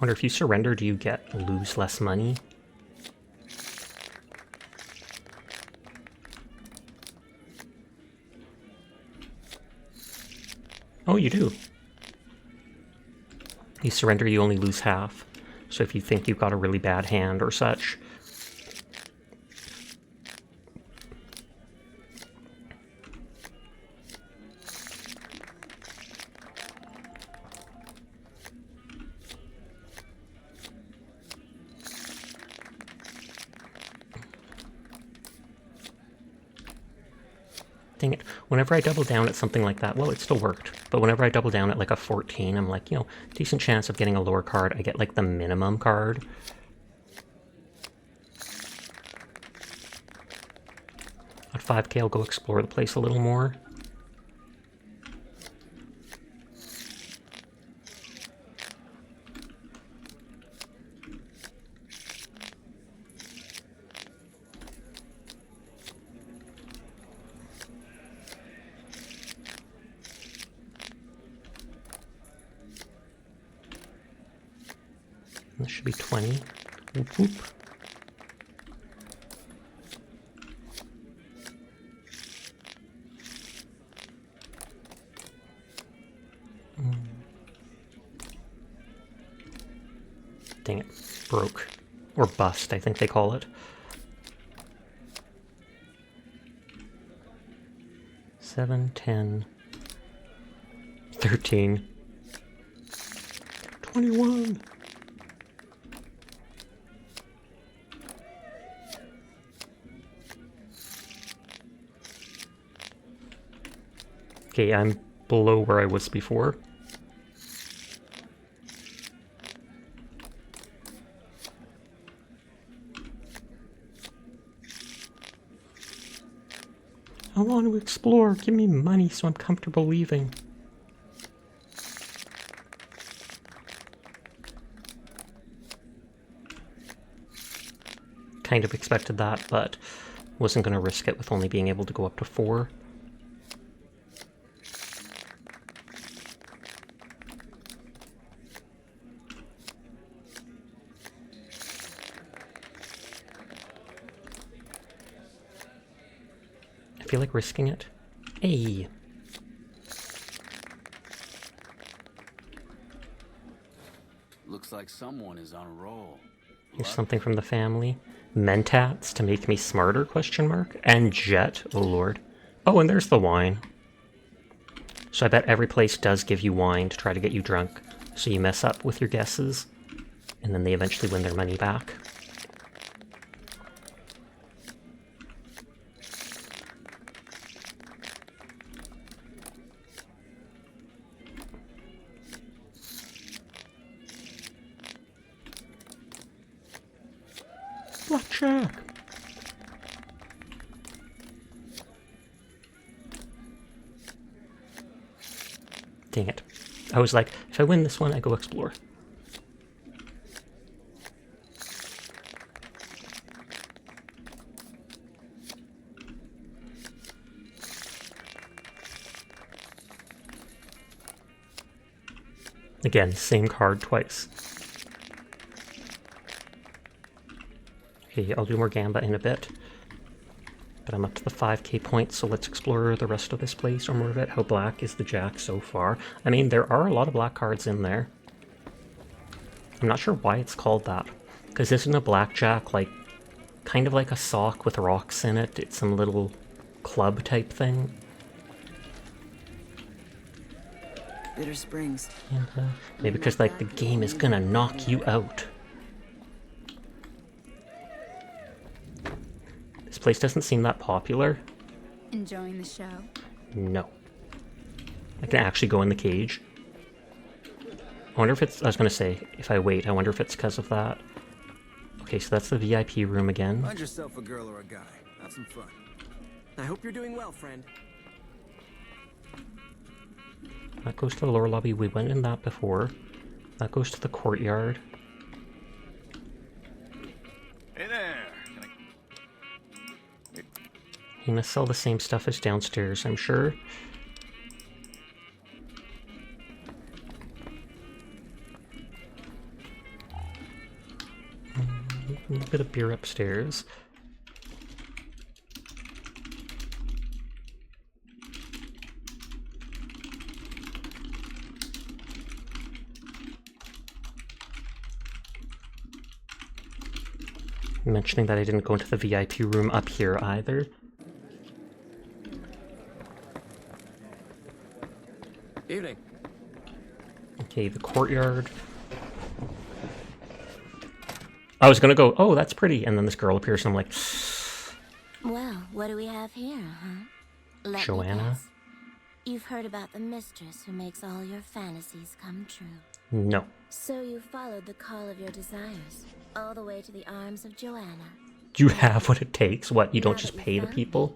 Wonder if you surrender, do you lose less money? Oh, you do. You surrender, you only lose half. So if you think you've got a really bad hand or such. Dang it. Whenever I double down at something like that, well, it still worked. But whenever I double down at like a 14, I'm like, you know, decent chance of getting a lower card. I get like the minimum card. At 5k, I'll go explore the place a little more. This should be 20. Whoop, whoop. Dang it. Broke. Or bust, I think they call it. 7, 10, 13, 21. Okay, I'm below where I was before. I want to explore. Give me money so I'm comfortable leaving. Kind of expected that, but wasn't going to risk it with only being able to go up to 4. I feel like risking it. Hey! Looks like someone is on a roll. Here's something from the family. Mentats to make me smarter, question mark. And jet, oh lord. Oh, and there's the wine. So I bet every place does give you wine to try to get you drunk. So you mess up with your guesses, and then they eventually win their money back. Blackjack! I was like, if I win this one, I go explore. Again, same card twice. Okay, I'll do more Gamba in a bit. But I'm up to the 5k points, so let's explore the rest of this place or more of it. How black is the Jack so far? I mean, there are a lot of black cards in there. I'm not sure why it's called that. Because isn't a blackjack like kind of like a sock with rocks in it? It's some little club type thing. Bitter Springs. And, maybe because like the game is gonna knock you out. This place doesn't seem that popular. Enjoying the show? No. I can actually go in the cage. I wonder if it's, I was gonna say, if I wait, I wonder if it's because of that. Okay, so that's the VIP room again. Find yourself a girl or a guy. Have some fun. I hope you're doing well, friend. That goes to the lower lobby. We went in that before. That goes to the courtyard. Hey there. He must sell the same stuff as downstairs, I'm sure. A bit of beer upstairs. Mentioning that I didn't go into the VIP room up here either. Evening. Okay, the courtyard. I was gonna go, oh, that's pretty, and then this girl appears and I'm like, Well, what do we have here, huh? Let me Joanna? guess. You've heard about the mistress who makes all your fantasies come true. no. So you followed the call of your desires, all the way to the arms of Joanna. Do you have what it takes? What, you don't Now just that pay you've the found people? me,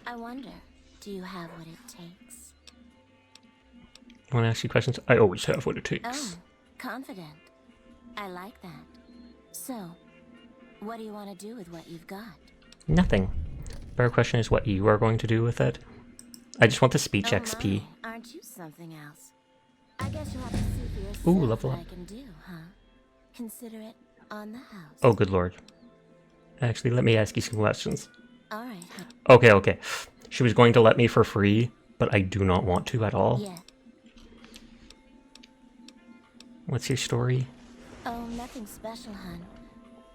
I wonder, do you have what it takes? I want to ask you questions? I always have what it takes. Oh, confident. I like that. So, what do you want to do with what you've got? Nothing. Better question is what you are going to do with it. I just want the speech Oh XP. my, aren't you something else? I guess you'll have to see for yourself Ooh, level what up. I can do, huh? Consider it on the house. Oh, good lord. Actually, let me ask you some questions. All right. Okay. She was going to let me for free, but I do not want to at all. Yeah. What's your story? Oh, nothing special, hun.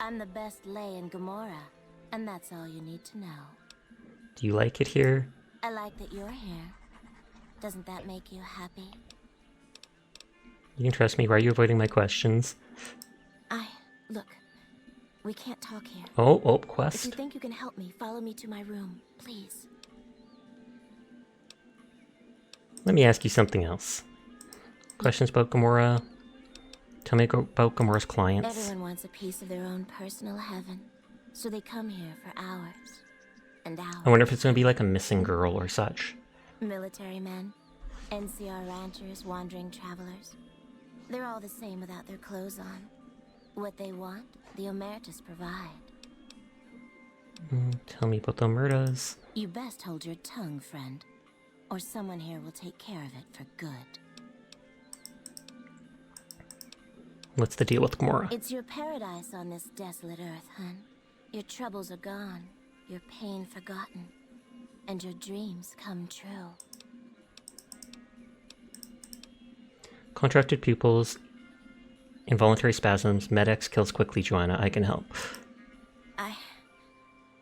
I'm the best lay in Gomorrah, and that's all you need to know. Do you like it here? I like that you're here. Doesn't that make you happy? You can trust me. Why are you avoiding my questions? Look, we can't talk here. Oh, If you quest. think you can help me, follow me to my room, please. Let me ask you something else. Questions about Gamora? Tell me about Gamora's clients. Everyone wants a piece of their own personal heaven, so they come here for hours and hours. I wonder if it's going to be like a missing girl or such. Military men, NCR ranchers, wandering travelers. They're all the same without their clothes on. What they want, the Omertas provide. Tell me about the Omertas. You best hold your tongue, friend, or someone here will take care of it for good. What's the deal with Gamora? It's your paradise on this desolate earth, hun. Your troubles are gone, your pain forgotten, and your dreams come true. Contracted pupils, involuntary spasms, Med-X kills quickly, Joanna. I can help.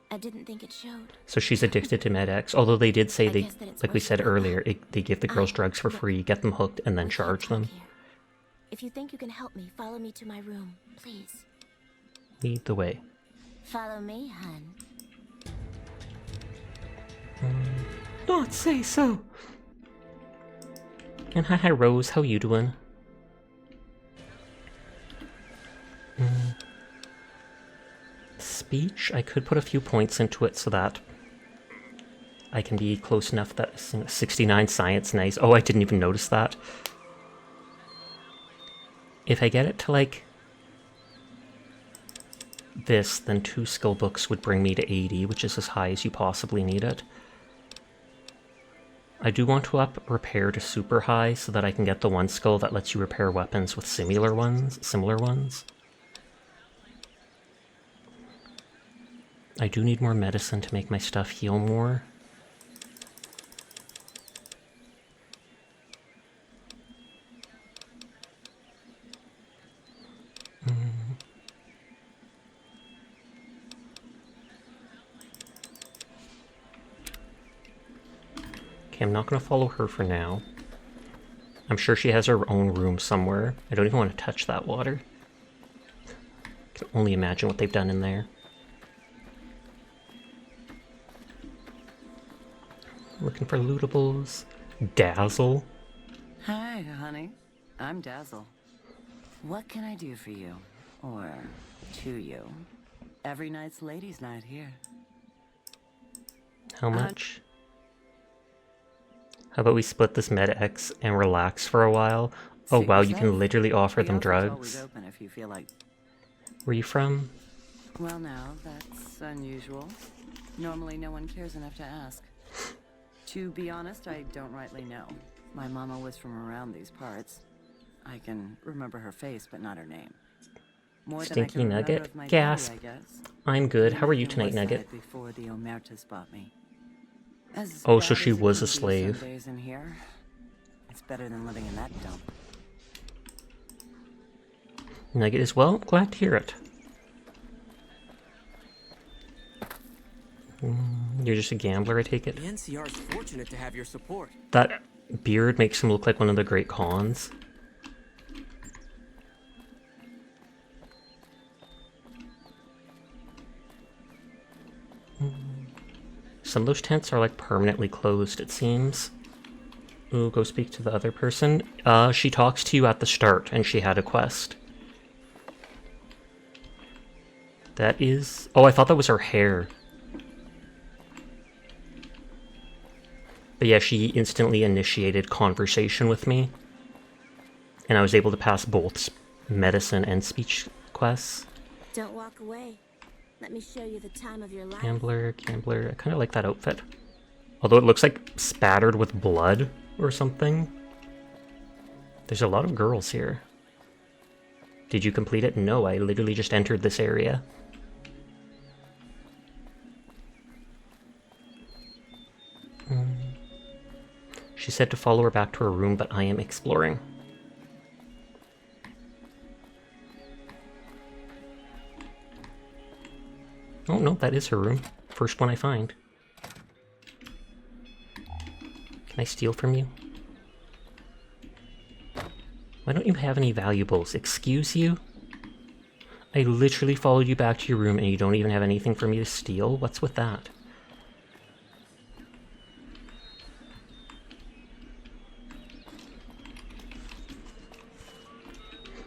I didn't think it showed. So she's addicted to Med-X, although they did say I they, guess that it's like we said worse than earlier, they give the girls drugs for look, free, get them hooked, and then We can't charge talk them. here. If you think you can help me, follow me to my room, please. Lead the way. Follow me, hun. Not say so. And hi Rose, how you doing? Speech? I could put a few points into it so that I can be close enough that 69 science, nice. Oh, I didn't even notice that. If I get it to, like, this, then 2 skill books would bring me to 80, which is as high as you possibly need it. I do want to up repair to super high so that I can get the 1 skill that lets you repair weapons with similar ones. I do need more medicine to make my stuff heal more. Okay, I'm not going to follow her for now. I'm sure she has her own room somewhere. I don't even want to touch that water. I can only imagine what they've done in there. Looking for lootables. Dazzle. Hi, honey. I'm Dazzle. What can I do for you? Or to you? Every night's ladies' night here. How much? How about we split this med-X and relax for a while? Oh wow, you can literally offer them drugs. Open if you feel like. Where you from? Well, now that's unusual. Normally, no one cares enough to ask. To be honest, I don't rightly know. My mama was from around these parts. I can remember her face, but not her name. More Stinky than I can remember Nugget? of my Gasp. daddy, I guess. I'm good. How are you Everything tonight, was Nugget? sad before the Omertas bought me. As Oh, so bad she as it was can a be slave. some days in here, it's better than living in that dump. Nugget as well? Glad to hear it. You're just a gambler, I take it? The NCR is fortunate to have your support. That beard makes him look like one of the great Khans. Some of those tents are like permanently closed, it seems. Ooh, go speak to the other person. She talks to you at the start, and she had a quest. That is... Oh, I thought that was her hair. But yeah, she instantly initiated conversation with me. And I was able to pass both medicine and speech quests. Don't walk away. Let me show you the time of your life. Gambler. I kind of like that outfit. Although it looks like spattered with blood or something. There's a lot of girls here. Did you complete it? No, I literally just entered this area. She said to follow her back to her room, but I am exploring. Oh no, that is her room. First one I find. Can I steal from you? Why don't you have any valuables? Excuse you? I literally followed you back to your room and you don't even have anything for me to steal? What's with that?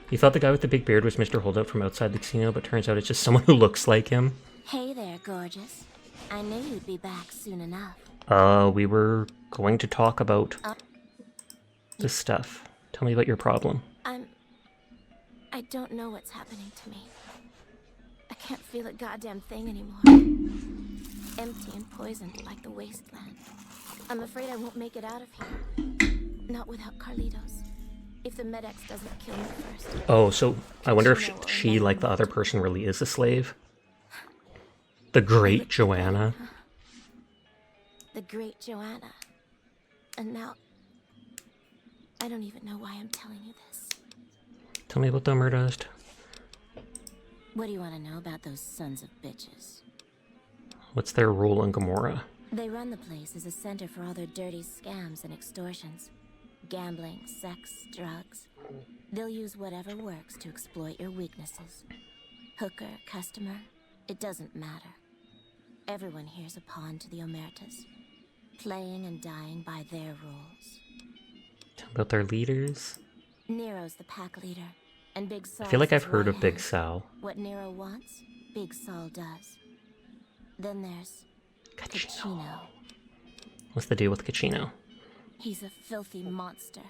You thought the guy with the big beard was Mr. Holdout from outside the casino, but turns out it's just someone who looks like him. Hey there, gorgeous. I knew you'd be back soon enough. We were going to talk about this stuff. Tell me about your problem. I don't know what's happening to me. I can't feel a goddamn thing anymore. Empty and poisoned like the wasteland. I'm afraid I won't make it out of here. Not without Carlitos. If the med-X doesn't kill me first. Oh, so I wonder if she, like the other person, really is a slave? The Great Joanna. The Great Joanna. And now... I don't even know why I'm telling you this. Tell me about the murders. What do you want to know about those sons of bitches? What's their role in Gomorrah? They run the place as a center for all their dirty scams and extortions. Gambling, sex, drugs. They'll use whatever works to exploit your weaknesses. Hooker, customer, it doesn't matter. Everyone here's a pawn to the Omertas, playing and dying by their rules. Tell me about their leaders. Nero's the pack leader, and Big Saul. I feel like I've heard of Big Sal. What Nero wants, Big Saul does. Then there's What's the deal with Caccino? He's a filthy monster.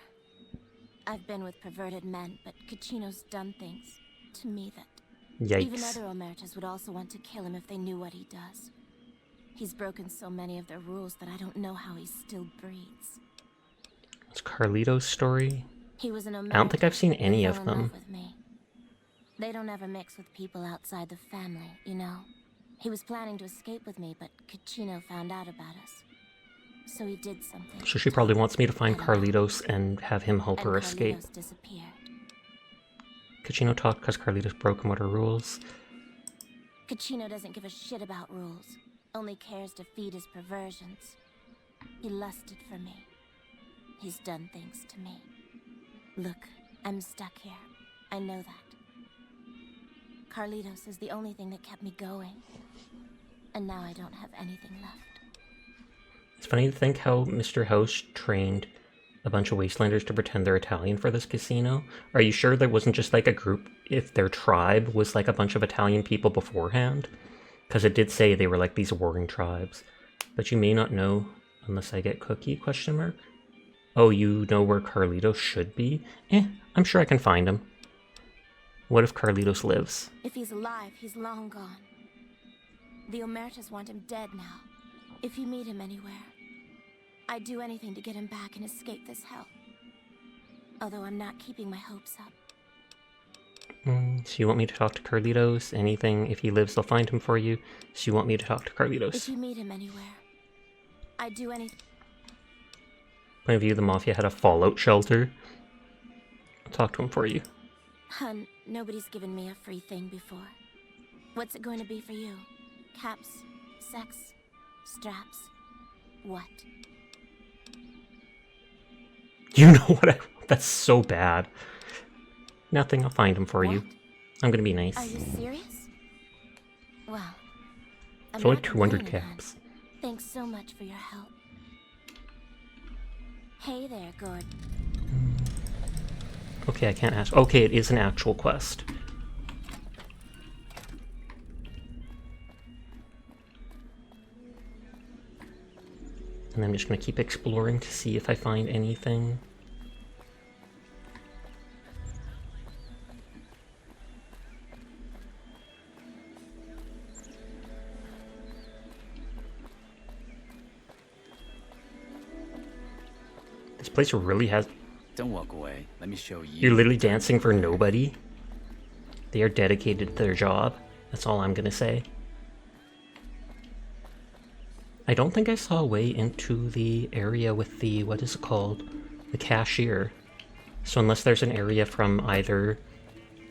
I've been with perverted men, but Caccino's done things to me that even Yikes. other Omertas would also want to kill him if they knew what he does. He's broken so many of their rules that I don't know how he still breathes. It's Carlito's story. He was an Omerta. I don't think I've seen any He of fell in them. love with me. They don't ever mix with people outside the family, you know. He was planning to escape with me, but Caccino found out about us. So he did something. So she probably wants me to find Carlitos and have him help her And escape. Carlitos disappeared. Caccino talked because Carlitos broke what her rules. Caccino doesn't give a shit about rules. Only cares to feed his perversions. He lusted for me. He's done things to me. Look, I'm stuck here. I know that. Carlitos is the only thing that kept me going. And now I don't have anything left. It's funny to think how Mr. House trained a bunch of Wastelanders to pretend they're Italian for this casino. Are you sure there wasn't just like a group, if their tribe was like a bunch of Italian people beforehand? Because it did say they were like these warring tribes. But you may not know unless I get cookie, question mark? Oh, you know where Carlitos should be? I'm sure I can find him. What if Carlitos lives? If he's alive, he's long gone. The Omertas want him dead now. If you meet him anywhere, I'd do anything to get him back and escape this hell. Although I'm not keeping my hopes up. So you want me to talk to Carlitos? Anything, if he lives, they'll find him for you. So you want me to talk to Carlitos? If you meet him anywhere, I'd do anything. Point of view, the Mafia had a fallout shelter. I'll talk to him for you. Hun, nobody's given me a free thing before. What's it going to be for you? Caps? Sex? Straps? What? You know what I want? That's so bad. Nothing, I'll find him for you. I'm gonna be nice. Are you serious? Well, It's only 200 caps. Thanks so much for your help. Hey there, Gord. Okay, I can't ask. Okay, it is an actual quest. And I'm just gonna keep exploring to see if I find anything. This place really has... Don't walk away. Let me show you. You're literally dancing for nobody. They are dedicated to their job. That's all I'm gonna say. I don't think I saw a way into the area with the, what is it called? The cashier. So unless there's an area from either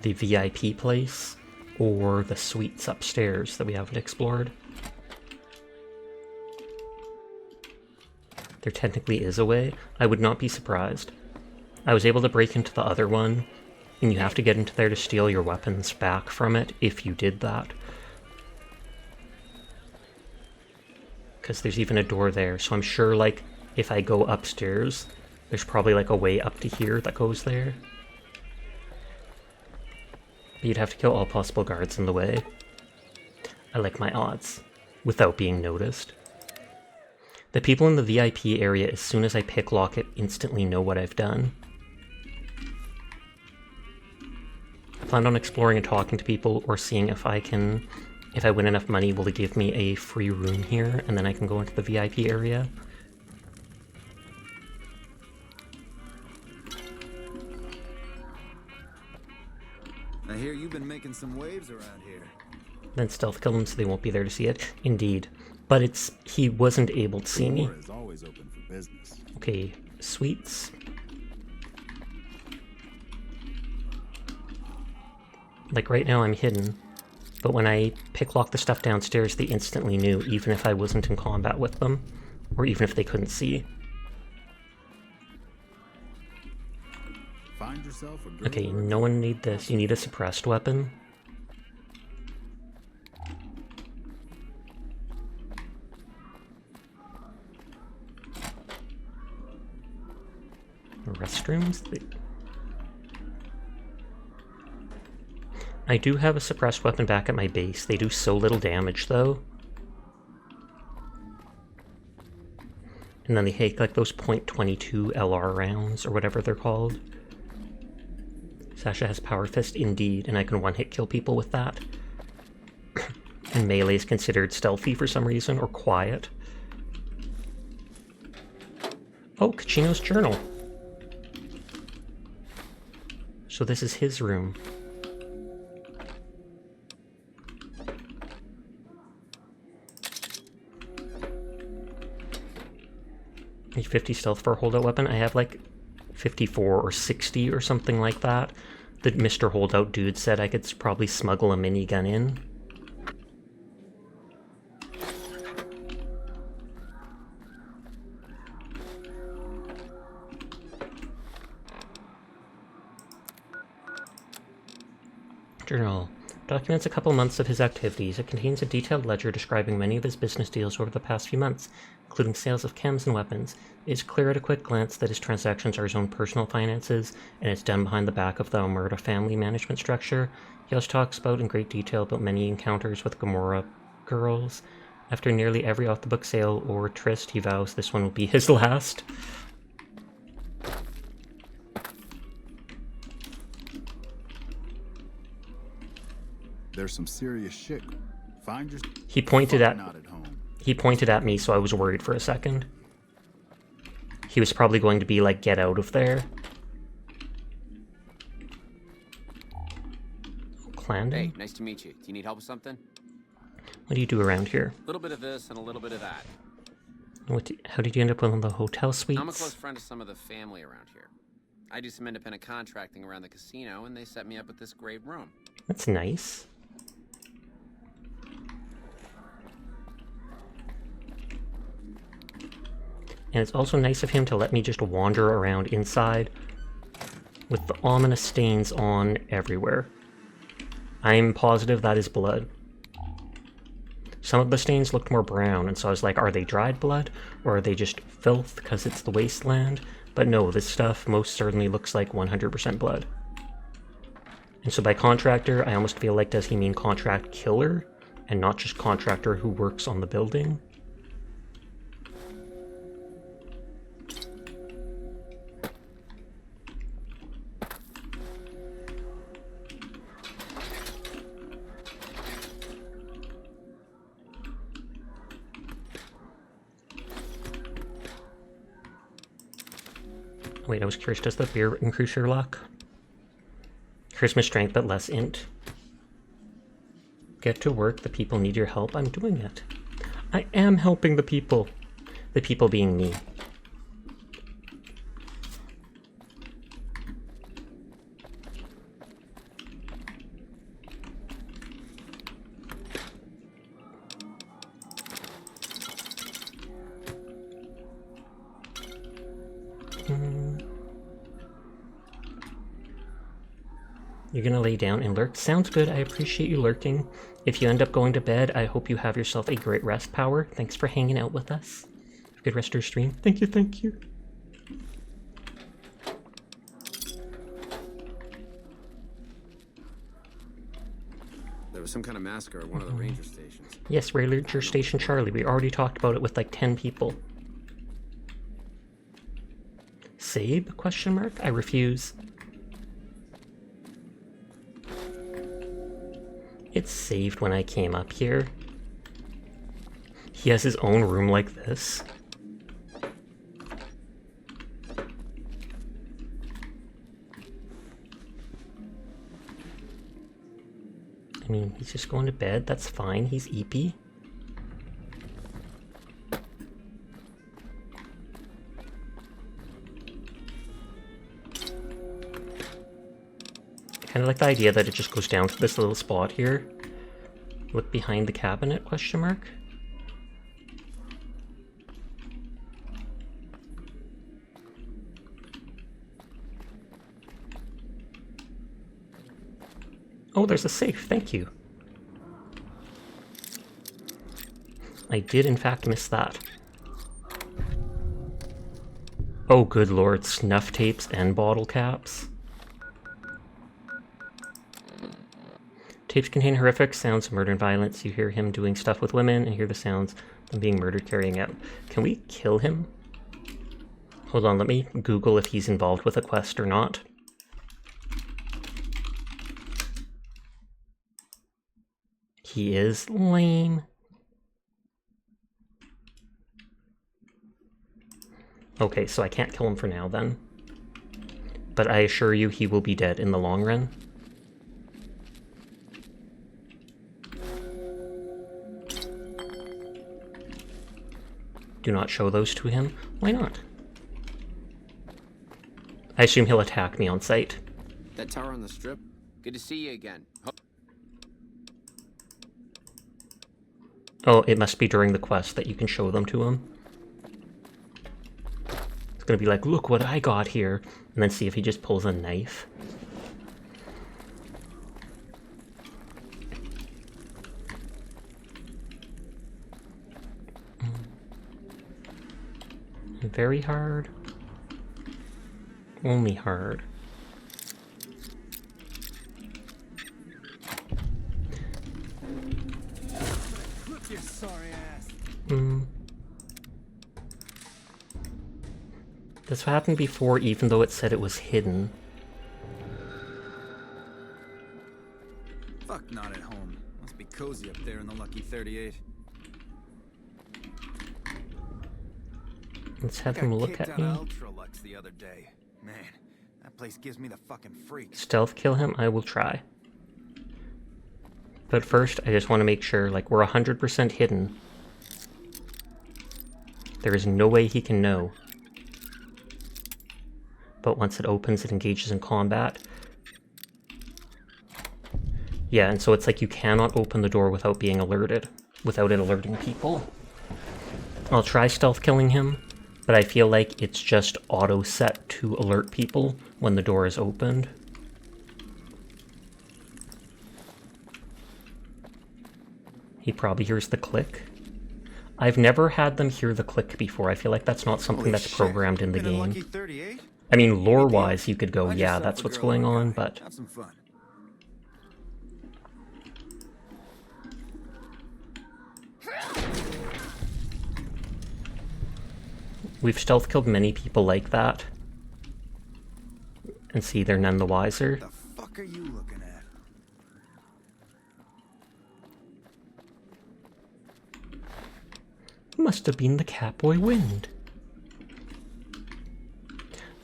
the VIP place or the suites upstairs that we haven't explored. There technically is a way. I would not be surprised. I was able to break into the other one, and you have to get into there to steal your weapons back from it if you did that. Because there's even a door there, so I'm sure, like, if I go upstairs, there's probably, like, a way up to here that goes there. But you'd have to kill all possible guards in the way. I like my odds, without being noticed. The people in the VIP area, as soon as I pick lock it, instantly know what I've done. I planned on exploring and talking to people, or seeing if I can... If I win enough money, will it give me a free room here, and then I can go into the VIP area? I hear you've been making some waves around here. Then stealth kill them so they won't be there to see it. Indeed. But it's... he wasn't able to see me. Door is always open for business. Okay, sweets. Like right now I'm hidden. But when I pick-lock the stuff downstairs, they instantly knew, even if I wasn't in combat with them, or even if they couldn't see. Find yourself a girl. Okay, no one need this. You need a suppressed weapon. Restrooms? I do have a suppressed weapon back at my base. They do so little damage, though. And then they take, like, those .22 LR rounds, or whatever they're called. Sasha has Power Fist indeed, and I can one-hit kill people with that. And melee is considered stealthy for some reason, or quiet. Oh, Kachino's journal. So this is his room. Need 50 stealth for a holdout weapon. I have like 54 or 60 or something like that. The Mr. Holdout dude said I could probably smuggle a minigun in. Journal. Documents a couple months of his activities. It contains a detailed ledger describing many of his business deals over the past few months, including sales of chems and weapons. It is clear at a quick glance that his transactions are his own personal finances, and it's done behind the back of the Omerta family management structure. He also talks about in great detail about many encounters with Gamora girls. After nearly every off-the-book sale or tryst, he vows this one will be his last. There's some serious shit. Find your He pointed at not at home. He pointed at me, so I was worried for a second. He was probably going to be like, get out of there. Clandon? Hey, nice to meet you. Do you need help with something? What do you do around here? A little bit of this and a little bit of that. How did you end up with the hotel suites? I'm a close friend of some of the family around here. I do some independent contracting around the casino, and they set me up with this great room. That's nice. And it's also nice of him to let me just wander around inside with the ominous stains on everywhere. I'm positive that is blood. Some of the stains looked more brown, and so I was like, are they dried blood? Or are they just filth because it's the wasteland? But no, this stuff most certainly looks like 100% blood. And so by contractor, I almost feel like, does he mean contract killer? And not just contractor who works on the building? Wait, I was curious, does the beer increase your luck? Charisma strength, but less int. Get to work, the people need your help, I'm doing it. I am helping the people. The people being me. You're gonna lay down and lurk? Sounds good, I appreciate you lurking. If you end up going to bed, I hope you have yourself a great rest, Power. Thanks for hanging out with us. Good rest of your stream. Thank you, thank you. There was some kind of massacre at one of the ranger stations. Yes, Ranger Station Charlie. We already talked about it with like 10 people. Sabe? Question mark? I refuse. It's saved when I came up here. He has his own room like this. I mean, he's just going to bed. That's fine. He's eepy. Kind of like the idea that it just goes down to this little spot here. Look behind the cabinet, question mark. Oh, there's a safe, thank you. I did in fact miss that. Oh good lord, snuff tapes and bottle caps. Tapes contain horrific sounds of murder and violence. You hear him doing stuff with women and hear the sounds of them being murdered carrying out. Can we kill him? Hold on, let me Google if he's involved with a quest or not. He is lame. Okay, so I can't kill him for now then. But I assure you he will be dead in the long run. Do not show those to him. Why not? I assume he'll attack me on sight. That tower on the strip? Good to see you again. Oh, it must be during the quest that you can show them to him. It's gonna be like, look what I got here. And then see if he just pulls a knife. Very hard. Only hard. Look your sorry ass. This happened before, even though it said it was hidden. Fuck, not at home. Must be cozy up there in the Lucky 38. Let's have him look at me. Ultralux the other day. Man, that place gives me the fucking freaks. Stealth kill him, I will try. But first, I just want to make sure, like, we're 100% hidden. There is no way he can know. But once it opens, it engages in combat. Yeah, and so it's like you cannot open the door without being alerted, without it alerting people. I'll try stealth killing him, but I feel like it's just auto set to alert people when the door is opened. He probably hears the click. I've never had them hear the click before. I feel like that's not something that's programmed in the game. I mean, lore-wise, you could go, yeah, that's what's going on, but... Have some fun. We've stealth killed many people like that. And see, they're none the wiser. What the fuck are you looking at? Must have been the Catboy Wind.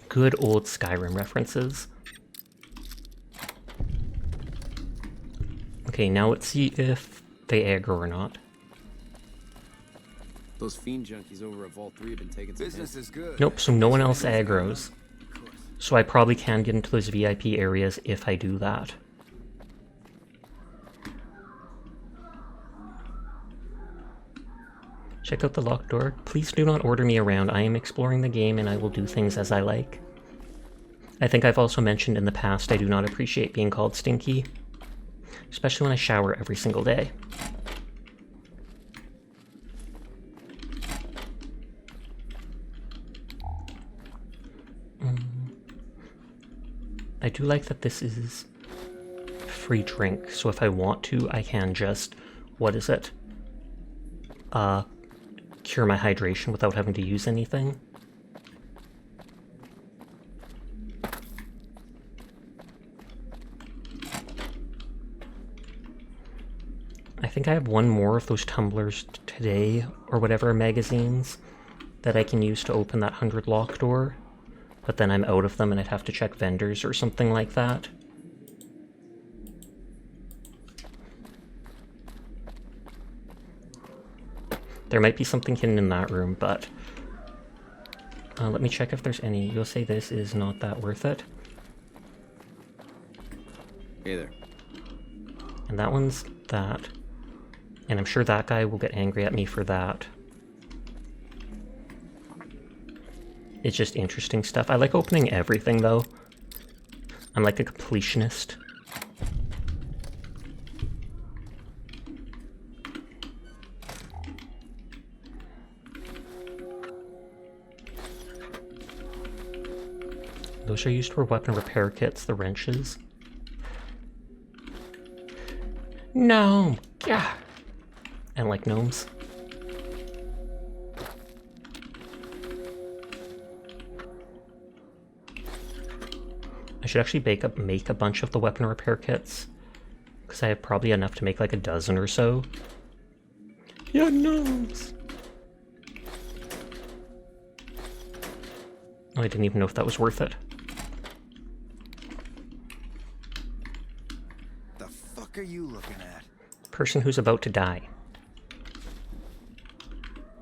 Good old Skyrim references. Okay, now let's see if they aggro or not. Those fiend junkies over at Vault 3 have been taking some Business is good. Nope, so no one else aggroes. So I probably can get into those VIP areas if I do that. Check out the locked door. Please do not order me around. I am exploring the game and I will do things as I like. I think I've also mentioned in the past I do not appreciate being called stinky. Especially when I shower every single day. I do like that this is free drink, so if I want to, I can just, what is it? Cure my hydration without having to use anything. I think I have one more of those tumblers today, or whatever, magazines, that I can use to open that 100 lock door. But then I'm out of them and I'd have to check vendors or something like that. There might be something hidden in that room, but... let me check if there's any. You'll say this is not that worth it. Hey there. And that one's that. And I'm sure that guy will get angry at me for that. It's just interesting stuff. I like opening everything, though. I'm like a completionist. Those are used for weapon repair kits, the wrenches. Gnome! Yeah! I don't like gnomes. I should actually make a bunch of the weapon repair kits. Because I have probably enough to make like a dozen or so. Yeah, gnomes! Oh, I didn't even know if that was worth it. The fuck are you looking at? Person who's about to die.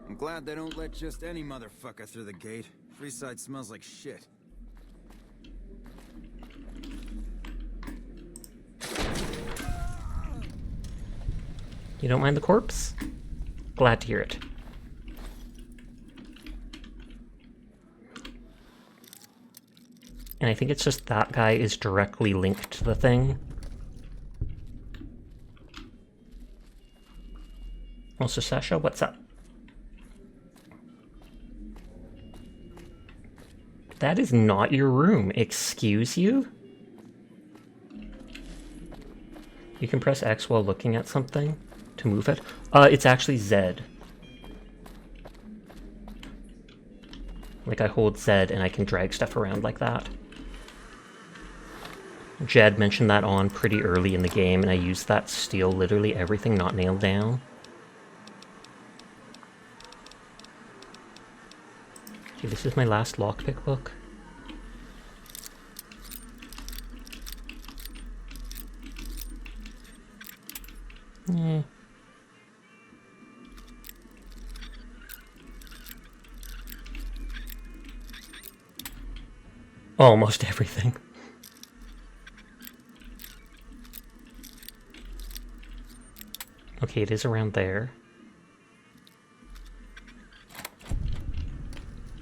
I'm glad they don't let just any motherfucker through the gate. Freeside smells like shit. You don't mind the corpse? Glad to hear it. And I think it's just that guy is directly linked to the thing. Also, Sasha, what's up? That is not your room. Excuse you? You can press X while looking at something to move it. It's actually Z. Like, I hold Z and I can drag stuff around like that. Jed mentioned that on pretty early in the game, and I used that to steal literally everything not nailed down. Okay, this is my last lockpick book. Almost everything. Okay, it is around there.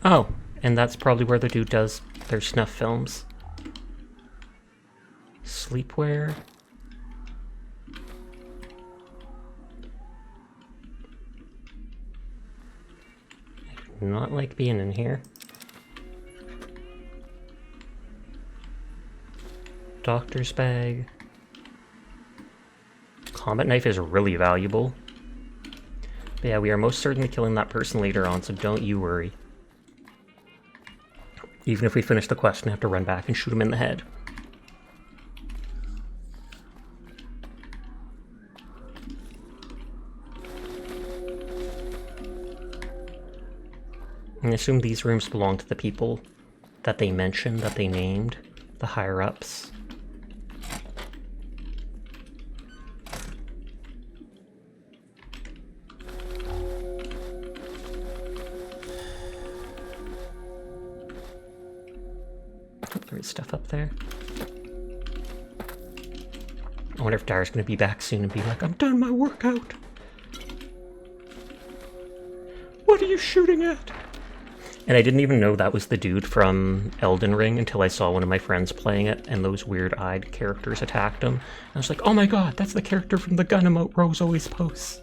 Oh, and that's probably where the dude does their snuff films. Sleepwear. I do not like being in here. Doctor's bag. Combat knife is really valuable. But yeah, we are most certainly killing that person later on, so don't you worry. Even if we finish the quest and have to run back and shoot him in the head. I assume these rooms belong to the people that they mentioned, that they named, the higher-ups. There is stuff up there. I wonder if Dara's gonna be back soon and be like, I'm done my workout. What are you shooting at? And I didn't even know that was the dude from Elden Ring until I saw one of my friends playing it and those weird-eyed characters attacked him. And I was like, oh my god, that's the character from the gun emote Rose always posts.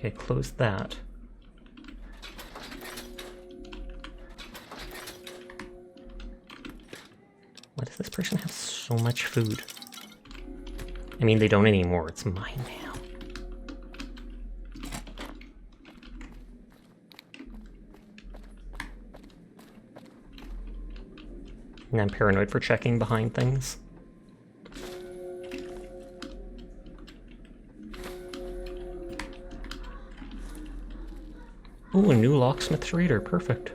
Okay, close that. Why does this person have so much food? I mean, they don't anymore. It's mine now. And I'm paranoid for checking behind things. Ooh, a new locksmith's reader. Perfect.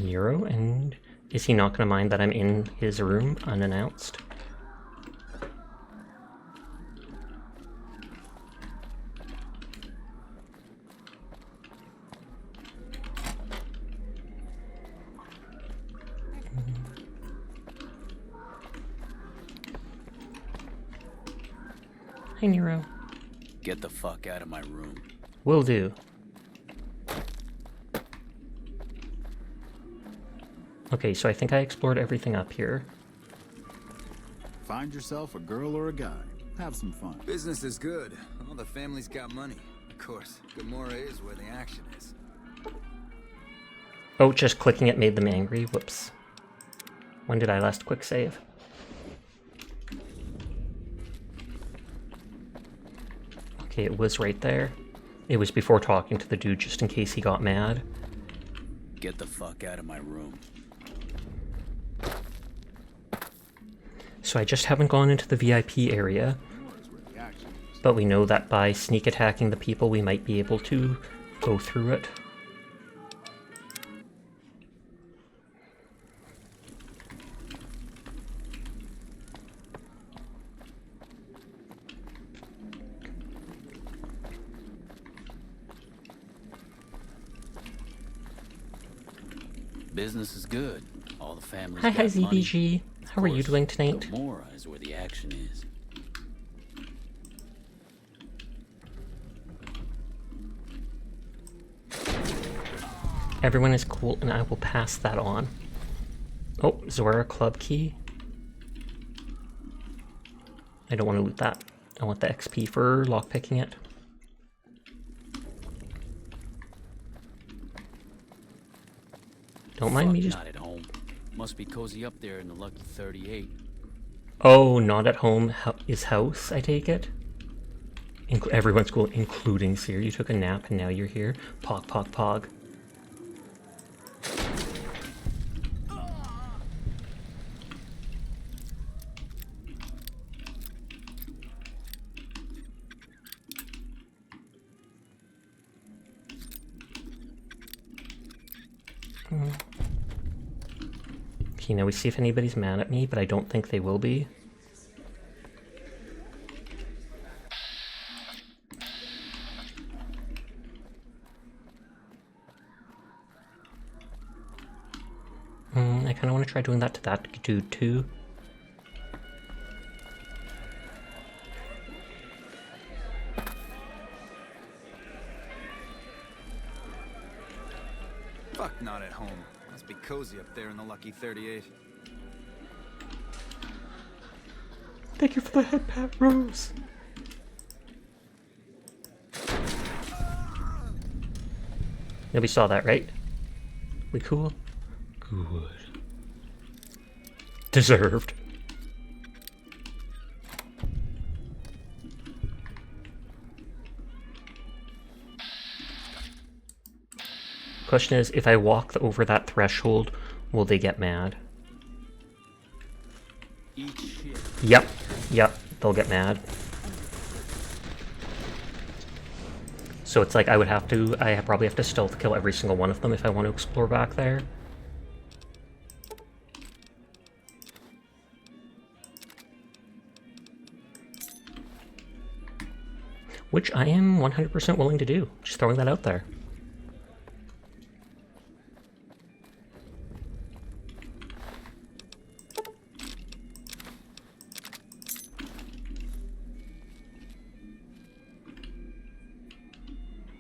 Nero, and is he not going to mind that I'm in his room unannounced? Hey, Nero. Get the fuck out of my room. Will do. Okay, so I think I explored everything up here. Find yourself a girl or a guy. Have some fun. Business is good. All the family's got money. Of course, Gomorrah is where the action is. Oh, just clicking it made them angry. Whoops. When did I last quick save? Okay, it was right there. It was before talking to the dude just in case he got mad. Get the fuck out of my room. So I just haven't gone into the VIP area, but we know that by sneak attacking the people we might be able to go through it. Business is good. All the families Hi, got ZBG. money. How are you doing tonight? Gomorrah is where the action is. Everyone is cool, and I will pass that on. Oh, Zora club key. I don't want to loot that. I want the XP for lockpicking it. Don't mind me just... Not at home. Must be cozy up there in the lucky 38. Oh, not at home is house, I take it? Everyone's cool, including Seer. You took a nap and now you're here. Pog, pog, pog. Okay, now we see if anybody's mad at me, but I don't think they will be. I kind of want to try doing that to that dude too. Fuck, not at home. Must be cozy up there in the lucky 38. Thank you for the head pat, Rose. Nobody saw that, right? We cool? Good. Deserved. Question is, if I walk over that threshold, will they get mad? Yep, they'll get mad. So it's like I probably have to stealth kill every single one of them if I want to explore back there. Which I am 100% willing to do. Just throwing that out there.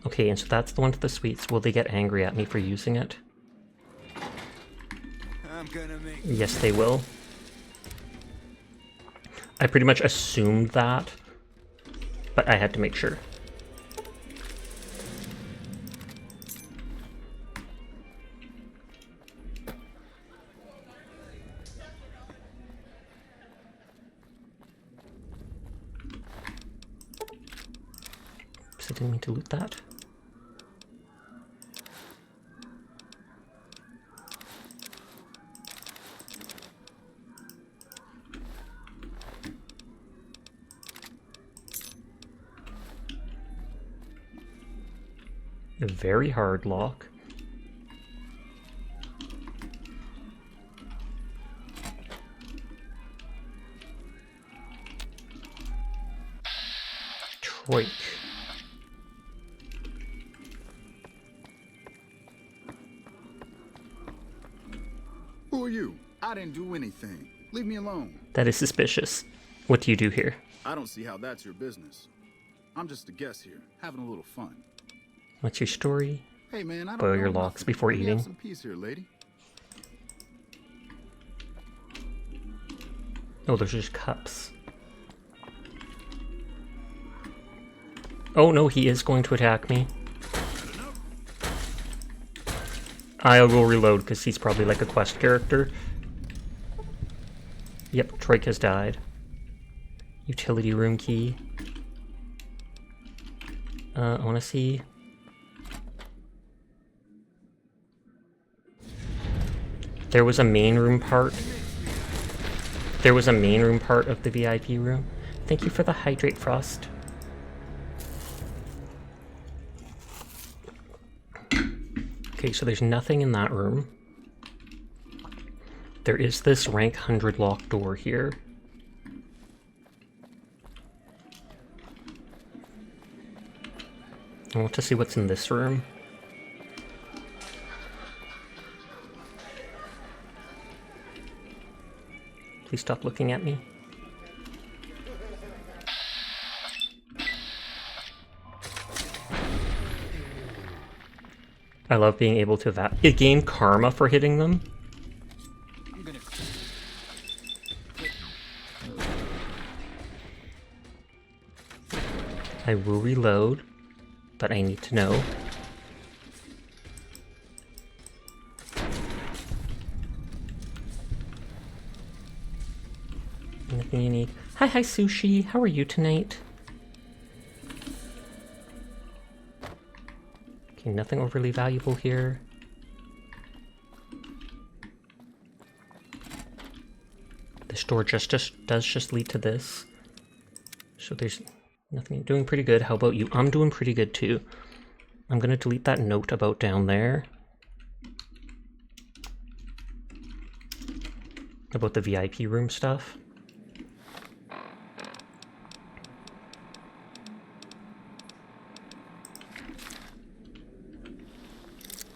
Okay, and so that's the one to the suites. Will they get angry at me for using it? I'm gonna make... Yes, they will. I pretty much assumed that, but I had to make sure. Oops, I didn't mean to loot that. A very hard lock. Troik. Who are you? I didn't do anything. Leave me alone. That is suspicious. What do you do here? I don't see how that's your business. I'm just a guest here, having a little fun. What's your story? Hey man, I don't Boil know your nothing. locks before Let me eating. have some peace here, lady. Oh, those are just cups. Oh no, he is going to attack me. I will reload because he's probably like a quest character. Yep, Troik has died. Utility room key. I want to see. There was a main room part. There was a main room part of the VIP room. Thank you for the hydrate, Frost. Okay, so there's nothing in that room. There is this rank 100 locked door here. I want to see what's in this room. Please stop looking at me. I love being able to gain karma for hitting them. I will reload, but I need to know. Anything you need? Hi, Sushi. How are you tonight? Okay, nothing overly valuable here. This door does just lead to this. So there's nothing. Doing pretty good. How about you? I'm doing pretty good too. I'm gonna delete that note about down there. About the VIP room stuff.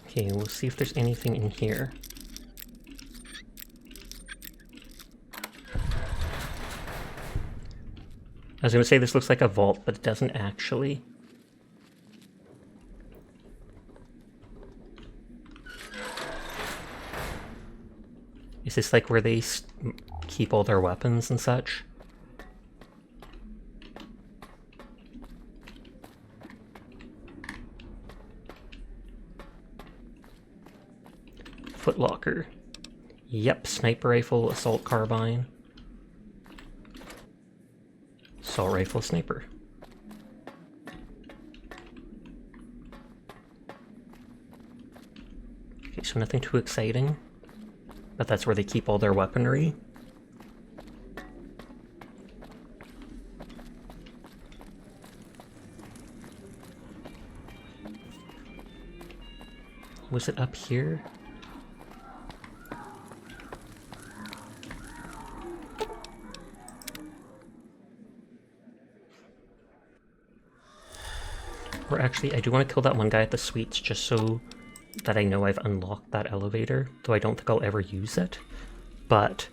Okay, we'll see if there's anything in here. I was going to say this looks like a vault, but it doesn't actually. Is this like where they keep all their weapons and such? Footlocker. Yep, sniper rifle, assault carbine. Assault rifle, sniper. Okay, so nothing too exciting. But that's where they keep all their weaponry. Was it up here? Or actually, I do want to kill that one guy at the suites just so that I know I've unlocked that elevator, though I don't think I'll ever use it. But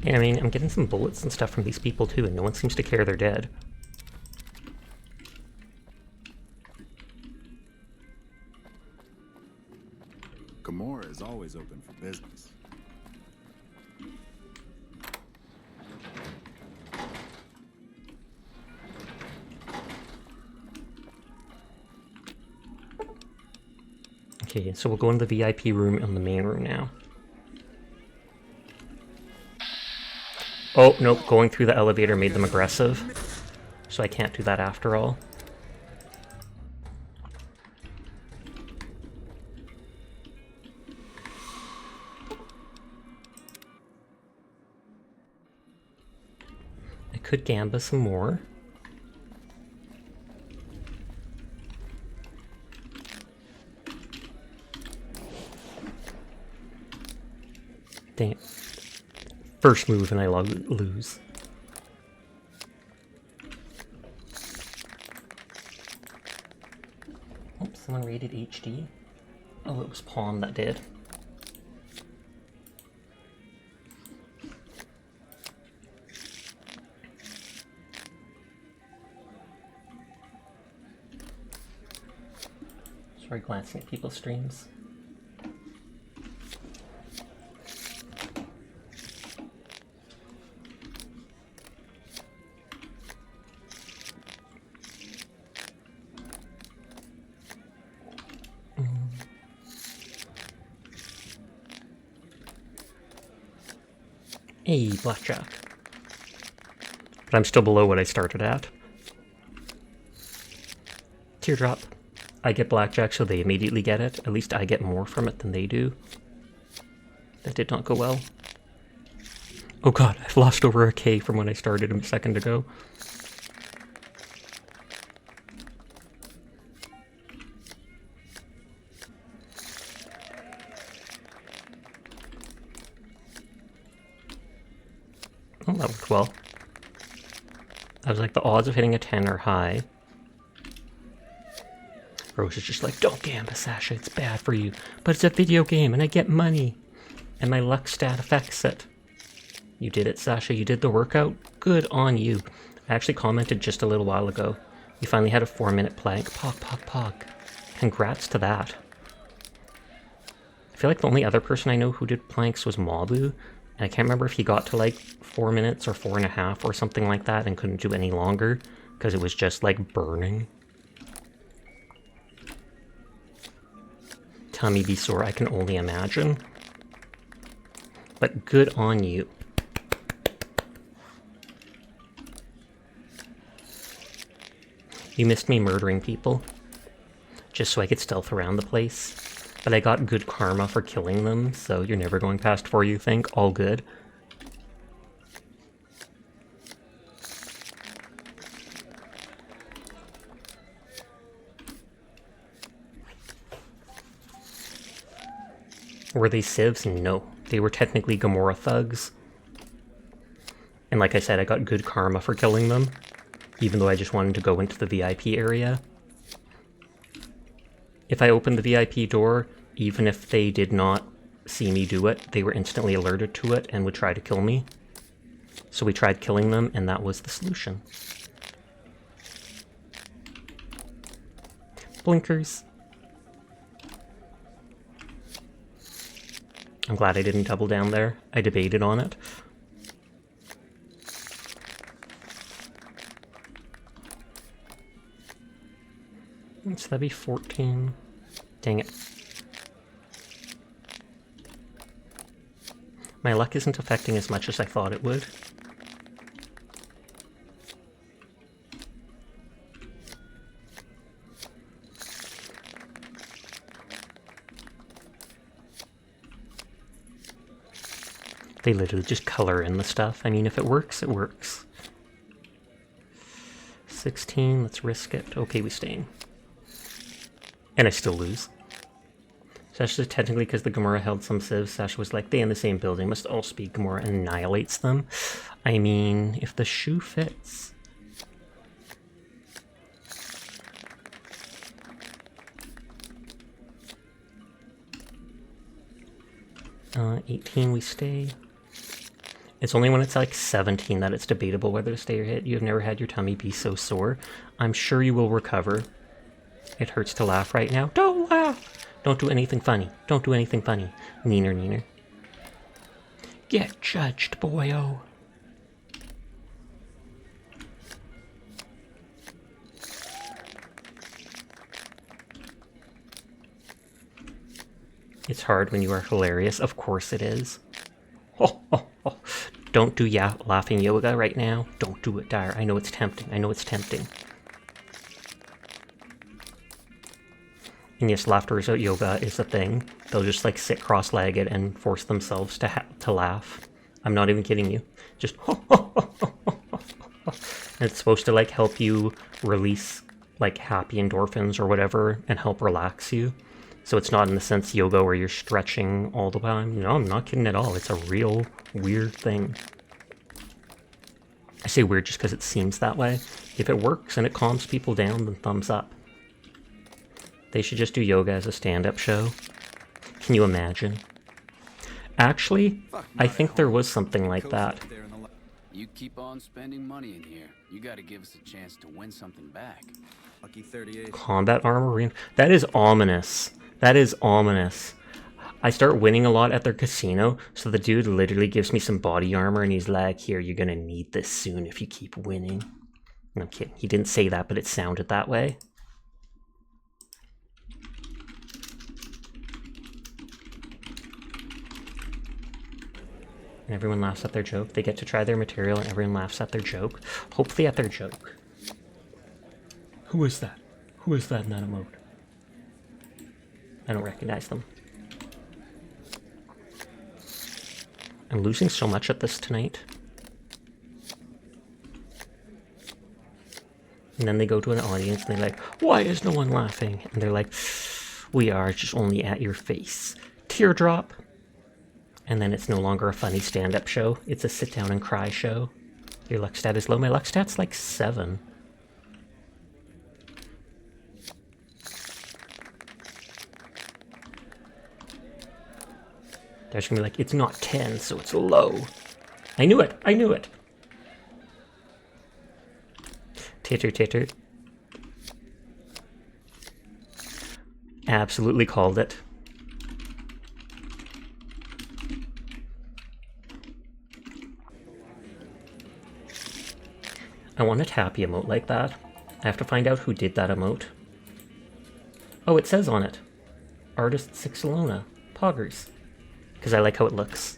yeah, I mean, I'm getting some bullets and stuff from these people too, and no one seems to care they're dead. Gamora is always open for business. Okay, so we'll go into the VIP room and the main room now. Oh, nope, going through the elevator made them aggressive. So I can't do that after all. I could gamba some more. Dang it. First move and I lose. Oops, someone rated HD. Oh, it was Pawn that did. Sorry, glancing at people's streams. Hey, blackjack. But I'm still below what I started at. Teardrop. I get blackjack, so they immediately get it. At least I get more from it than they do. That did not go well. Oh god, I've lost over a K from when I started a second ago. Oh, that worked well. I was like, the odds of hitting a 10 are high. Rose is just like, don't gamble, Sasha, it's bad for you. But it's a video game and I get money. And my luck stat affects it. You did it, Sasha. You did the workout. Good on you. I actually commented just a little while ago. You finally had a 4-minute plank. Pog, pog, pog. Congrats to that. I feel like the only other person I know who did planks was Mabu. And I can't remember if he got to like 4 minutes or 4.5 or something like that and couldn't do any longer because it was just like burning. Tummy be sore, I can only imagine. But good on you. You missed me murdering people, just so I could stealth around the place. But I got good karma for killing them, so you're never going past 4, you think? All good. Were they civs? No. They were technically Gamora thugs. And like I said, I got good karma for killing them, even though I just wanted to go into the VIP area. If I opened the VIP door, even if they did not see me do it, they were instantly alerted to it and would try to kill me. So we tried killing them, and that was the solution. Blinkers. I'm glad I didn't double down there. I debated on it. So that'd be 14. Dang it. My luck isn't affecting as much as I thought it would. They literally just color in the stuff. I mean, if it works, it works. 16, let's risk it. Okay, we staying. And I still lose. Sasha, technically, because the Gamora held some civs, Sasha was like, they in the same building, must all speak. Gamora annihilates them. I mean, if the shoe fits. 18, we stay. It's only when it's like 17 that it's debatable whether to stay or hit. You have never had your tummy be so sore. I'm sure you will recover. It hurts to laugh right now. Don't laugh! Don't do anything funny. Don't do anything funny. Neener, neener. Get judged, boyo. It's hard when you are hilarious. Of course it is. Oh, oh, oh. Don't do laughing yoga right now. Don't do it, Dire. I know it's tempting. I know it's tempting. And yes, laughter yoga is a thing. They'll just like sit cross-legged and force themselves to laugh. I'm not even kidding you. Just it's supposed to like help you release like happy endorphins or whatever and help relax you. So it's not in the sense yoga where you're stretching all the time. No, I'm not kidding at all. It's a real weird thing. I say weird just because it seems that way. If it works and it calms people down, then thumbs up. They should just do yoga as a stand-up show. Can you imagine? Actually, I think there was something like that. You keep on spending money in here. You gotta give us a chance to win something back. Lucky 38. Combat armor? That is ominous. That is ominous. I start winning a lot at their casino, so the dude literally gives me some body armor and he's like, here, you're gonna need this soon if you keep winning. No, I'm kidding. He didn't say that, but it sounded that way. and everyone laughs at their joke. They get to try their material and everyone laughs at their joke. Hopefully at their joke. Who is that? Who is that in that emote? I don't recognize them. I'm losing so much at this tonight. And then they go to an audience and they're like, why is no one laughing? And they're like, we are just only at your face. Teardrop. And then it's no longer a funny stand-up show. It's a sit down and cry show. Your luck stat is low. My luck stat's like 7. They're just gonna be like, it's not 10, so it's low. I knew it! I knew it! Titter titter. Absolutely called it. I want a tappy emote like that. I have to find out who did that emote. Oh, it says on it. Artist Sixalona. Poggers. Because I like how it looks.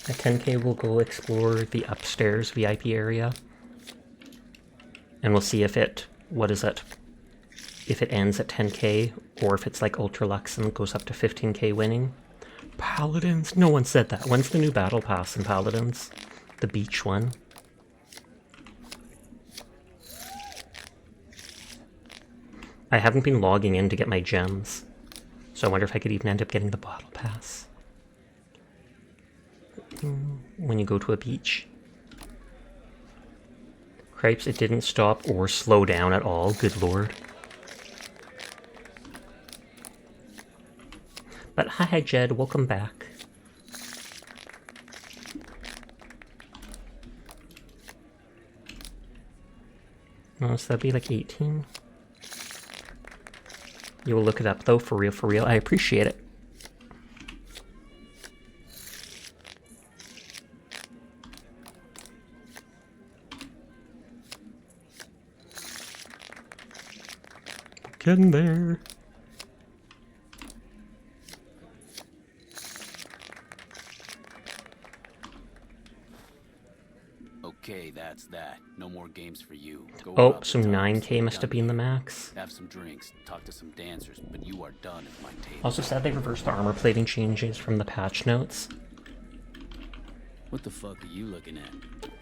At 10k we'll go explore the upstairs VIP area. And we'll see if it, what is it? If it ends at 10k, or if it's like Ultra Lux and goes up to 15k winning. Paladins? No one said that. When's the new battle pass in Paladins? The beach one. I haven't been logging in to get my gems, so I wonder if I could even end up getting the battle pass. When you go to a beach. Cripes, it didn't stop or slow down at all, good lord. But hi Jed, welcome back. Oh, so that'd be like 18. You will look it up though, for real, for real. I appreciate it. Getting there. Okay, that's that. No more games for you. Go Oh, rob so the tunnels. 9k must have been the max. Have some drinks, talk to some dancers, but you are done at my table. Also sad they reversed the armor plating changes from the patch notes. What the fuck are you looking at?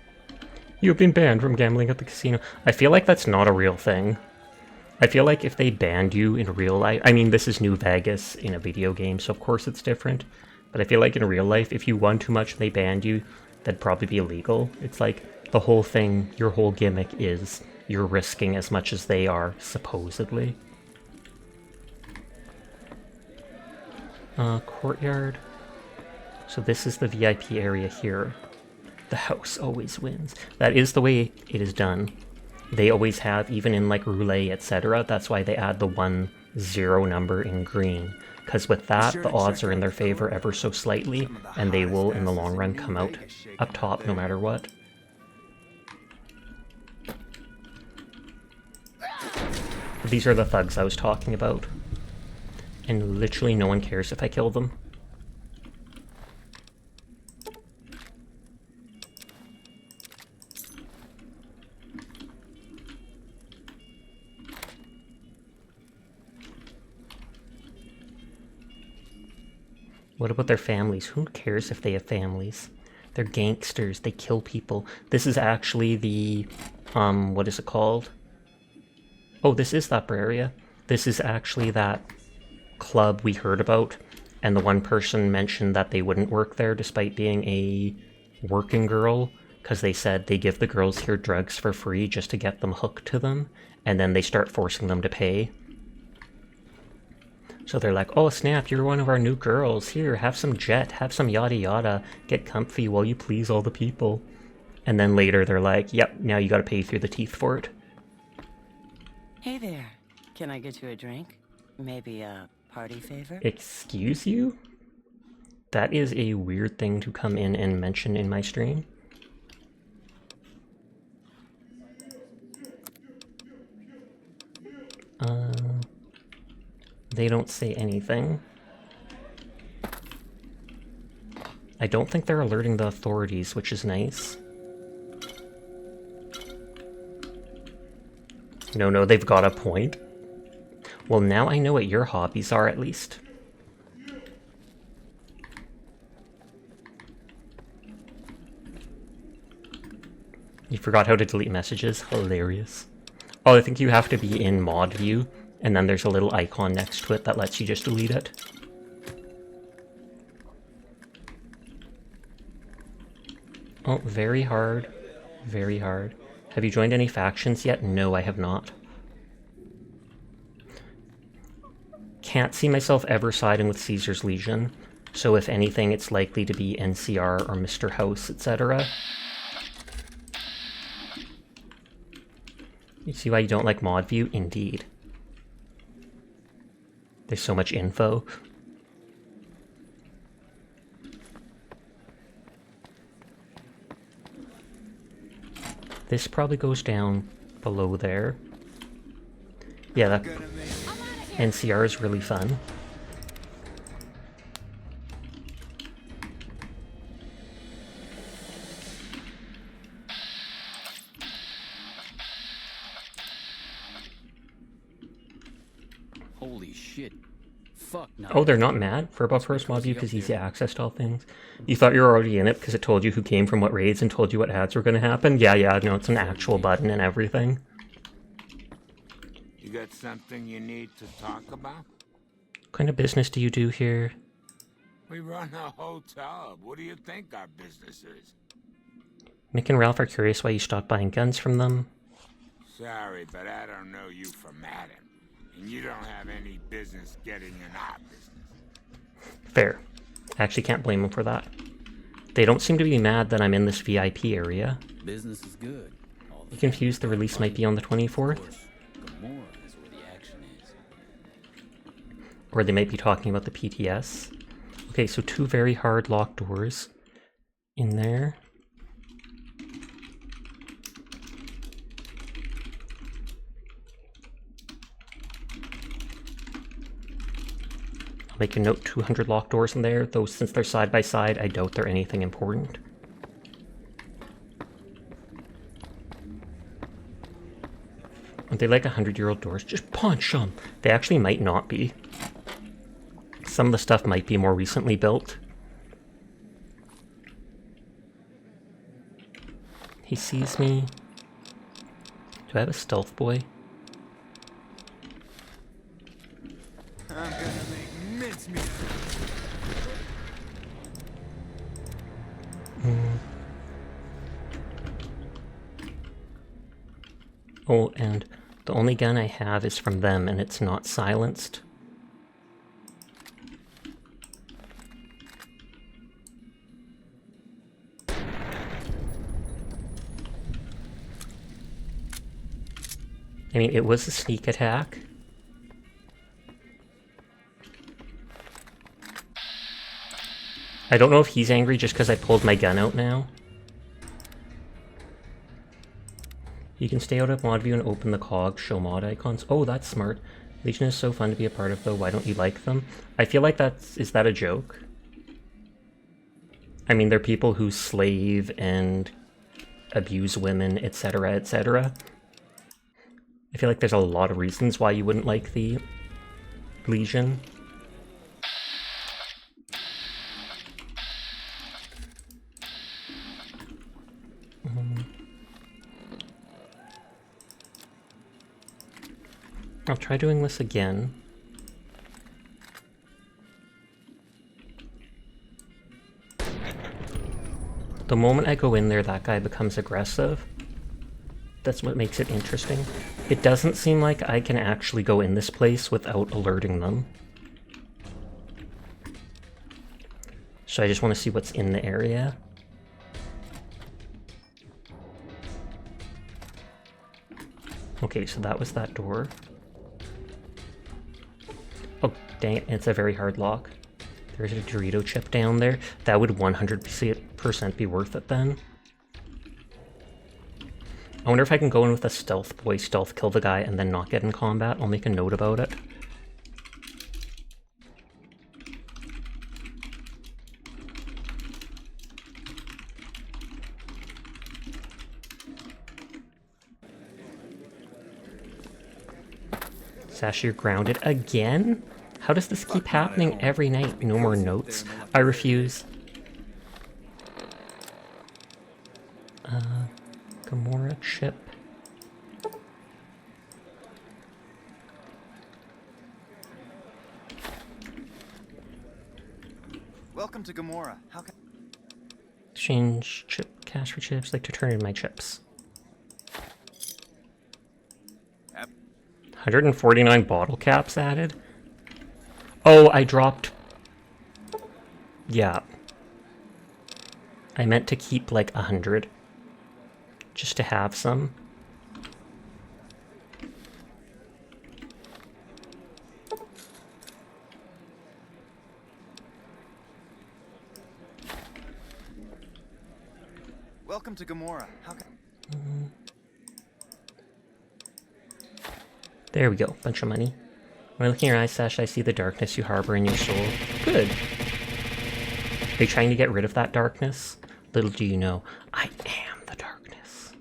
You have been banned from gambling at the casino. I feel like that's not a real thing. I feel like if they banned you in real life, I mean, this is New Vegas in a video game, so of course it's different. But I feel like in real life, if you won too much and they banned you, that'd probably be illegal. It's like the whole thing, your whole gimmick is you're risking as much as they are, supposedly. Courtyard. So this is the VIP area here. The house always wins. That is the way it is done. They always have, even in like roulette, etc. That's why they add the 1-0 number in green. Because with that, the odds are in their favor ever so slightly, and they will, in the long run, come out up top no matter what. These are the thugs I was talking about. And literally no one cares if I kill them. What about their families? Who cares if they have families? They're gangsters. They kill people. This is actually the, what is it called? Oh, this is that area. This is actually that club we heard about. And the one person mentioned that they wouldn't work there despite being a working girl. Because they said they give the girls here drugs for free just to get them hooked to them. And then they start forcing them to pay. So they're like, oh snap, you're one of our new girls. Here, have some jet, have some yada yada. Get comfy while you please all the people. And then later they're like, yep, now you gotta pay through the teeth for it. Hey there. Can I get you a drink? Maybe a party favor? Excuse you? That is a weird thing to come in and mention in my stream. They don't say anything. I don't think they're alerting the authorities, which is nice. No, they've got a point. Well, now I know what your hobbies are, at least. You forgot how to delete messages? Hilarious. Oh, I think you have to be in mod view, and then there's a little icon next to it that lets you just delete it. Oh, very hard. Very hard. Have you joined any factions yet? No, I have not. Can't see myself ever siding with Caesar's Legion, so if anything, it's likely to be NCR or Mr. House, etc. You see why you don't like mod view? Indeed. There's so much info. This probably goes down below there. Yeah, that NCR is really fun. Holy shit. Fuck no. Oh, they're not mad for above first mod view because easy access to all things. You thought you were already in it because it told you who came from what raids and told you what ads were going to happen? Yeah, no, it's an actual button and everything. You got something you need to talk about? What kind of business do you do here? We run a hotel. What do you think our business is? Mick and Ralph are curious why you stopped buying guns from them. Sorry, but I don't know you from Adam. And you don't have any business getting in our business. Fair. Actually can't blame them for that. They don't seem to be mad that I'm in this VIP area. Business is good. You confused, the release might be on the 24th? Or they might be talking about the PTS. Okay, so 2 very hard locked doors in there. I'll make a note, 200 locked doors in there, though since they're side by side, I doubt they're anything important. Are they like 100-year-old doors? Just punch them! They actually might not be. Some of the stuff might be more recently built. He sees me. Do I have a stealth boy? I'm gonna make mincemeat. Oh, and the only gun I have is from them, and it's not silenced. I mean, it was a sneak attack. I don't know if he's angry just because I pulled my gun out now. You can stay out of mod view and open the cog, show mod icons. Oh, that's smart. Legion is so fun to be a part of, though. Why don't you like them? I feel like is that a joke? I mean, they're people who slave and abuse women, etc., etc. I feel like there's a lot of reasons why you wouldn't like the Legion. I'll try doing this again. The moment I go in there, that guy becomes aggressive. That's what makes it interesting. It doesn't seem like I can actually go in this place without alerting them. So I just want to see what's in the area. Okay, so that was that door. Oh, dang it, it's a very hard lock. There's a Dorito chip down there. That would 100% be worth it then. I wonder if I can go in with a stealth boy, stealth kill the guy, and then not get in combat. I'll make a note about it. Sash, you're grounded again? How does this keep happening every night? No more notes. I refuse. Gamora chip. Welcome to Gamora. How can... Exchange chip cash for chips. Like to turn in my chips. 149 bottle caps added. Oh, I dropped... Yeah. I meant to keep like 100. Just to have some. Welcome to Gamora. How can... There we go. Bunch of money. When I look in your eyes, Sash, I see the darkness you harbor in your soul. Good. Are you trying to get rid of that darkness? Little do you know, I am the darkness.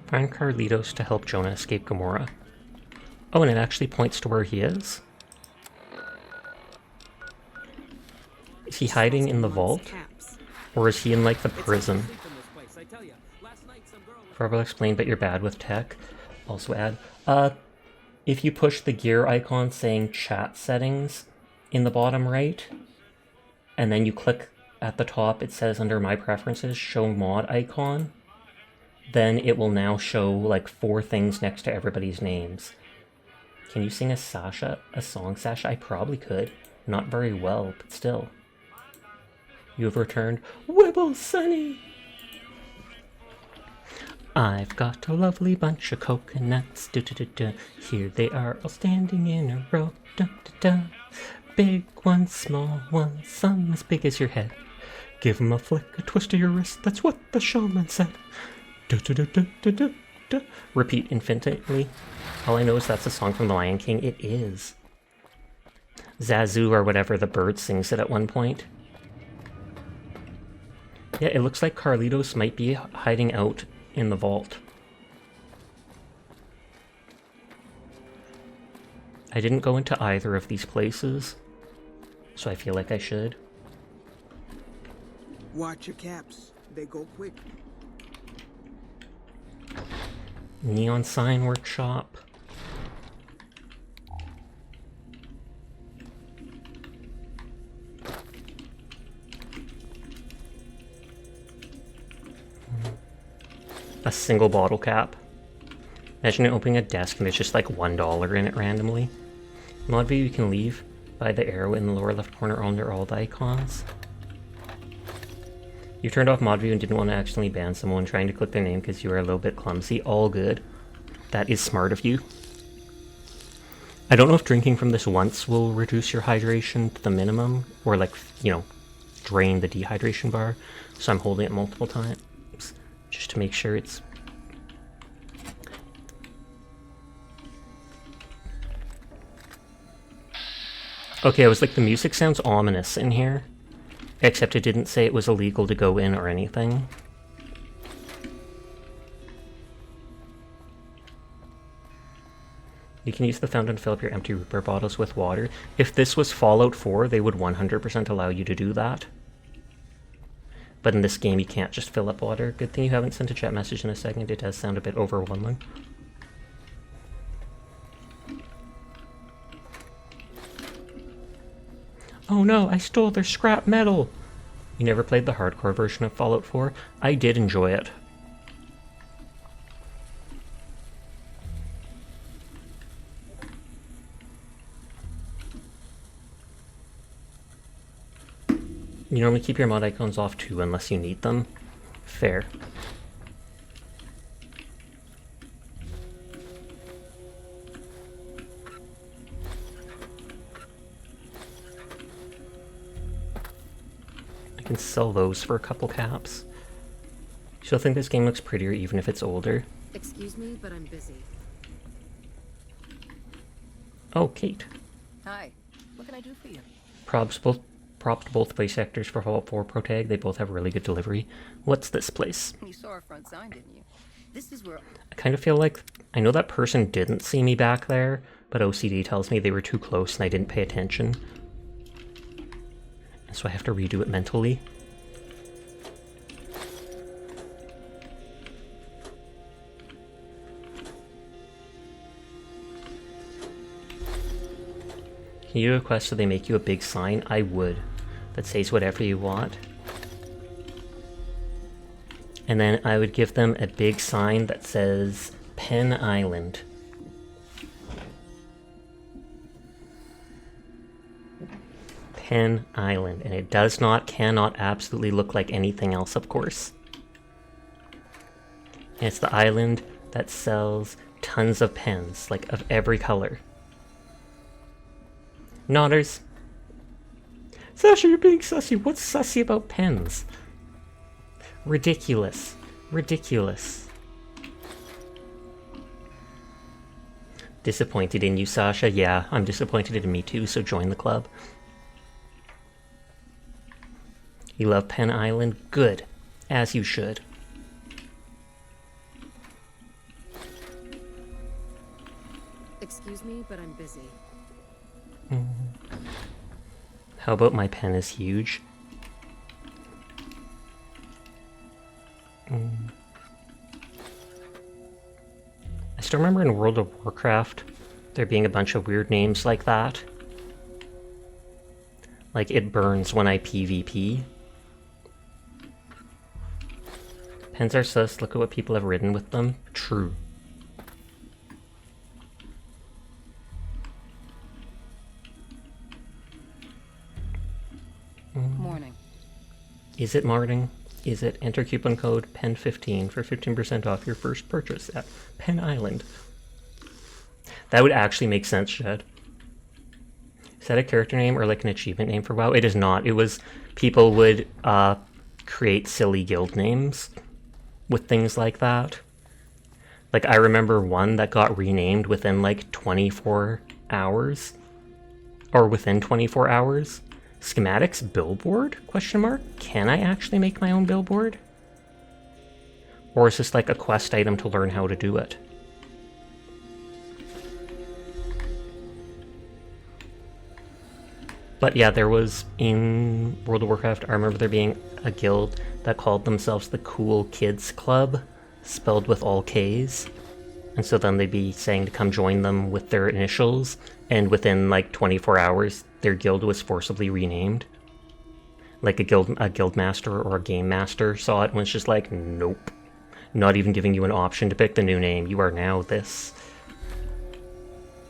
Find Carlitos to help Jonah escape Gamora. Oh, and it actually points to where he is? Is he hiding in the vault? Or is he in, like, the prison? Forever explain, but you're bad with tech. Also add, if you push the gear icon saying chat settings in the bottom right, and then you click at the top, it says under my preferences, show mod icon, then it will now show, like, 4 things next to everybody's names. Can you sing a song, Sasha? I probably could. Not very well, but still. You have returned. Wibble Sunny! I've got a lovely bunch of coconuts. Here they are all standing in a row. Big ones, small ones, some as big as your head. Give 'em a flick, a twist of your wrist. That's what the showman said. Repeat infinitely. All I know is that's a song from The Lion King. It is. Zazu or whatever the bird sings it at one point. Yeah, it looks like Carlitos might be hiding out in the vault. I didn't go into either of these places, so I feel like I should. Watch your caps. They go quick. Neon Sign Workshop. A single bottle cap. Imagine opening a desk and there's just like $1 in it randomly. Mod view you can leave by the arrow in the lower left corner under all the icons. You turned off mod view and didn't want to accidentally ban someone trying to click their name because you were a little bit clumsy. All good. That is smart of you. I don't know if drinking from this once will reduce your hydration to the minimum or, like, you know, drain the dehydration bar. So I'm holding it multiple times just to make sure it's... Okay, I was like, the music sounds ominous in here. Except it didn't say it was illegal to go in or anything. You can use the fountain to fill up your empty root beer bottles with water. If this was Fallout 4, they would 100% allow you to do that. But in this game, you can't just fill up water. Good thing you haven't sent a chat message in a second. It does sound a bit overwhelming. Oh no, I stole their scrap metal! You never played the hardcore version of Fallout 4? I did enjoy it. You normally keep your mod icons off too unless you need them. Fair. can sell those for a couple caps. She'll think this game looks prettier even if it's older. Excuse me, but I'm busy. Oh, Kate. Hi. What can I do for you? Props to both voice actors for Fallout 4 Protag. They both have really good delivery. What's this place? You saw our front sign, didn't you? This is where... I kind of feel like I know that person didn't see me back there, but OCD tells me they were too close and I didn't pay attention. So I have to redo it mentally. Can you request so they make you a big sign? I would. That says whatever you want. And then I would give them a big sign that says Pen Island. Pen Island. And it does not, cannot absolutely look like anything else, of course. And it's the island that sells tons of pens, like of every color. Nodders. Sasha, you're being sussy. What's sussy about pens? Ridiculous. Ridiculous. Disappointed in you, Sasha? Yeah, I'm disappointed in me too, so join the club. You love Pen Island? Good. As you should. Excuse me, but I'm busy. How about my pen is huge? I still remember in World of Warcraft there being a bunch of weird names like that. Like, it burns when I PvP. Pens are sus, look at what people have written with them. True. Morning. Is it morning? Is it? Enter coupon code PEN15 for 15% off your first purchase at Pen Island. That would actually make sense, Shed. Is that a character name or like an achievement name for WoW? It is not. It was, people would create silly guild names with things like that. Like, I remember one that got renamed within like 24 hours. Or within 24 hours. Schematics billboard? Question mark? Can I actually make my own billboard? Or is this like a quest item to learn how to do it? But yeah, there was, in World of Warcraft, I remember there being a guild that called themselves the Cool Kids Club, spelled with all Ks. And so then they'd be saying to come join them with their initials, and within like 24 hours, their guild was forcibly renamed. Like a guild master or a game master saw it and was just like, nope. Not even giving you an option to pick the new name. You are now this.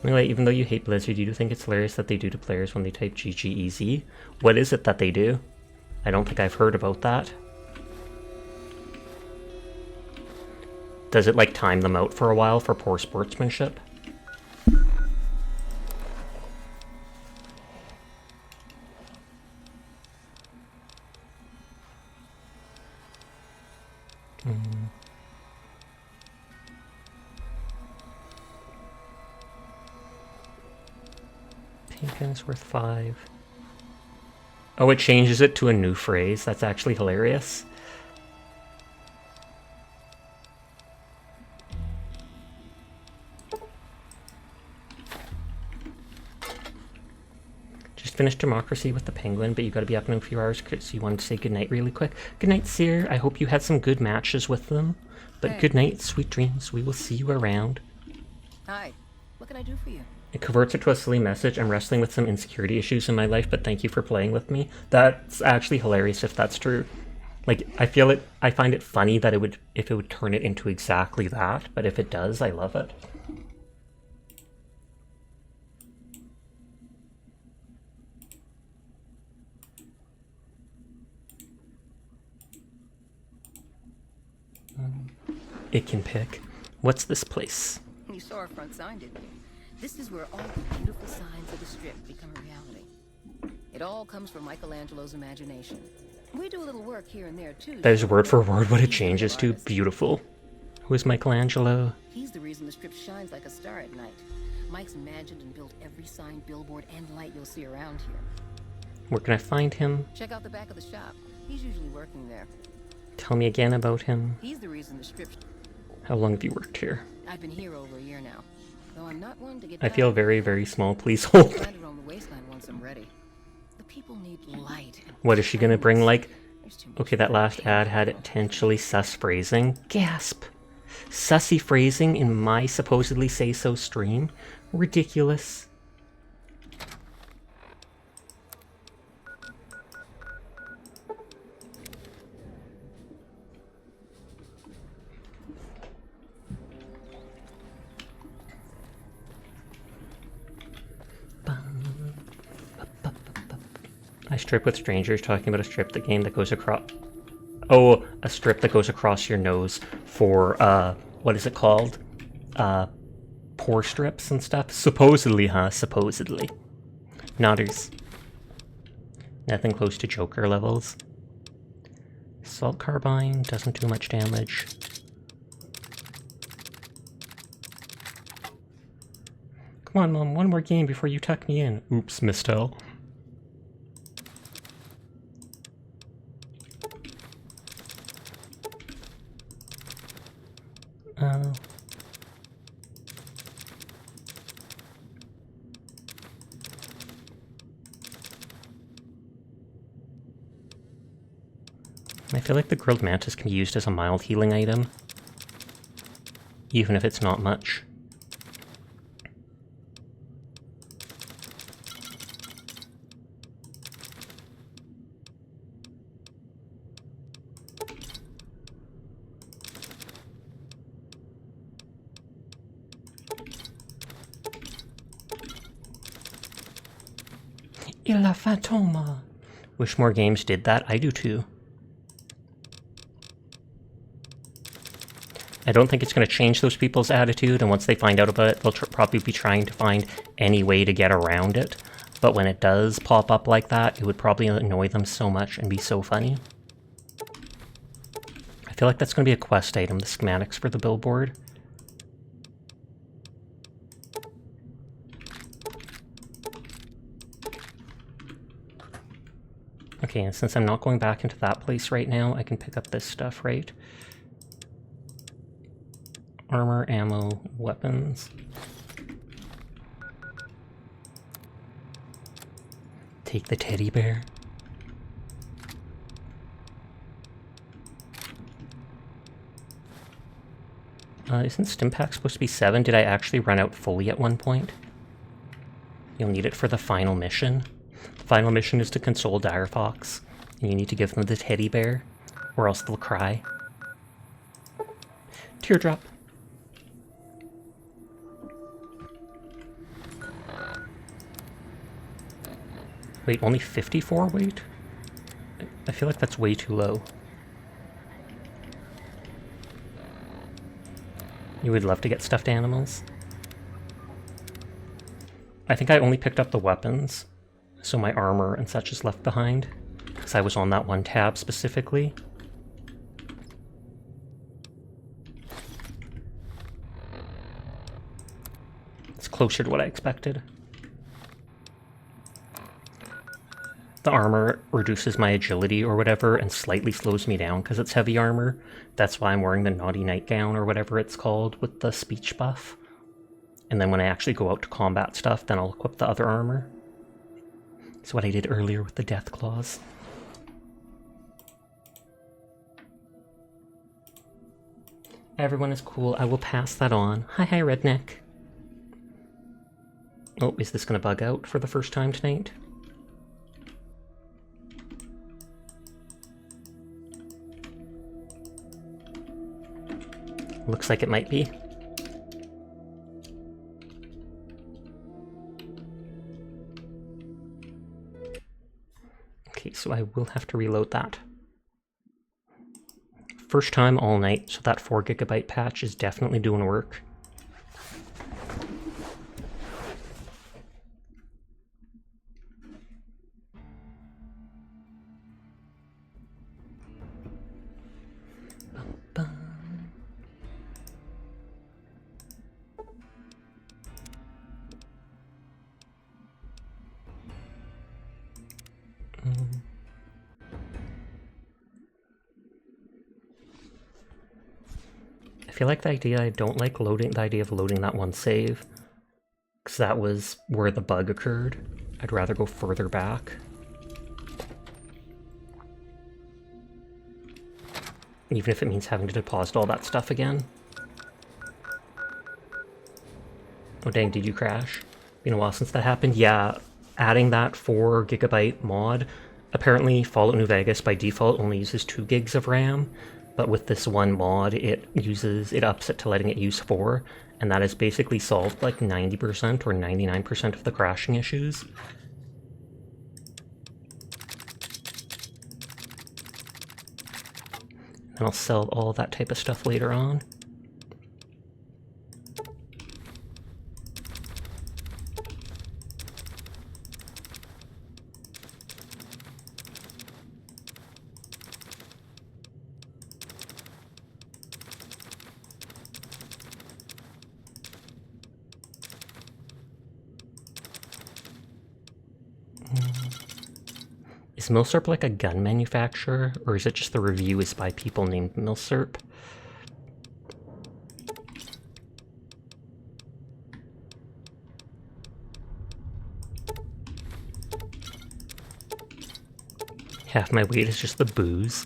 Anyway, even though you hate Blizzard, you do think it's hilarious that they do to players when they type GGEZ. What is it that they do? I don't think I've heard about that. Does it like time them out for a while for poor sportsmanship? Pinkin's worth 5. Oh, it changes it to a new phrase. That's actually hilarious. Just finished Democracy with the Penguin, but you gotta be up in a few hours, so you wanted to say goodnight really quick. Good night, Seer. I hope you had some good matches with them. But Hey. good night, sweet dreams. We will see you around. Hi. What can I do for you? It converts it to a silly message. I'm wrestling with some insecurity issues in my life, but thank you for playing with me. That's actually hilarious if that's true. Like, I find it funny that if it would turn it into exactly that, but if it does, I love it. It can pick. What's this place? You saw our front sign, didn't you? This is where all the beautiful signs of the strip become a reality. It all comes from Michelangelo's imagination. We do a little work here and there too. That is word for word what it changes to. Beautiful. Who is Michelangelo? He's the reason the strip shines like a star at night. Mike's imagined and built every sign, billboard, and light you'll see around here. Where can I find him? Check out the back of the shop. He's usually working there. Tell me again about him. He's the reason the strip... How long have you worked here? I've been here over a year now. Though I'm not one to get... I feel very, very small. Please hold. Landed on the wasteland once I'm ready. The people need light. What is she gonna bring? Like, okay, that last ad had intentionally sus phrasing. Gasp. Sussy phrasing in my supposedly say-so stream? Ridiculous. I strip with strangers, talking about a strip the game that goes across... Oh, a strip that goes across your nose for, what is it called? Pore strips and stuff? Supposedly, huh? Supposedly. Nodders. Nothing close to Joker levels. Assault carbine doesn't do much damage. Come on, Mom, one more game before you tuck me in. Oops, mistel. I feel like the grilled mantis can be used as a mild healing item, even if it's not much. Il la fantôme. Wish more games did that. I do too. I don't think it's going to change those people's attitude, and once they find out about it, they'll probably be trying to find any way to get around it. But when it does pop up like that, it would probably annoy them so much and be so funny. I feel like that's going to be a quest item, the schematics for the billboard. Okay, and since I'm not going back into that place right now, I can pick up this stuff, right? Armor, ammo, weapons. Take the teddy bear. Isn't Stimpack supposed to be 7? Did I actually run out fully at one point? You'll need it for the final mission. The final mission is to console Dire Fox, and you need to give them the teddy bear, or else they'll cry. Teardrop. Wait, only 54 weight? I feel like that's way too low. You would love to get stuffed animals? I think I only picked up the weapons, so my armor and such is left behind, because I was on that one tab specifically. It's closer to what I expected. The armor reduces my agility or whatever and slightly slows me down because it's heavy armor. That's why I'm wearing the naughty nightgown or whatever it's called with the speech buff. And then when I actually go out to combat stuff, then I'll equip the other armor. It's what I did earlier with the death claws. Everyone is cool. I will pass that on. Hi, redneck. Oh, is this going to bug out for the first time tonight? Looks like it might be. Okay, so I will have to reload that. First time all night, so that 4 GB patch is definitely doing work. feel like I don't like the idea of loading that one save, because that was where the bug occurred. I'd rather go further back. Even if it means having to deposit all that stuff again. Oh dang, did you crash? Been a while since that happened. Yeah, adding that 4 GB mod. Apparently Fallout New Vegas by default only uses 2 gigs of RAM, but with this one mod it ups it to letting it use 4, and that has basically solved like 90% or 99% of the crashing issues. And I'll sell all that type of stuff later on. Is Milsurp like a gun manufacturer, or is it just the review is by people named Milsurp? Half my weight is just the booze.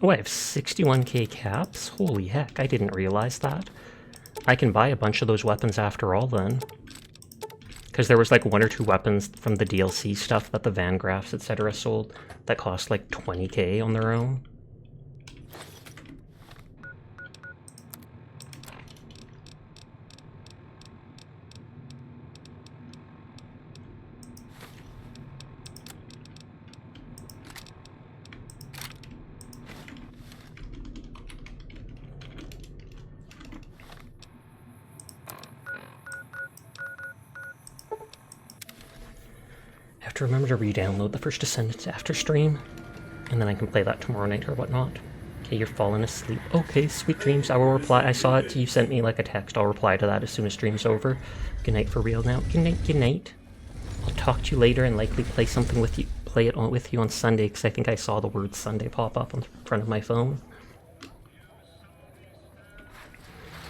Oh, I have 61k caps? Holy heck, I didn't realize that. I can buy a bunch of those weapons after all then. Because there was like 1 or 2 weapons from the DLC stuff that the Vangraphs, etc. sold that cost like 20k on their own. To remember to re-download the First Descendants after stream, and then I can play that tomorrow night or whatnot. Okay, you're falling asleep. Okay, sweet dreams. I will reply. I saw it. You sent me like a text. I'll reply to that as soon as stream's over. Good night for real now. Good night. Good night. I'll talk to you later and likely play something with you. Play it with you on Sunday, because I think I saw the word Sunday pop up on the front of my phone.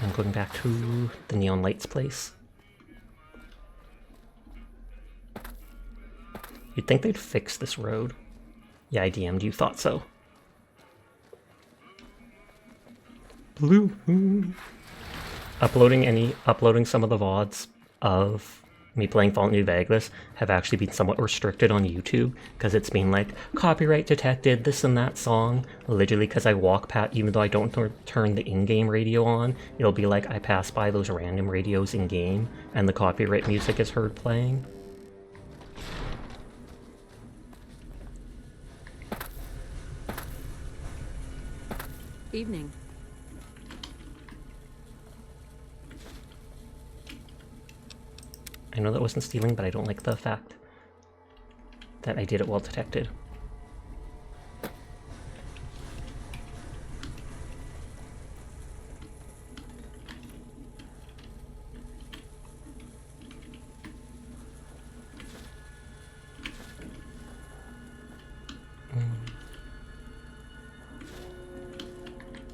I'm going back to the Neon Lights place. You'd think they'd fix this road. Yeah, I DM'd you, thought so. Blue. Uploading some of the VODs of me playing Fallout New Vegas have actually been somewhat restricted on YouTube, because it's been like, copyright detected, this and that song. Literally, because I walk past, even though I don't turn the in-game radio on, it'll be like I pass by those random radios in-game, and the copyright music is heard playing. Evening. I know that wasn't stealing, but I don't like the fact that I did it while detected.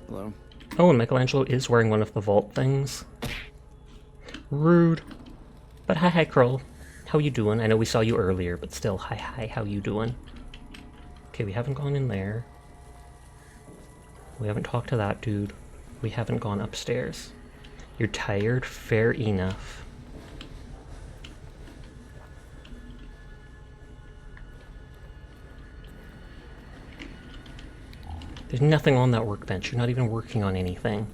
Hello? Oh, and Michelangelo is wearing one of the vault things. Rude. But hi, Kroll. How you doing? I know we saw you earlier, but still, hi, how you doing? Okay, we haven't gone in there. We haven't talked to that dude. We haven't gone upstairs. You're tired? Fair enough. There's nothing on that workbench. You're not even working on anything.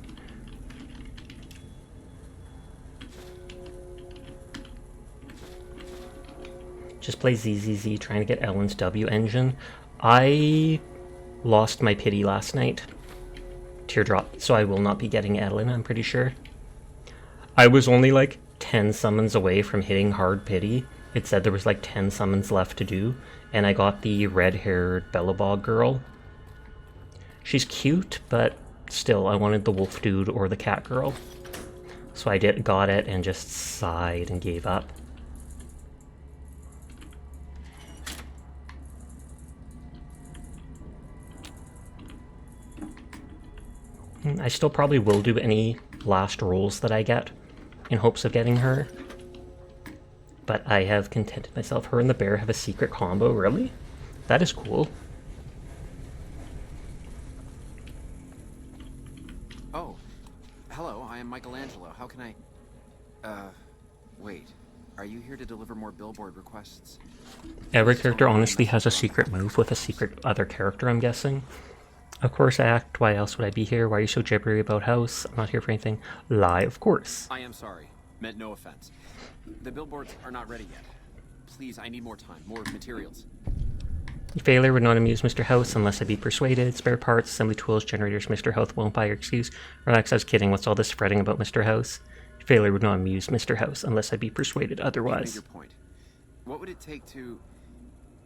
Just play ZZZ trying to get Ellen's W engine. I lost my pity last night. Teardrop, so I will not be getting Ellen, I'm pretty sure. I was only like 10 summons away from hitting hard pity, It said there was like 10 summons left to do, and I got the red-haired Bellabog girl. She's cute, but still, I wanted the wolf dude or the cat girl. So I got it and just sighed and gave up. I still probably will do any last rolls that I get in hopes of getting her. But I have contented myself. Her and the bear have a secret combo, really? That is cool. Oh, hello, I am Michelangelo. How can I... wait. Are you here to deliver more billboard requests? Every character honestly has a secret move with a secret other character, I'm guessing. Of course I act. Why else would I be here? Why are you so gibbery about house? I'm not here for anything. Lie, of course. I am sorry. Meant no offense. The billboards are not ready yet. Please, I need more time, more materials. Failure would not amuse Mr. House unless I be persuaded. Spare parts, assembly tools, generators, Mr. House won't buy your excuse. Relax, I was kidding. What's all this fretting about Mr. House? Failure would not amuse Mr. House unless I be persuaded otherwise. Your point. What would it take to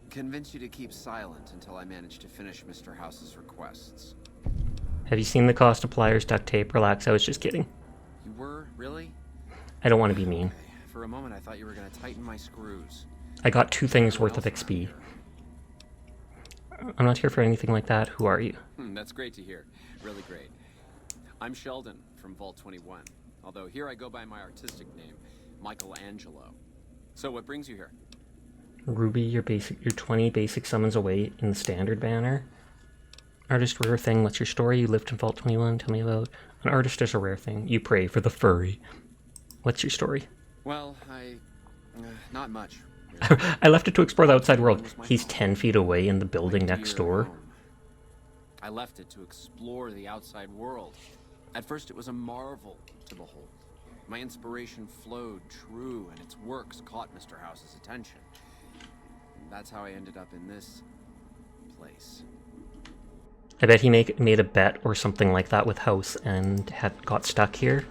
convince you to keep silent until I manage to finish Mr. House's requests? Have you seen the cost of pliers, duct tape? Relax, I was just kidding. You were? Really? I don't want to be mean. For a moment I thought you were going to tighten my screws. I got 2 things worth of XP. I'm not here for anything like that. Who are you? That's great to hear. Really great. I'm Sheldon from Vault 21. Although here I go by my artistic name, Michelangelo. So what brings you here? Ruby, you're 20 basic summons away in the standard banner. Artist rare thing, what's your story? You lived in Vault 21, tell me about. An artist is a rare thing. You pray for the furry. What's your story? Well, not much. I left it to explore the outside world. He's 10 feet away in the building next door. I left it to explore the outside world. At first it was a marvel to behold. My inspiration flowed true, and its works caught Mr. House's attention. That's how I ended up in this place. I bet he made a bet or something like that with House and got stuck here.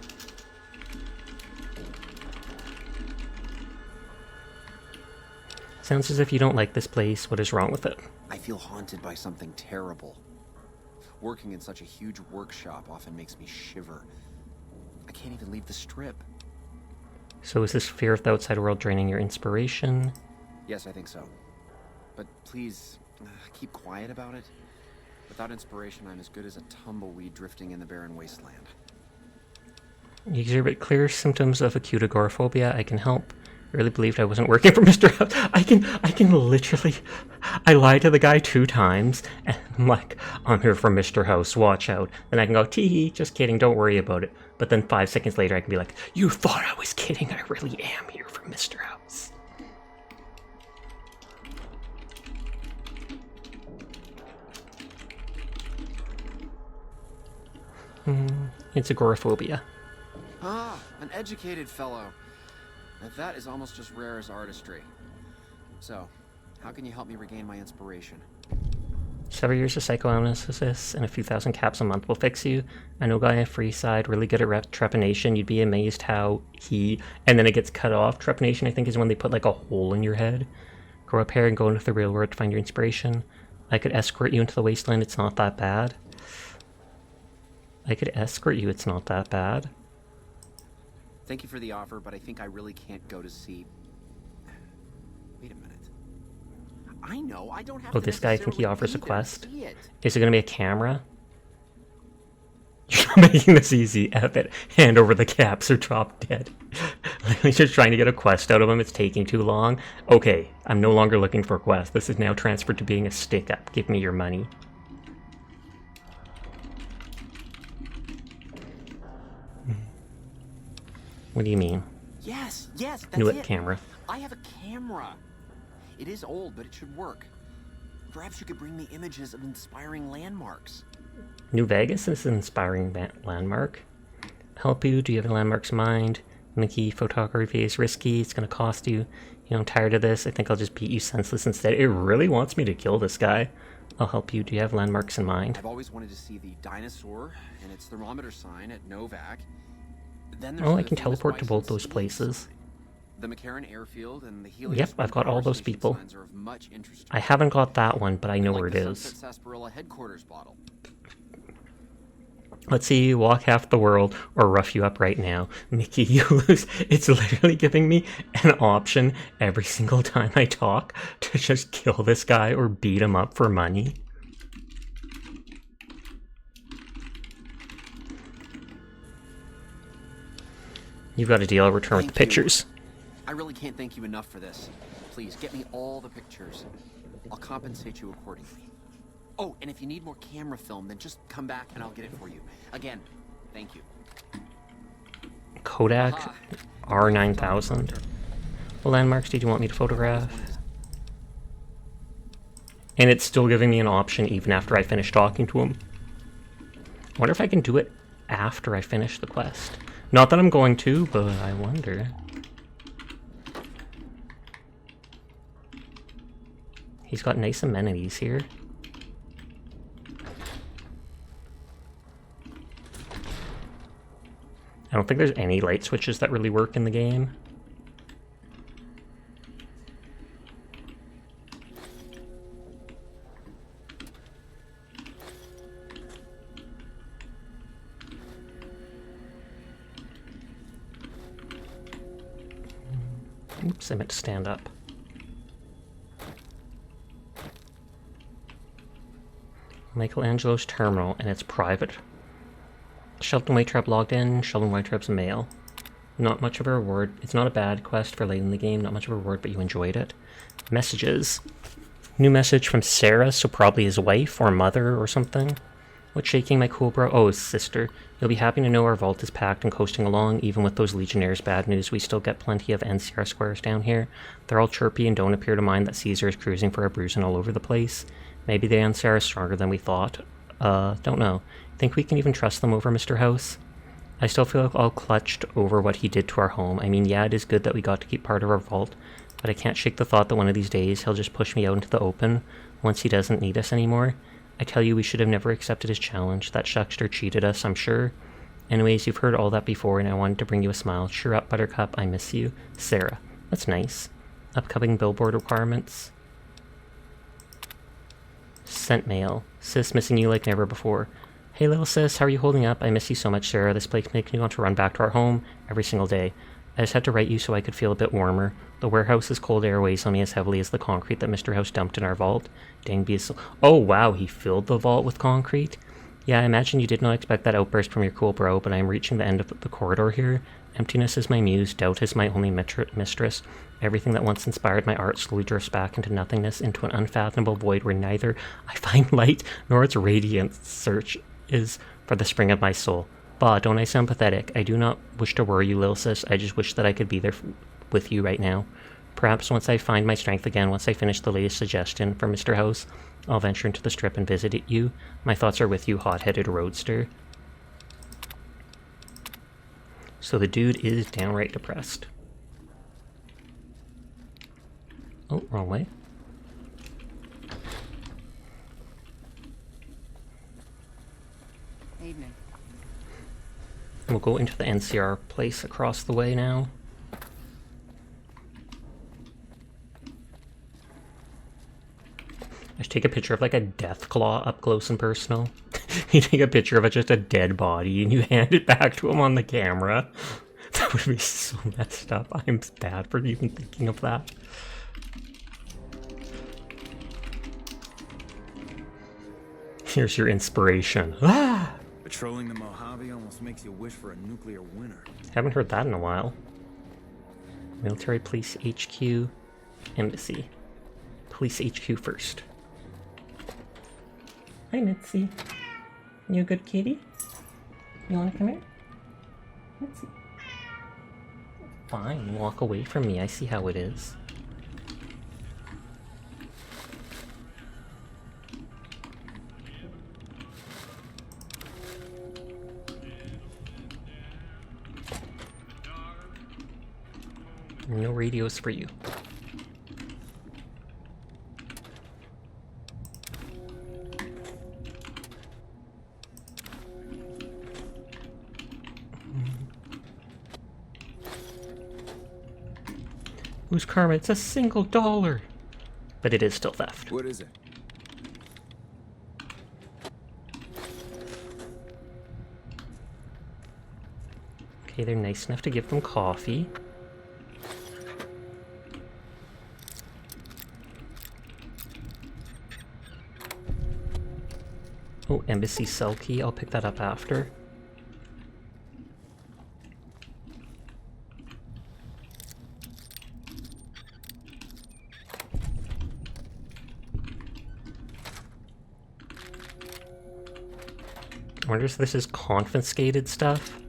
Sounds as if you don't like this place. What is wrong with it? I feel haunted by something terrible. Working in such a huge workshop often makes me shiver. I can't even leave the strip. So is this fear of the outside world draining your inspiration? Yes, I think so. But please, keep quiet about it. Without inspiration, I'm as good as a tumbleweed drifting in the barren wasteland. You exhibit clear symptoms of acute agoraphobia. I can help. I really believed I wasn't working for Mr. House. I can literally... I lied to the guy 2 times, and I'm like, I'm here for Mr. House, watch out. Then I can go, tee-hee, just kidding, don't worry about it. But then 5 seconds later I can be like, you thought I was kidding, I really am here for Mr. House. It's agoraphobia. Ah, an educated fellow. Now that is almost as rare as artistry. So, how can you help me regain my inspiration? Several years of psychoanalysis and a few thousand caps a month will fix you. I know a guy on Freeside, really good at trepanation. You'd be amazed how and then it gets cut off. Trepanation, I think, is when they put like a hole in your head. Grow up here and go into the real world to find your inspiration. I could escort you into the wasteland, it's not that bad. I could escort you, it's not that bad. Thank you for the offer, but I think I really can't go to see... Wait a minute. I know, I don't have to this guy, I think he offers a be there to quest. see it. Is it going to be a camera? You're not making this easy. F it. Hand over the caps or drop dead. He's just trying to get a quest out of him. It's taking too long. Okay, I'm no longer looking for a quest. This is now transferred to being a stick-up. Give me your money. What do you mean? Yes, that's Knew it. it, camera. I have a camera. It is old, but it should work. Perhaps you could bring me images of inspiring landmarks. New Vegas is an inspiring landmark. Help you? Do you have any landmarks in mind? Mickey, photography is risky. It's going to cost you. You know, I'm tired of this. I think I'll just beat you senseless instead. It really wants me to kill this guy. I'll help you. Do you have landmarks in mind? I've always wanted to see the dinosaur and its thermometer sign at Novak. Then there's Oh, I the can famous teleport to bison both those skiing places. sign. The McCarran airfield and the Helios. Yep, I've got all those people. Signs are of much interest. I haven't got that one, but I know where it is. Sunset Sarsaparilla headquarters bottle. Let's see you walk half the world or rough you up right now. Mickey, you lose. It's literally giving me an option every single time I talk to just kill this guy or beat him up for money. You've got a deal. I'll return with the pictures. I really can't thank you enough for this. Please, get me all the pictures. I'll compensate you accordingly. Oh, and if you need more camera film, then just come back and I'll get it for you. Again, thank you. Kodak R9000. What landmarks did you want me to photograph? And it's still giving me an option even after I finish talking to him. I wonder if I can do it after I finish the quest. Not that I'm going to, but I wonder. He's got nice amenities here. I don't think there's any light switches that really work in the game. Oops, I meant to stand up. Michelangelo's terminal, and it's private. Sheldon Whitetrap logged in. Sheldon Whitetrap's a male. Not much of a reward. It's not a bad quest for late in the game. Not much of a reward, but you enjoyed it. Messages. New message from Sarah, so probably his wife or mother or something. What's shaking, my cool bro? Oh, his sister. You'll be happy to know our vault is packed and coasting along. Even with those Legionnaires' bad news, we still get plenty of NCR squares down here. They're all chirpy and don't appear to mind that Caesar is cruising for a bruising all over the place. Maybe the NCR is stronger than we thought. Don't know. Think we can even trust them over Mr. House? I still feel like all clutched over what he did to our home. I mean, yeah, it is good that we got to keep part of our vault, but I can't shake the thought that one of these days he'll just push me out into the open once he doesn't need us anymore. I tell you, we should have never accepted his challenge. That shuckster cheated us, I'm sure. Anyways, you've heard all that before, and I wanted to bring you a smile. Cheer up, Buttercup. I miss you. Sarah. That's nice. Upcoming billboard requirements. Sent mail. Sis, missing you like never before. Hey, little sis, how are you holding up? I miss you so much, Sarah. This place makes me want to run back to our home every single day. I just had to write you so I could feel a bit warmer. The warehouse's cold air weighs on me as heavily as the concrete that Mr. House dumped in our vault. Dang beast. Oh, wow, he filled the vault with concrete? Yeah, I imagine you did not expect that outburst from your cool bro, but I am reaching the end of the corridor here. Emptiness is my muse, doubt is my only mistress. Everything that once inspired my art slowly drifts back into nothingness, into an unfathomable void where neither I find light nor its radiance. Search is for the spring of my soul. Bah, don't I sound pathetic? I do not wish to worry you, little sis. I just wish that I could be there with you right now. Perhaps once I find my strength again, once I finish the latest suggestion from Mr. House, I'll venture into the strip and visit you. My thoughts are with you, hot-headed roadster. So the dude is downright depressed. Oh, wrong way. Evening. We'll go into the NCR place across the way now. I should take a picture of like a death claw up close and personal. You take a picture of just a dead body and you hand it back to him on the camera. That would be so messed up. I'm bad for even thinking of that. Here's your inspiration. Ah! Patrolling the Mojave almost makes you wish for a nuclear winter. Haven't heard that in a while. Military Police HQ, Embassy. Police HQ first. Hi, Mitzi. You a good kitty? You want to come here? Mitzi. Fine, walk away from me. I see how it is. No radios for you. Whose karma? It's a single $1. But it is still theft. What is it? Okay, they're nice enough to give them coffee. Oh, embassy cell key. I'll pick that up after. I wonder if this is confiscated stuff.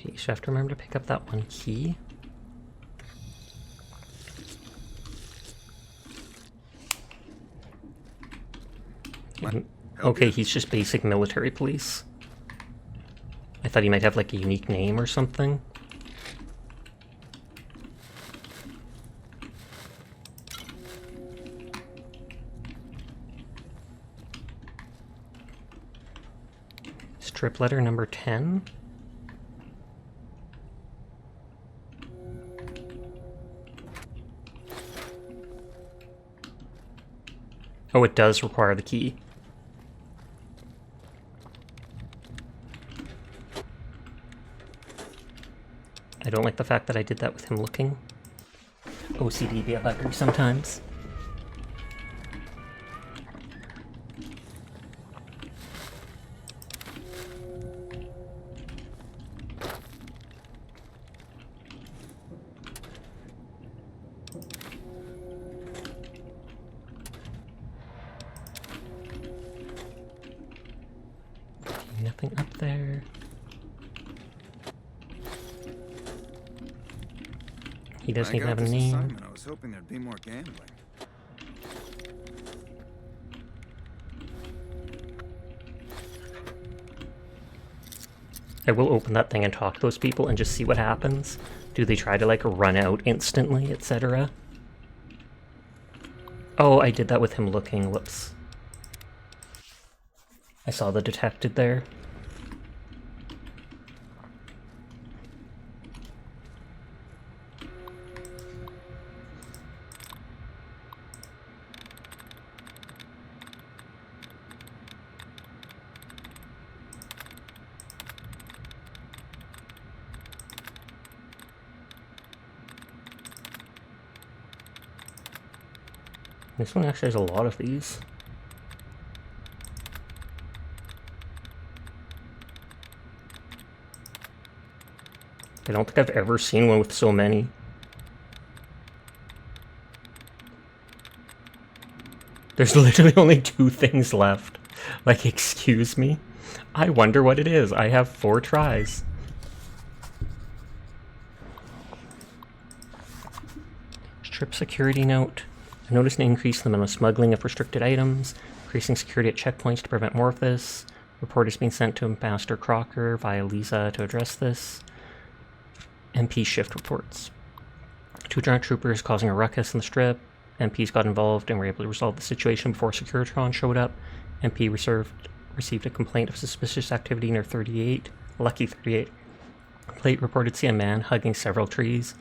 Okay, so I have to remember to pick up that one key. Okay, he's just basic military police. I thought he might have like a unique name or something. Strip letter number 10. Oh, it does require the key. I don't like the fact that I did that with him looking. OCD be a bugger sometimes. Nothing up there. He doesn't even have a name. I was hoping there'd be more gambling. I will open that thing and talk to those people and just see what happens. Do they try to like run out instantly, etc.? Oh, I did that with him looking. Whoops. I saw the detected there. This one actually has a lot of these. I don't think I've ever seen one with so many. There's literally only 2 things left. Like, excuse me? I wonder what it is. I have 4 tries. Strip security note. I noticed an increase in the amount of smuggling of restricted items, increasing security at checkpoints to prevent more of this. Report is being sent to Ambassador Crocker via Lisa to address this. MP shift reports. 2 giant troopers causing a ruckus in the strip. MPs got involved and were able to resolve the situation before Securitron showed up. MP received a complaint of suspicious activity near 38. Lucky 38. Plate reported seeing a man hugging several trees.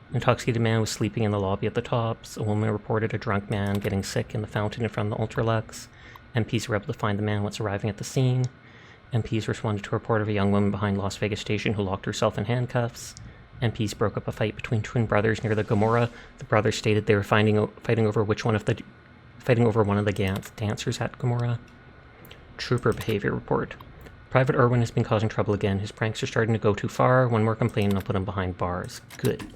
An intoxicated man was sleeping in the lobby at the tops. A woman reported a drunk man getting sick in the fountain in front of the Ultralux. MPs were able to find the man once arriving at the scene. MPs responded to a report of a young woman behind Las Vegas Station who locked herself in handcuffs. MPs broke up a fight between twin brothers near the Gomorrah. The brothers stated they were fighting over one of the dancers at Gomorrah. Trooper behavior report. Private Irwin has been causing trouble again. His pranks are starting to go too far. One more complaint and I'll put him behind bars. Good.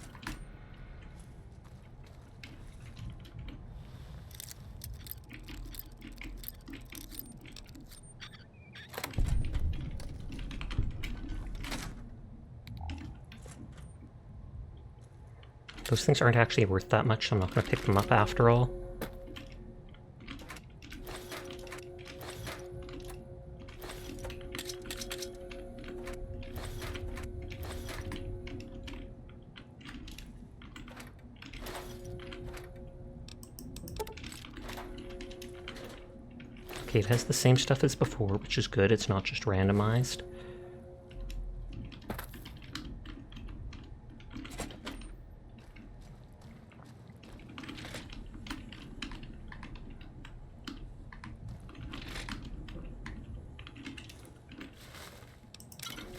Those things aren't actually worth that much, so I'm not going to pick them up after all. Okay, it has the same stuff as before, which is good. It's not just randomized.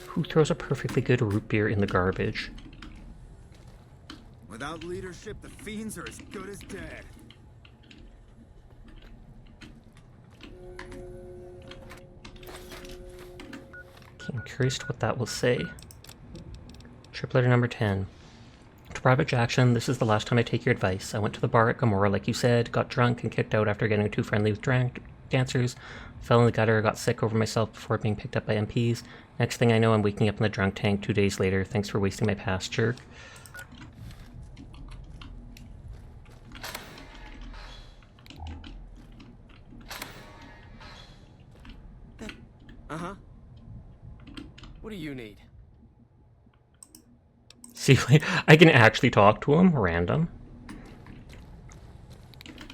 Who throws a perfectly good root beer in the garbage? Without leadership, the fiends are as good as dead. Okay, I'm curious to what that will say. Trip letter number 10. To Private Jackson, this is the last time I take your advice. I went to the bar at Gomorrah like you said, got drunk and kicked out after getting too friendly with dancers, fell in the gutter, got sick over myself before being picked up by MPs. Next thing I know, I'm waking up in the drunk tank 2 days later. Thanks for wasting my past, jerk. Uh-huh. What do you need? See, I can actually talk to him, random.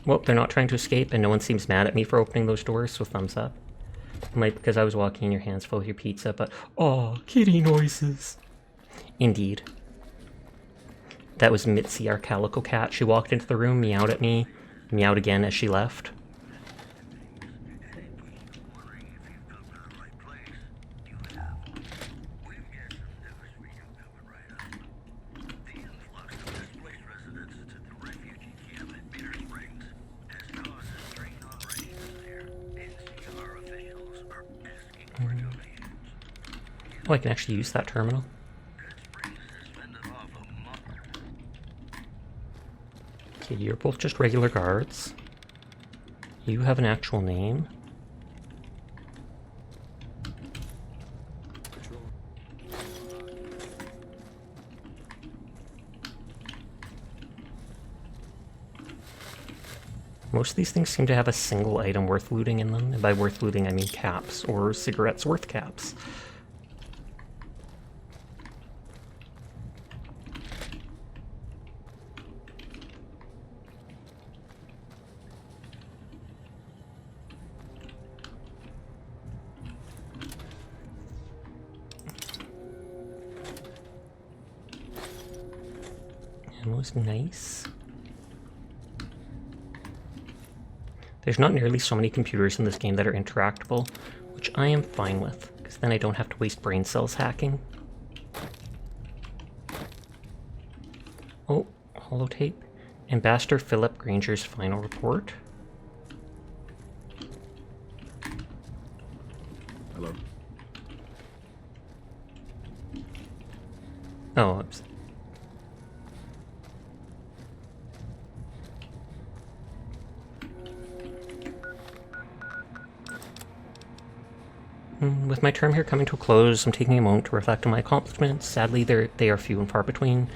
Well, they're not trying to escape, and no one seems mad at me for opening those doors, so thumbs up. Might because I was walking in your hands full of your pizza, but oh, kitty noises. Indeed. That was Mitzi, our calico cat. She walked into the room, meowed at me, meowed again as she left. Oh, I can actually use that terminal. Okay, you're both just regular guards. You have an actual name. Most of these things seem to have a single item worth looting in them, and by worth looting I mean caps, or cigarettes worth caps. Was nice. There's not nearly so many computers in this game that are interactable, which I am fine with, because then I don't have to waste brain cells hacking. Oh, holotape. Ambassador Philip Granger's final report. Hello. Oh, with my term here coming to a close, I'm taking a moment to reflect on my accomplishments. Sadly, they are few and far between.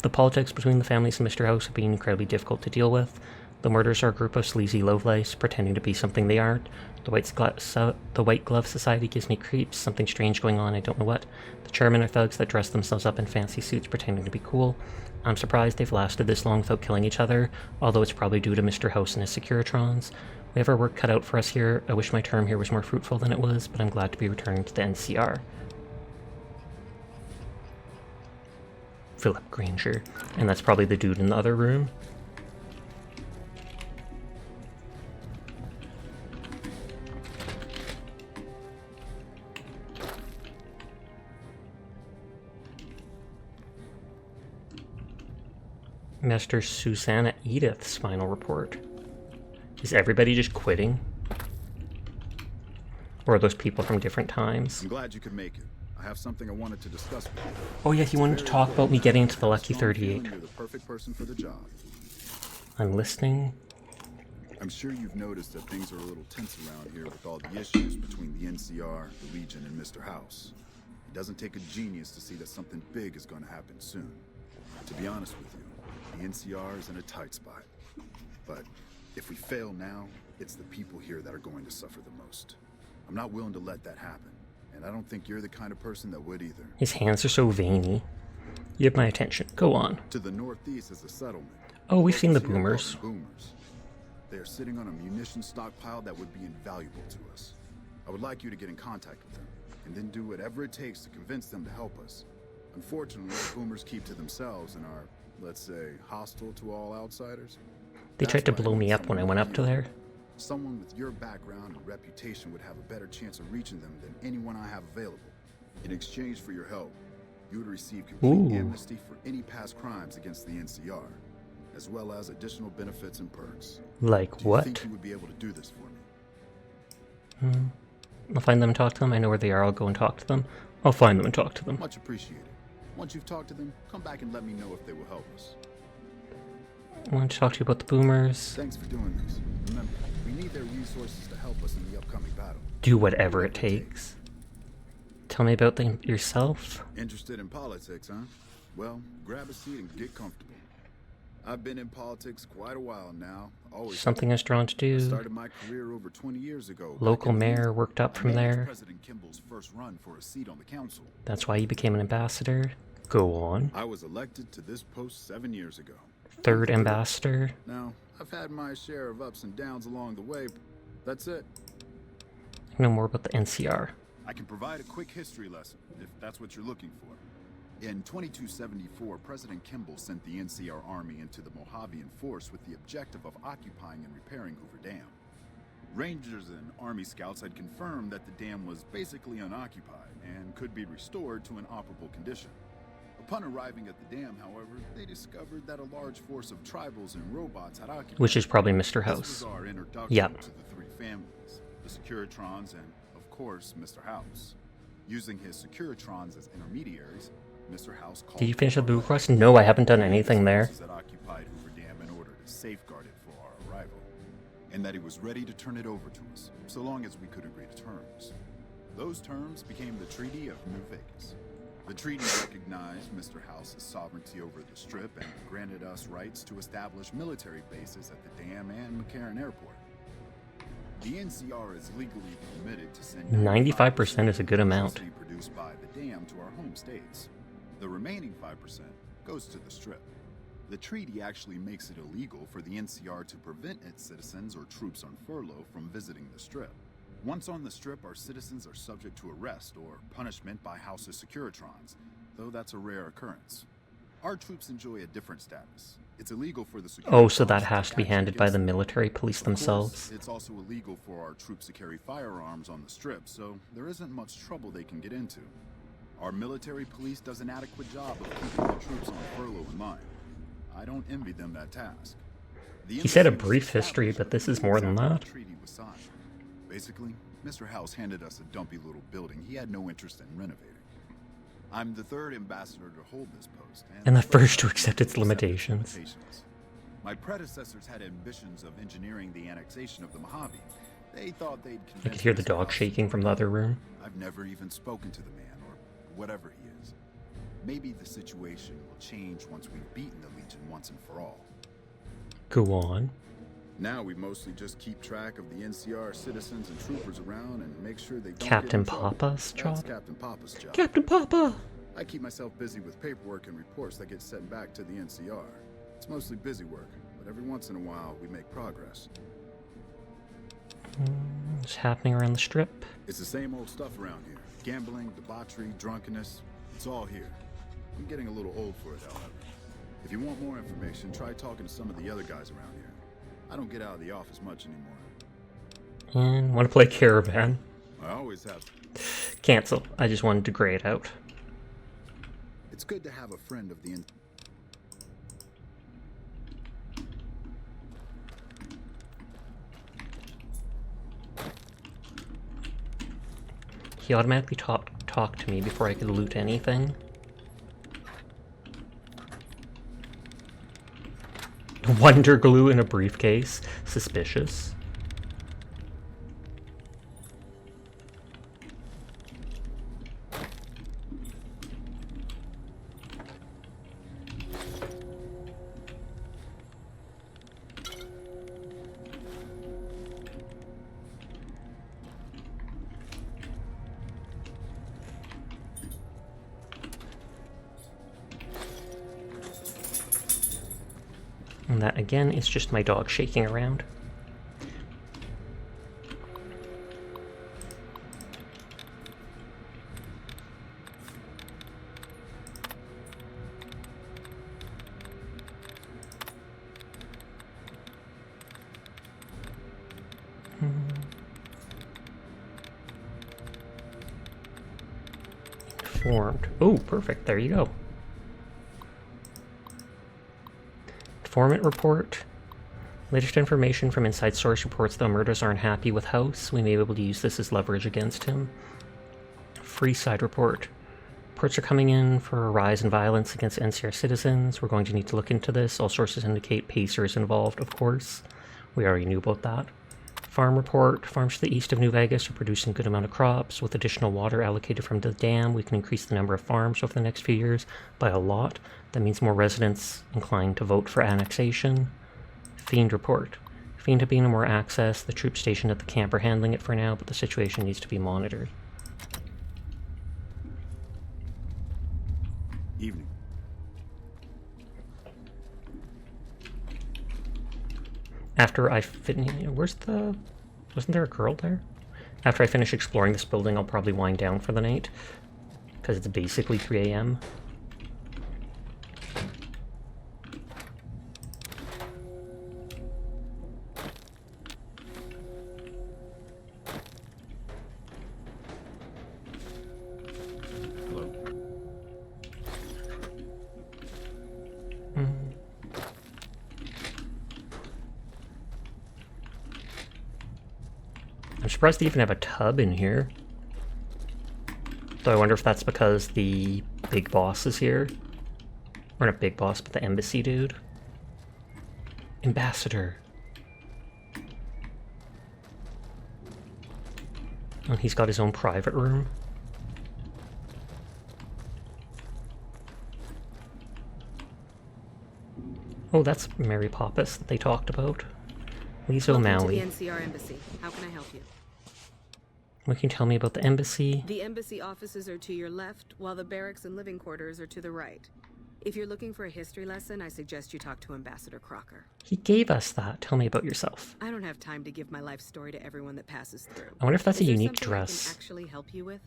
The politics between the families and Mr. House have been incredibly difficult to deal with. The murders are a group of sleazy lowlifes, pretending to be something they aren't. The White Glove Society gives me creeps, something strange going on, I don't know what. The chairmen are thugs that dress themselves up in fancy suits pretending to be cool. I'm surprised they've lasted this long without killing each other, although it's probably due to Mr. House and his Securitrons. We have our work cut out for us here. I wish my term here was more fruitful than it was, but I'm glad to be returning to the NCR. Philip Granger. And that's probably the dude in the other room. Master Susanna Edith's final report. Is everybody just quitting? Or are those people from different times? I'm glad you could make it. I have something I wanted to discuss with you. Oh yeah, he wanted to talk about me getting into the Lucky 38. You're the perfect person for the job. I'm listening. I'm sure you've noticed that things are a little tense around here with all the issues between the NCR, the Legion, and Mr. House. It doesn't take a genius to see that something big is going to happen soon. To be honest with you, The NCR is in a tight spot. But if we fail now, it's the people here that are going to suffer the most. I'm not willing to let that happen. And I don't think you're the kind of person that would either. His hands are so veiny. You have my attention. Go on. To the northeast is a settlement. Oh, we've seen the Locals here call boomers. them boomers. They are sitting on a munition stockpile that would be invaluable to us. I would like you to get in contact with them, and then do whatever it takes to convince them to help us. Unfortunately, the boomers keep to themselves and are, let's say, hostile to all outsiders. They tried to blow me up when I went up to there. Someone with your background and reputation would have a better chance of reaching them than anyone I have available. In exchange for your help, you would receive complete amnesty for any past crimes against the NCR, as well as additional benefits and perks. Like what? Do you think you would be able to do this for me? I'll find them and talk to them. I know where they are. I'll go and talk to them. I'll find them and talk to them. Much appreciated. Once you've talked to them, come back and let me know if they will help us. I want to talk to you about the boomers. Thanks for doing this. Remember, we need their resources to help us in the upcoming battle. Do whatever it takes. Tell me about them yourself. Interested in politics, huh? Well, grab a seat and get comfortable. I've been in politics quite a while now. Always Something I was drawn to I do. started my career over 20 years ago. Local mayor, worked up from there. President Kimball's first run for a seat on the council. That's why you became an ambassador. Go on. I was elected to this post 7 years ago. Third ambassador. Now, I've had my share of ups and downs along the way. That's it. I know more about the NCR. I can provide a quick history lesson, if that's what you're looking for. In 2274, President Kimball sent the NCR Army into the Mojavian force with the objective of occupying and repairing Hoover Dam. Rangers and Army scouts had confirmed that the dam was basically unoccupied and could be restored to an operable condition. Upon arriving at the dam, however, they discovered that a large force of tribals and robots had occupied. Which is probably Mr. This House. was our introduction Yep. to the three families, the Securitrons and, of course, Mr. House. Using his Securitrons as intermediaries, Mr. House called Did you finish the blue quest? No, I haven't done anything there. that occupied Hoover Dam in order to safeguard it for our arrival, and that he was ready to turn it over to us, so long as we could agree to terms. Those terms became the Treaty of New Vegas. The treaty recognized Mr. House's sovereignty over the Strip and granted us rights to establish military bases at the dam and McCarran Airport. The NCR is legally permitted to send 95% is a good amount. electricity produced by the dam to our home states. The remaining 5% goes to the Strip. The treaty actually makes it illegal for the NCR to prevent its citizens or troops on furlough from visiting the Strip. Once on the Strip, our citizens are subject to arrest or punishment by House's Securitrons, though that's a rare occurrence. Our troops enjoy a different status. It's illegal for the Oh, so that has to be handed by the military police themselves. It's also illegal for our troops to carry firearms on the Strip, so there isn't much trouble they can get into. Our military police does an adequate job of keeping the troops on furlough in mind. I don't envy them that task. He said a brief history, but this is more than that. Treaty was signed. Basically, Mr. House handed us a dumpy little building he had no interest in renovating. I'm the third ambassador to hold this post, And the first to accept its limitations. My predecessors had ambitions of engineering the annexation of the Mojave. They thought they'd I could hear the dog shaking from the other room. I've never even spoken to the man, or whatever he is. Maybe the situation will change once we've beaten the Legion once and for all. Go on. Now we mostly just keep track of the NCR citizens and troopers around and make sure they don't Captain get in trouble. Papa's That's job? Captain Papa's job. Captain Papa! I keep myself busy with paperwork and reports that get sent back to the NCR. It's mostly busy work, but every once in a while we make progress. What's happening around the Strip? It's the same old stuff around here. Gambling, debauchery, drunkenness. It's all here. I'm getting a little old for it, however. If you want more information, try talking to some of the other guys around here. I don't get out of the office much anymore. And want to play Caravan? I always have. Cancel. I just wanted to gray it out. It's good to have a friend of the He automatically talked to me before I could loot anything. Wonder glue in a briefcase. Suspicious. And that, again, is just my dog shaking around. Informed. Oh, perfect. There you go. Informant report. Latest information from inside source reports the murders aren't happy with House. We may be able to use this as leverage against him. Free side report. Reports are coming in for a rise in violence against NCR citizens. We're going to need to look into this. All sources indicate Pacer is involved, of course. We already knew about that. Farm report. Farms to the east of New Vegas are producing a good amount of crops. With additional water allocated from the dam, we can increase the number of farms over the next few years by a lot. That means more residents inclined to vote for annexation. Fiend report. Fiend have been more access. The troops stationed at the camp are handling it for now, but the situation needs to be monitored. Evening. After I finish... Wasn't there a girl there? After I finish exploring this building, I'll probably wind down for the night. Because it's basically 3 a.m. I'm surprised they even have a tub in here. Though I wonder if that's because the big boss is here. Or not big boss, but the embassy dude. Ambassador. And he's got his own private room. Oh, that's Mary Poppis that they talked about. Lisa O'Malley. Welcome to the NCR Embassy. How can I help you? What can you tell me about the embassy? The embassy offices are to your left, while the barracks and living quarters are to the right. If you're looking for a history lesson, I suggest you talk to Ambassador Crocker. He gave us that. Tell me about yourself. I don't have time to give my life story to everyone that passes through. I wonder if that's a unique Is there something dress. I can actually help you with?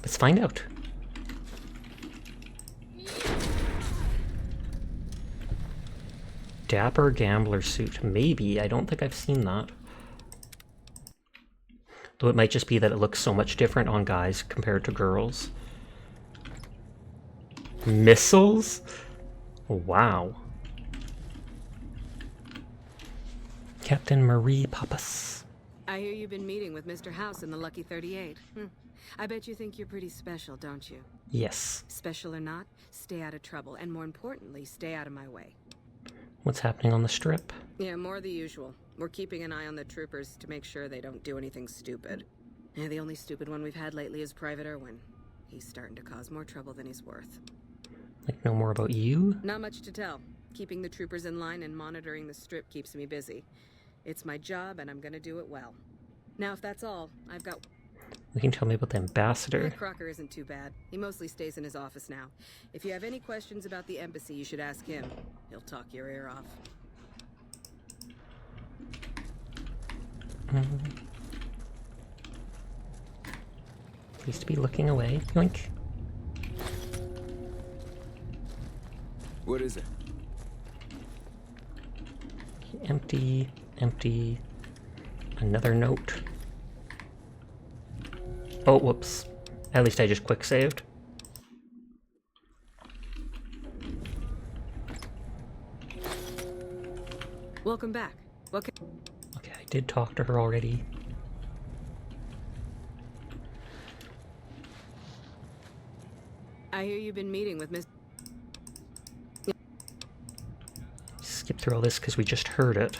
Let's find out. Dapper gambler suit. Maybe. I don't think I've seen that. Though it might just be that it looks so much different on guys compared to girls. Missiles? Wow. Captain Marie Pappas. I hear you've been meeting with Mr. House in the Lucky 38. I bet you think you're pretty special, don't you? Yes. Special or not, stay out of trouble, and more importantly, stay out of my way. What's happening on the strip? Yeah, more of the usual. We're keeping an eye on the troopers to make sure they don't do anything stupid. Yeah, the only stupid one we've had lately is Private Irwin. He's starting to cause more trouble than he's worth. Like, know more about you? Not much to tell. Keeping the troopers in line and monitoring the strip keeps me busy. It's my job, and I'm gonna do it well. Now, if that's all, I've got... You can tell me about the ambassador. Crocker isn't too bad. He mostly stays in his office now. If you have any questions about the embassy, you should ask him. He'll talk your ear off. Please to be looking away. Yoink. What is it? Empty. Empty. Another note. Oh, whoops. At least I just quick saved. Welcome back. Okay, I did talk to her already. I hear you've been meeting with Miss... Skip through all this because we just heard it.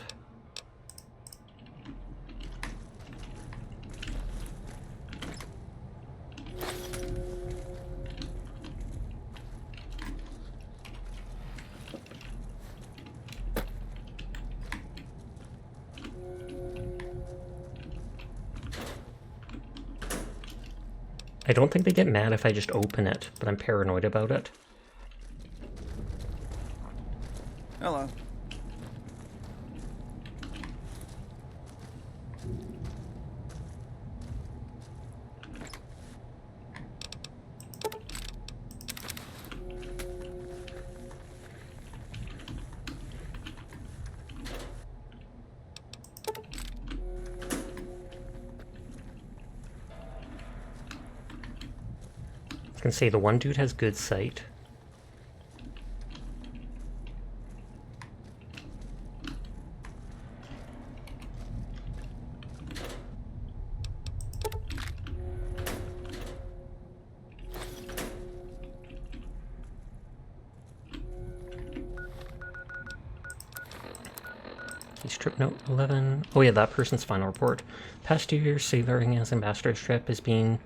I don't think they get mad if I just open it, but I'm paranoid about it. Hello. I was gonna say, the one dude has good sight. Trip note 11. Oh yeah, that person's final report. Past 2 years, sailoring as ambassador's trip has been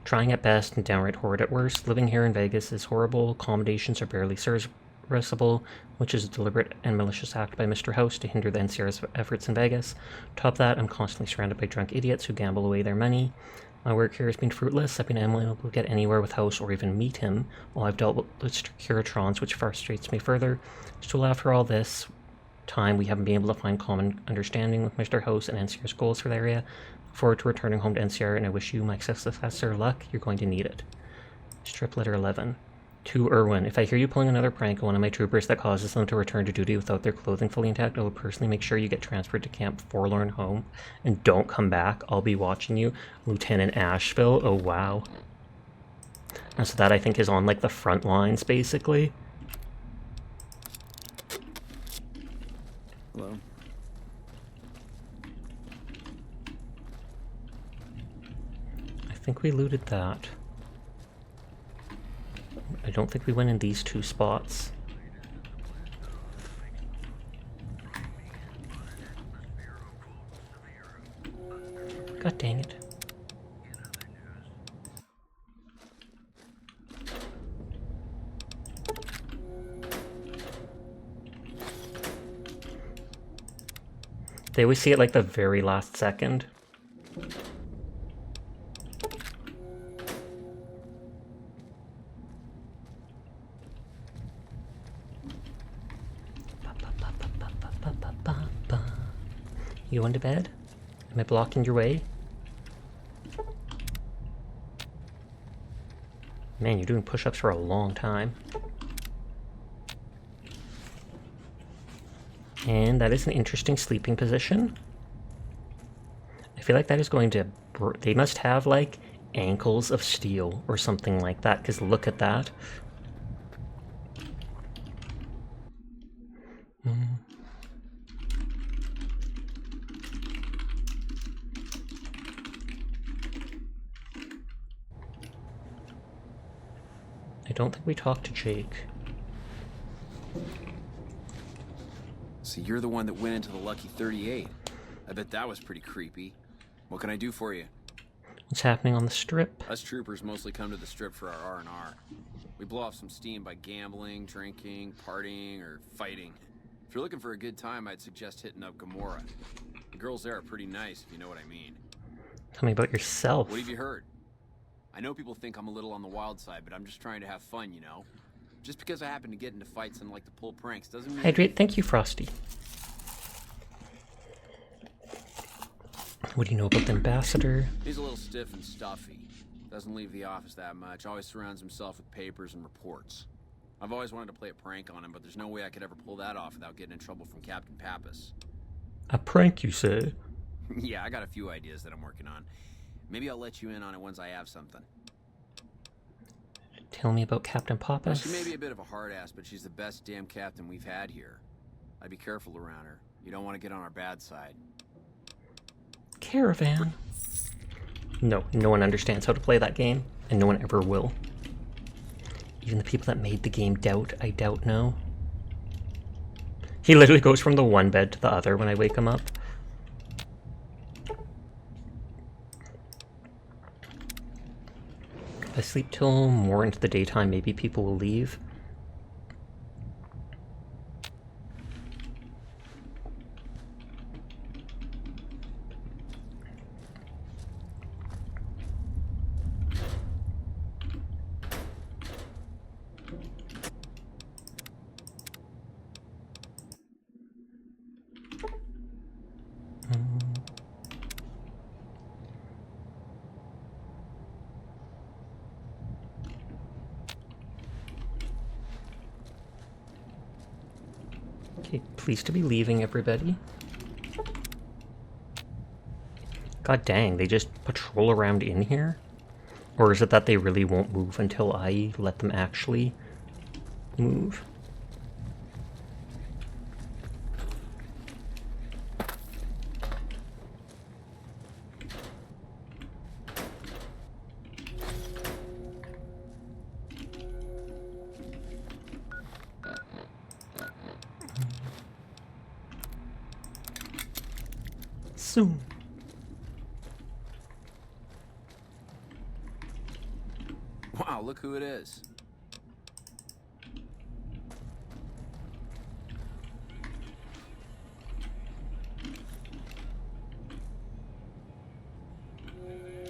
trying at best and downright horrid at worst. Living here in Vegas is horrible. Accommodations are barely serviceable, which is a deliberate and malicious act by Mr. House to hinder the NCR's efforts in Vegas. Top of that, I'm constantly surrounded by drunk idiots who gamble away their money. My work here has been fruitless. I've been unable to get anywhere with House or even meet him, while I've dealt with Curatrons, which frustrates me further. Still, after all this time, we haven't been able to find common understanding with Mr. House and NCR's goals for the area. Look forward to returning home to NCR, and I wish you, my successor, luck. You're going to need it. Strip letter 11. To Irwin, if I hear you pulling another prank on one of my troopers that causes them to return to duty without their clothing fully intact, I will personally make sure you get transferred to Camp Forlorn Home and don't come back. I'll be watching you. Lieutenant Asheville. Oh, wow. And so that, I think, is on, like, the front lines, basically. Hello. I think we looted that. I don't think we went in these 2 spots. God dang it. They always see it like the very last second. You going to bed? Am I blocking your way? Man, you're doing push-ups for a long time. And that is an interesting sleeping position. I feel like that is going to... They must have, like, ankles of steel or something like that, because look at that. I don't think we talked to Jake. So you're the one that went into the Lucky 38. I bet that was pretty creepy. What can I do for you? What's happening on the Strip? Us troopers mostly come to the Strip for our R&R. We blow off some steam by gambling, drinking, partying, or fighting. If you're looking for a good time, I'd suggest hitting up Gamora. The girls there are pretty nice, if you know what I mean. Tell me about yourself. What have you heard? I know people think I'm a little on the wild side, but I'm just trying to have fun, you know? Just because I happen to get into fights and like to pull pranks doesn't mean... Hydrate, thank you, Frosty. What do you know about the ambassador? He's a little stiff and stuffy. Doesn't leave the office that much. Always surrounds himself with papers and reports. I've always wanted to play a prank on him, but there's no way I could ever pull that off without getting in trouble from Captain Pappas. A prank, you say? Yeah, I got a few ideas that I'm working on. Maybe I'll let you in on it once I have something. Tell me about Captain Pappas. She may be a bit of a hard ass, but she's the best damn captain we've had here. I'd be careful around her. You don't want to get on our bad side. Caravan. No one understands how to play that game, and no one ever will. Even the people that made the game I doubt know. He literally goes from the one bed to the other when I wake him up. If I sleep till more into the daytime, maybe people will leave. Okay, pleased to be leaving, everybody. God dang, they just patrol around in here? Or is it that they really won't move until I let them actually move? Soon. Wow, look who it is.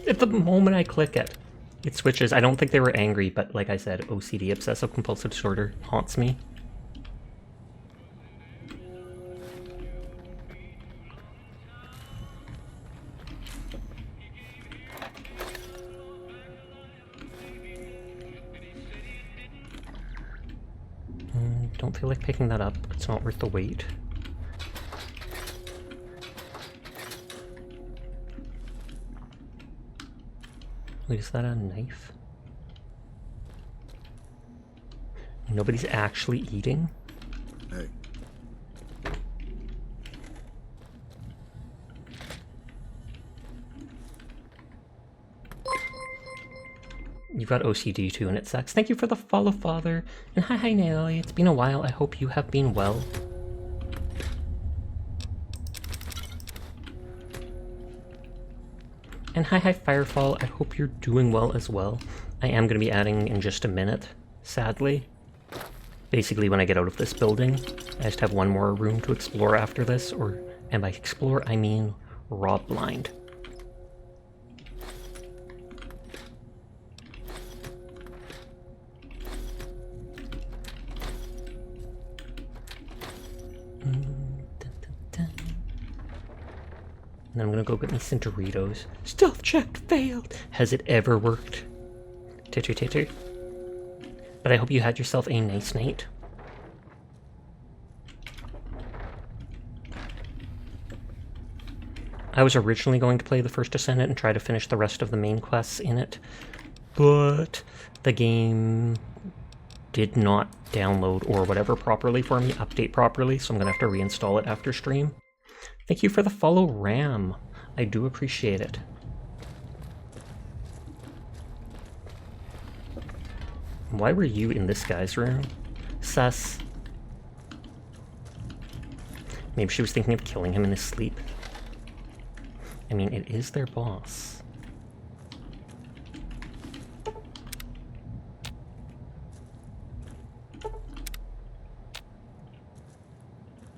At the moment I click it, it switches. I don't think they were angry, but like I said, OCD, obsessive compulsive disorder, haunts me. Don't feel like picking that up. It's not worth the wait. Wait, is that a knife? Nobody's actually eating? Hey. You've got OCD too, and it sucks. Thank you for the follow, Father. And hi, Nelly. It's been a while. I hope you have been well. And hi, Firefall. I hope you're doing well as well. I am going to be adding in just a minute, sadly. Basically, when I get out of this building, I just have one more room to explore after this, and by explore, I mean rob blind. And then I'm gonna go get me some Doritos. Stealth check failed! Has it ever worked? Titter titter. But I hope you had yourself a nice night. I was originally going to play the First Descendant and try to finish the rest of the main quests in it, but the game did not download or whatever properly for me, update properly, so I'm gonna have to reinstall it after stream. Thank you for the follow, Ram. I do appreciate it. Why were you in this guy's room? Sus. Maybe she was thinking of killing him in his sleep. I mean, it is their boss.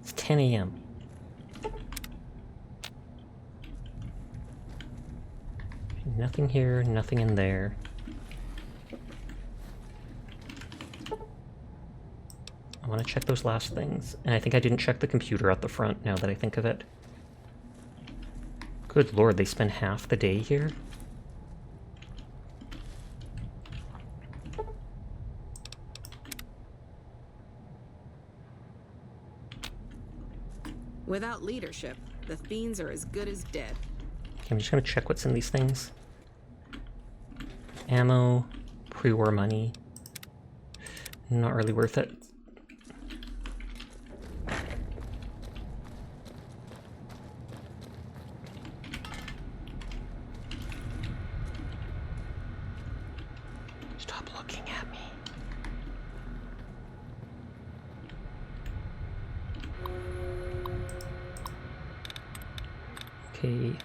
It's 10 a.m. Nothing here, nothing in there. I want to check those last things. And I think I didn't check the computer at the front, now that I think of it. Good lord, they spend half the day here? Without leadership, the Fiends are as good as dead. Okay, I'm just gonna check what's in these things. Ammo, pre-war money. Not really worth it. Stop looking at me. Okay.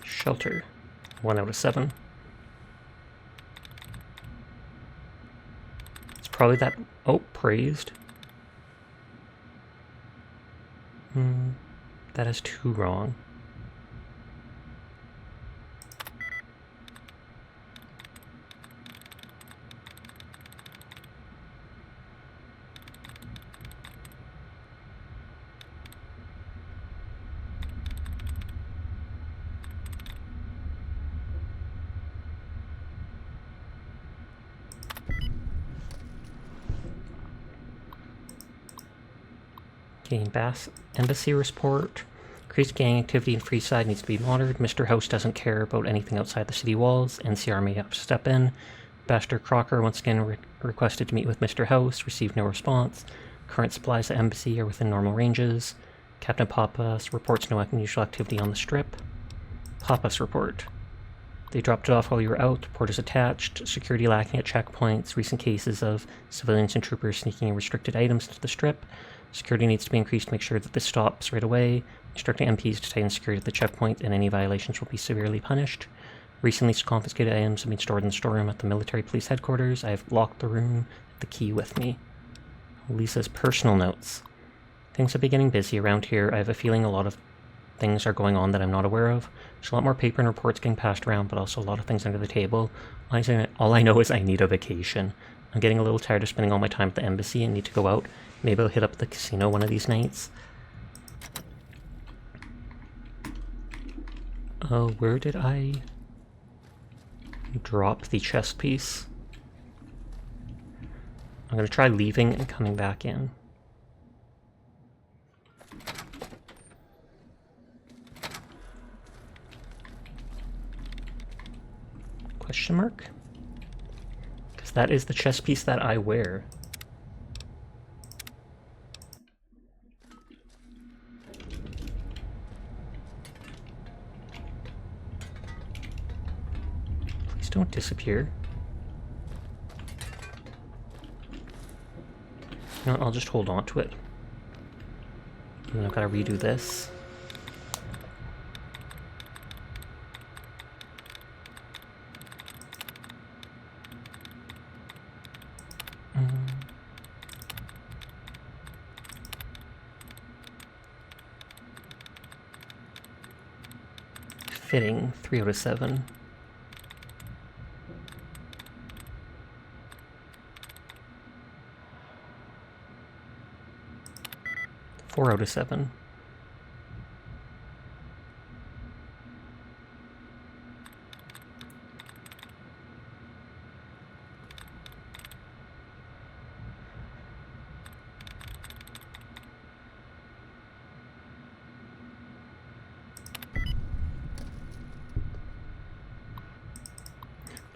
Shelter. 1 out of 7. It's probably that... Oh, praised. That is 2 wrong. Getting Bass Embassy report. Increased gang activity in Freeside needs to be monitored. Mr. House doesn't care about anything outside the city walls. NCR may have to step in. Ambassador Crocker once again requested to meet with Mr. House. Received no response. Current supplies at Embassy are within normal ranges. Captain Pappas reports no unusual activity on the strip. Pappas report. They dropped it off while you were out. Report is attached. Security lacking at checkpoints. Recent cases of civilians and troopers sneaking in restricted items to the strip. Security needs to be increased to make sure that this stops right away. Instructing MPs to tighten security at the checkpoint, and any violations will be severely punished. Recently confiscated items have been stored in the storeroom at the military police headquarters. I have locked the room, the key with me. Lisa's personal notes. Things have been getting busy around here. I have a feeling a lot of things are going on that I'm not aware of. There's a lot more paper and reports getting passed around, but also a lot of things under the table. All I know is I need a vacation. I'm getting a little tired of spending all my time at the embassy and need to go out. Maybe I'll hit up the casino one of these nights. Where did I drop the chest piece? I'm gonna try leaving and coming back in. Question mark? Because that is the chest piece that I wear. Please don't disappear. You know what, I'll just hold on to it. And then I've got to redo this. Fitting 3 out of 7. Four out of 7.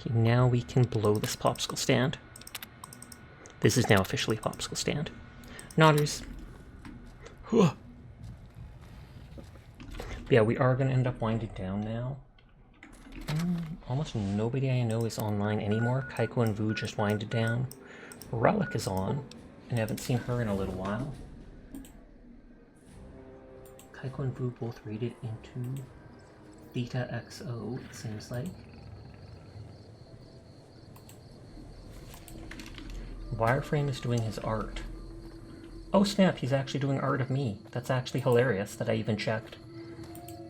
Okay, now we can blow this popsicle stand. This is now officially a popsicle stand. Nodders. Yeah, we are going to end up winding down now. Almost nobody I know is online anymore. Kaiko and Vu just winded down. Relic is on, and I haven't seen her in a little while. Kaiko and Vu both rated into Theta XO, it seems like. Wireframe is doing his art. Oh snap, he's actually doing art of me. That's actually hilarious that I even checked.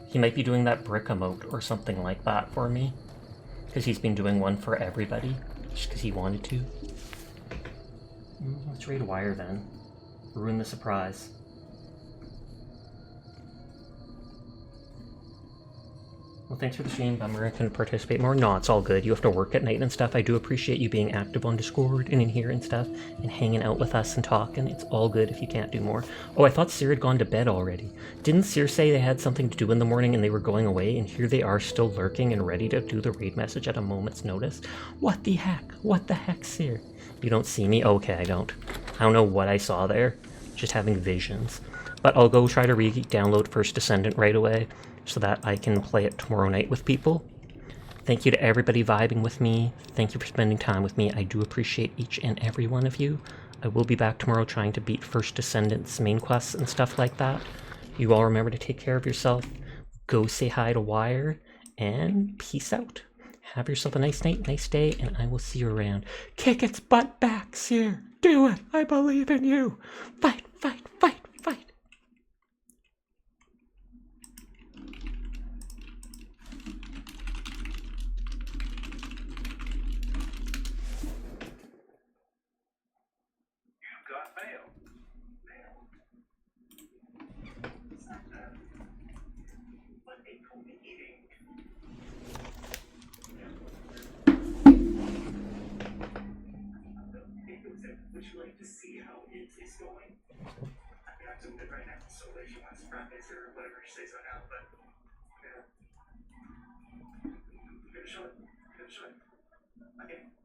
He might be doing that brick emote or something like that for me. Because he's been doing one for everybody. Just because he wanted to. Let's raid Wire then. Ruin the surprise. Well, thanks for the stream, Bummer. I couldn't participate more. No, it's all good. You have to work at night and stuff. I do appreciate you being active on Discord and in here and stuff, and hanging out with us and talking. It's all good if you can't do more. Oh, I thought Seer had gone to bed already. Didn't Seer say they had something to do in the morning and they were going away, and here they are still lurking and ready to do the raid message at a moment's notice? What the heck? What the heck, Seer? You don't see me? Okay, I don't. I don't know what I saw there. Just having visions. But I'll go try to re-download First Descendant right away, so that I can play it tomorrow night with people. Thank you to everybody vibing with me. Thank you for spending time with me. I do appreciate each and every one of you. I will be back tomorrow trying to beat First Descendants main quests and stuff like that. You all remember to take care of yourself. Go say hi to Wire, and peace out. Have yourself a nice night, nice day, and I will see you around. Kick its butt back, Seer. Do it. I believe in you. Fight, fight, fight, fight. Would you like to see how it is going? have to live right now, so like she wants brackets or whatever she says right now, but I'm gonna show it. I'm gonna show it. Okay.